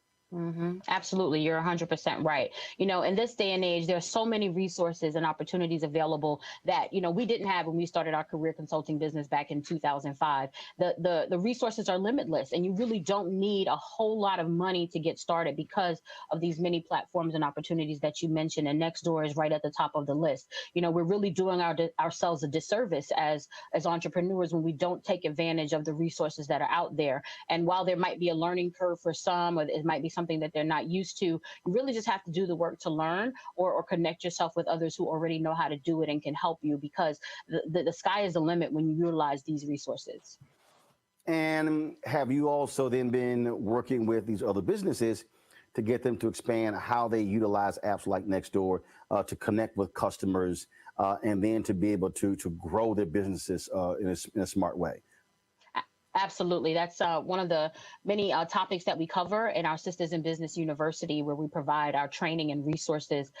Absolutely. You're 100% right. You know, in this day and age, there are so many resources and opportunities available that, you know, we didn't have when we started our career consulting business back in 2005. The resources are limitless, and you really don't need a whole lot of money to get started because of these many platforms and opportunities that you mentioned. And Nextdoor is right at the top of the list. You know, we're really doing ourselves a disservice as entrepreneurs when we don't take advantage of the resources that are out there. And while there might be a learning curve for some, or it might be something that they're not used to, you really just have to do the work to learn or connect yourself with others who already know how to do it and can help you, because the sky is the limit when you utilize these resources. And have you also then been working with these other businesses to get them to expand how they utilize apps like Nextdoor to connect with customers and then to be able to grow their businesses in a smart way? Absolutely. That's one of the many topics that we cover in our Sistahs in Business University, where we provide our training and resources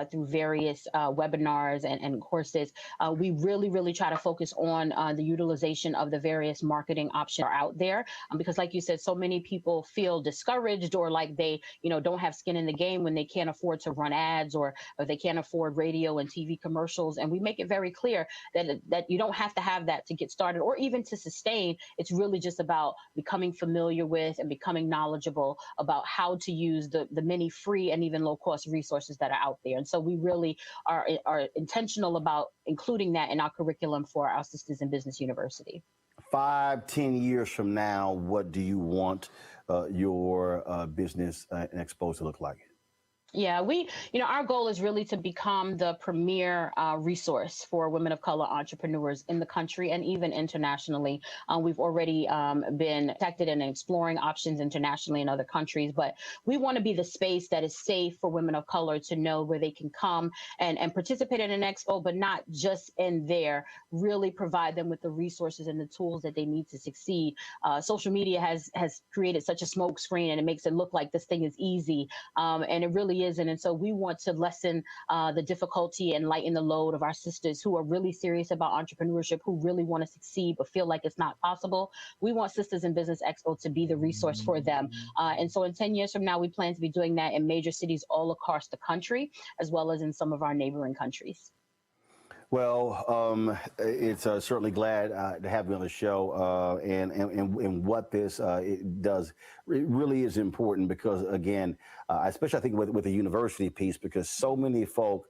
through various webinars and courses. We really try to focus on the utilization of the various marketing options out there, because like you said, so many people feel discouraged or like they, don't have skin in the game when they can't afford to run ads or they can't afford radio and TV commercials. And we make it very clear that you don't have to have that to get started or even to sustain. It's really just about becoming familiar with and becoming knowledgeable about how to use the many free and even low cost resources that are out there. And so we really are intentional about including that in our curriculum for our Sistahs in Business University. 5-10 years from now, what do you want your business expo to look like? Yeah, our goal is really to become the premier resource for women of color entrepreneurs in the country and even internationally. We've already been protected and exploring options internationally in other countries, but we want to be the space that is safe for women of color to know where they can come and participate in an expo, but not just in there, really provide them with the resources and the tools that they need to succeed. Social media has created such a smokescreen, and it makes it look like this thing is easy, and it really isn't. And so we want to lessen the difficulty and lighten the load of our sisters who are really serious about entrepreneurship, who really want to succeed but feel like it's not possible. We want Sistahs in Business Expo to be the resource for them. And so in 10 years from now, we plan to be doing that in major cities all across the country, as well as in some of our neighboring countries. Well, it's certainly glad to have you on the show, and what this it does, it really is important because, again, especially I think with the university piece, because so many folk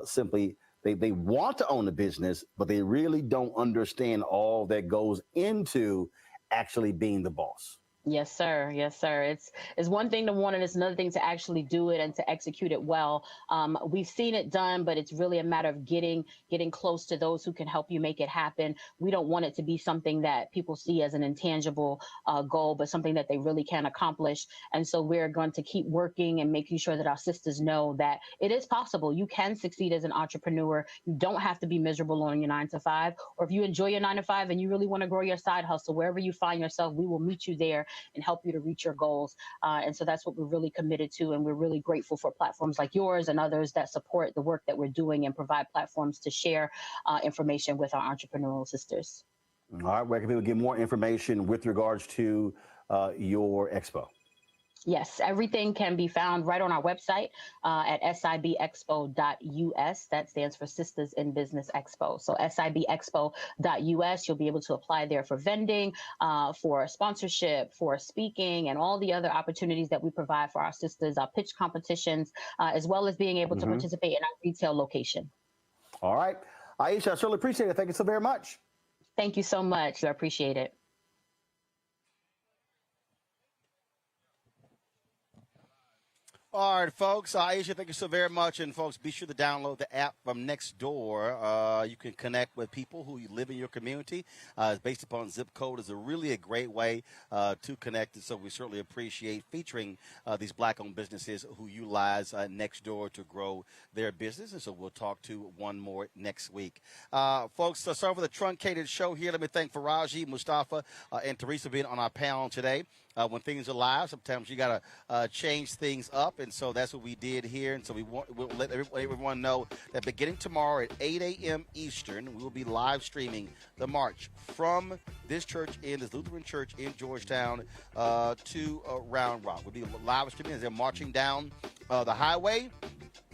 simply they want to own a business, but they really don't understand all that goes into actually being the boss. Yes, sir. Yes, sir. It's one thing to want it. It's another thing to actually do it and to execute it well. We've seen it done, but it's really a matter of getting close to those who can help you make it happen. We don't want it to be something that people see as an intangible goal, but something that they really can accomplish. And so we're going to keep working and making sure that our sisters know that it is possible. You can succeed as an entrepreneur. You don't have to be miserable on your 9-to-5, or if you enjoy your 9-to-5 and you really want to grow your side hustle, wherever you find yourself, we will meet you there and help you to reach your goals. And so that's what we're really committed to. And we're really grateful for platforms like yours and others that support the work that we're doing and provide platforms to share information with our entrepreneurial sisters. All right, where can people get more information with regards to your expo? Yes, everything can be found right on our website at sibexpo.us. That stands for Sistahs in Business Expo. So sibexpo.us, you'll be able to apply there for vending, for sponsorship, for speaking, and all the other opportunities that we provide for our sisters, our pitch competitions, as well as being able to participate in our retail location. All right. Aisha, I certainly appreciate it. Thank you so very much. Thank you so much. I appreciate it. All right, folks. Aisha, thank you so very much. And, folks, be sure to download the app from Nextdoor. You can connect with people who live in your community. It's based upon zip code. It's really a great way to connect. And so we certainly appreciate featuring these Black-owned businesses who utilize Nextdoor to grow their business. And so we'll talk to one more next week. Folks, let's start with a truncated show here. Let me thank Faraji, Mustafa, and Teresa for being on our panel today. When things are live, sometimes you got to change things up, and so that's what we did here. And so we'll let everyone know that beginning tomorrow at 8 a.m. Eastern, we will be live streaming the march from this Lutheran church in Georgetown to Round Rock. We'll be live streaming as they're marching down the highway.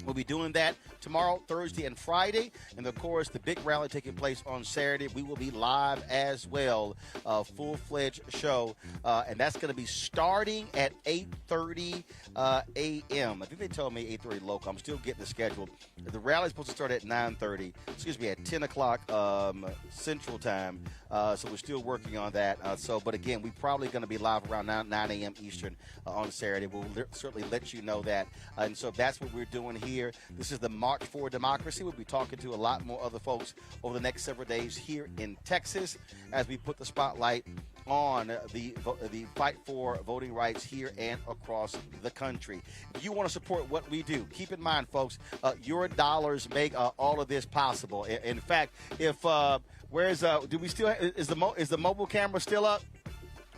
We'll be doing that tomorrow, Thursday, and Friday. And, of course, the big rally taking place on Saturday. We will be live as well, full-fledged show. And that's going to be starting at 8:30 a.m. I think they told me 8:30 local. I'm still getting the schedule. The rally is supposed to start at at 10 o'clock Central Time. So we're still working on that. But, again, we're probably going to be live around 9 a.m. Eastern on Saturday. We'll certainly let you know that. And so that's what we're doing here. This is the March for Democracy. We'll be talking to a lot more other folks over the next several days here in Texas as we put the spotlight on the fight for voting rights here and across the country. If you want to support what we do, keep in mind, folks, your dollars make all of this possible. In fact, if is the mobile camera still up?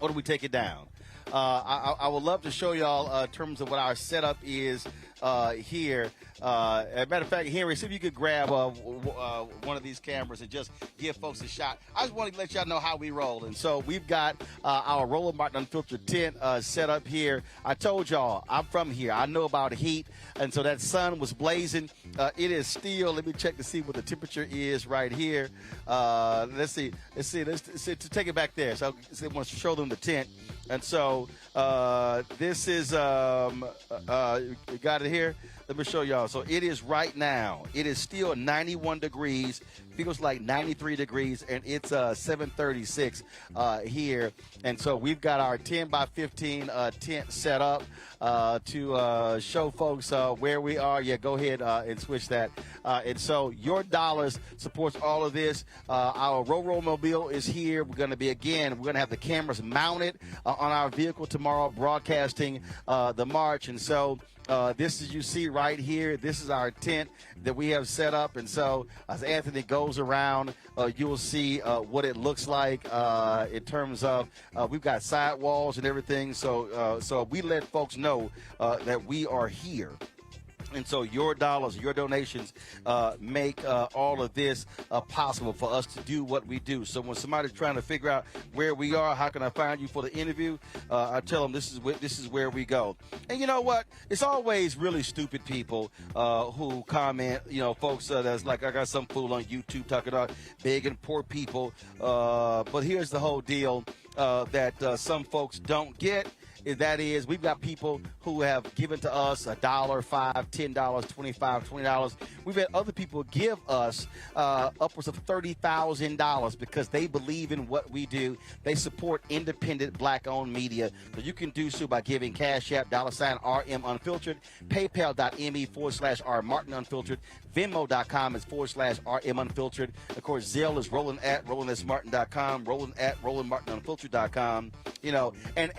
or do we take it down? I would love to show y'all in terms of what our setup is here. As a matter of fact, Henry, see if you could grab one of these cameras and just give folks a shot. I just want to let y'all know how we roll. And so we've got our Roland Martin Unfiltered tent set up here. I told y'all, I'm from here. I know about heat. And so that sun was blazing. It is still, let me check to see what the temperature is right here. Let's see. To take it back there. So I want to show them the tent. And so this is, you got it here? Let me show y'all. So it is right now. It is still 91 degrees. Feels like 93 degrees, and it's 7:36 here. And so we've got our 10 by 15 tent set up to show folks where we are. Yeah, go ahead and switch that. And so your dollars supports all of this. Our Roll Mobile is here. We're going to have the cameras mounted on our vehicle tomorrow, broadcasting the march. And so this is, you see right here, this is our tent that we have set up. And so as Anthony goes around, you'll see what it looks like in terms of we've got sidewalls and everything. So we let folks know that we are here. And so your dollars, your donations make all of this possible for us to do what we do. So when somebody's trying to figure out where we are, how can I find you for the interview, I tell them this is where we go. And you know what? It's always really stupid people who comment, folks that's like, I got some fool on YouTube talking about begging poor people. But here's the whole deal that some folks don't get. That is, we've got people who have given to us $1, $5, $10, $25, $20. We've had other people give us upwards of $30,000 because they believe in what we do. They support independent black-owned media. So you can do so by giving Cash App, $RM Unfiltered, PayPal.me/R Martin Unfiltered, Venmo.com is /RM Unfiltered. Of course, Zelle is Roland@RolandSMartin.com, Roland@RolandMartinUnfiltered.com. And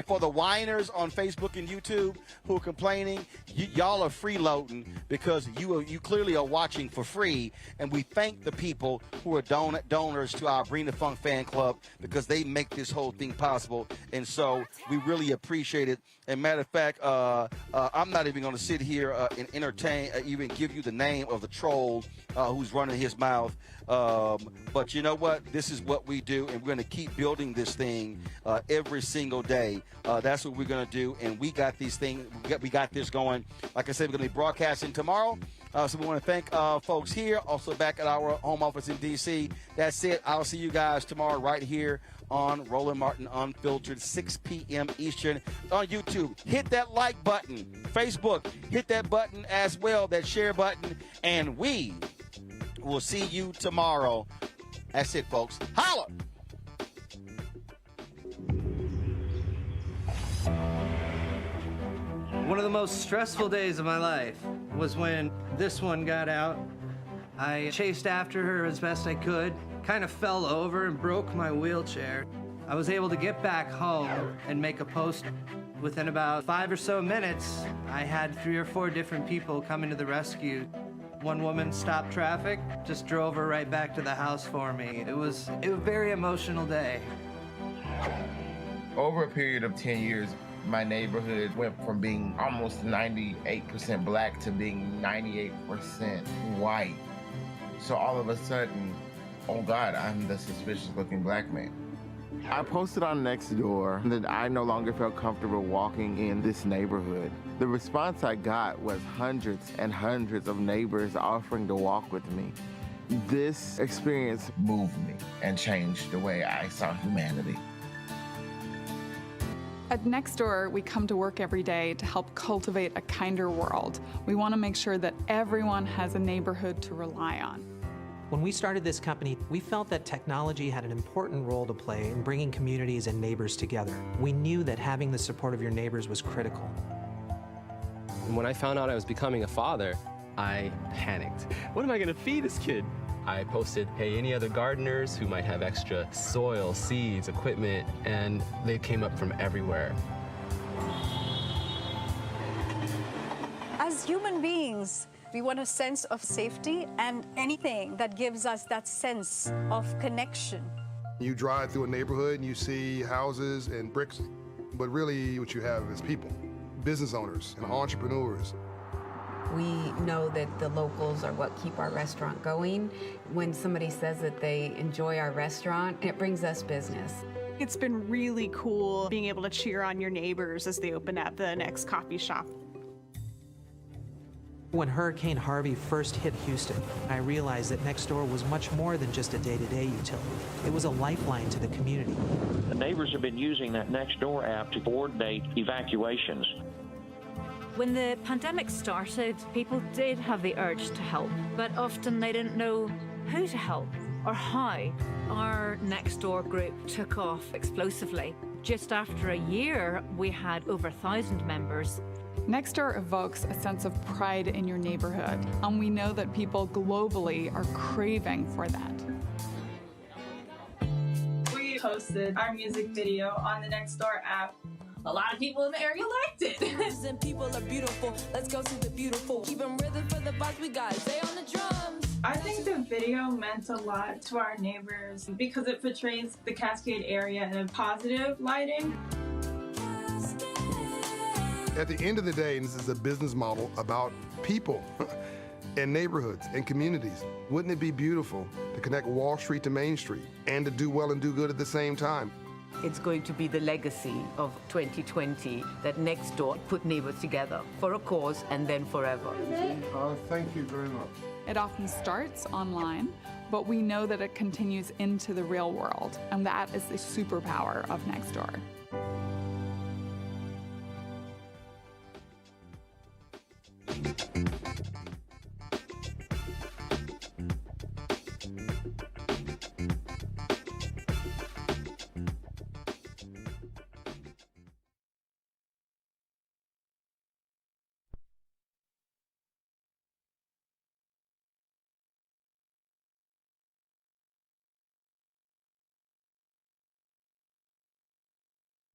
for the whiners on Facebook and YouTube who are complaining, y'all are freeloading because you clearly are watching for free. And we thank the people who are donors to our Bring the Funk fan club because they make this whole thing possible. And so we really appreciate it. And matter of fact, I'm not even going to sit here and entertain, even give you the name of the troll who's running his mouth. But you know what? This is what we do, and we're going to keep building this thing every single day. That's what we're going to do, and we got these things. We got this going. Like I said, we're going to be broadcasting tomorrow. So we want to thank folks here, also back at our home office in D.C. That's it. I'll see you guys tomorrow right here on Roland Martin Unfiltered, 6 p.m. Eastern on YouTube. Hit that like button. Facebook, hit that button as well, that share button, and we will see you tomorrow. That's it, folks. Holla! One of the most stressful days of my life was when this one got out. I chased after her as best I could, kind of fell over and broke my wheelchair. I was able to get back home and make a post. Within about 5 or so minutes, I had 3 or 4 different people coming to the rescue. One woman stopped traffic, just drove her right back to the house for me. It was a very emotional day. Over a period of 10 years, my neighborhood went from being almost 98% black to being 98% white. So all of a sudden, oh God, I'm the suspicious looking black man. I posted on Nextdoor that I no longer felt comfortable walking in this neighborhood. The response I got was hundreds and hundreds of neighbors offering to walk with me. This experience moved me and changed the way I saw humanity. At Nextdoor, we come to work every day to help cultivate a kinder world. We want to make sure that everyone has a neighborhood to rely on. When we started this company, we felt that technology had an important role to play in bringing communities and neighbors together. We knew that having the support of your neighbors was critical. And when I found out I was becoming a father, I panicked. What am I going to feed this kid? I posted, hey, any other gardeners who might have extra soil, seeds, equipment, and they came up from everywhere. As human beings, we want a sense of safety and anything that gives us that sense of connection. You drive through a neighborhood and you see houses and bricks, but really what you have is people, business owners and entrepreneurs. We know that the locals are what keep our restaurant going. When somebody says that they enjoy our restaurant, it brings us business. It's been really cool being able to cheer on your neighbors as they open up the next coffee shop. When Hurricane Harvey first hit Houston, I realized that Nextdoor was much more than just a day-to-day utility. It was a lifeline to the community. The neighbors have been using that Nextdoor app to coordinate evacuations. When the pandemic started, people did have the urge to help, but often they didn't know who to help or how. Our Nextdoor group took off explosively. Just after a year, we had over 1,000 members. Nextdoor evokes a sense of pride in your neighborhood, and we know that people globally are craving for that. We posted our music video on the Nextdoor app. A lot of people in the area liked it. And people are beautiful. Let's go to the beautiful. Keep them rhythm for the box we got. Stay on the drums. I think the video meant a lot to our neighbors because it portrays the Cascade area in a positive lighting. At the end of the day, this is a business model about people and neighborhoods and communities. Wouldn't it be beautiful to connect Wall Street to Main Street and to do well and do good at the same time? It's going to be the legacy of 2020 that Nextdoor put neighbors together for a cause and then forever. Thank you very much. It often starts online, but we know that it continues into the real world, and that is the superpower of Nextdoor.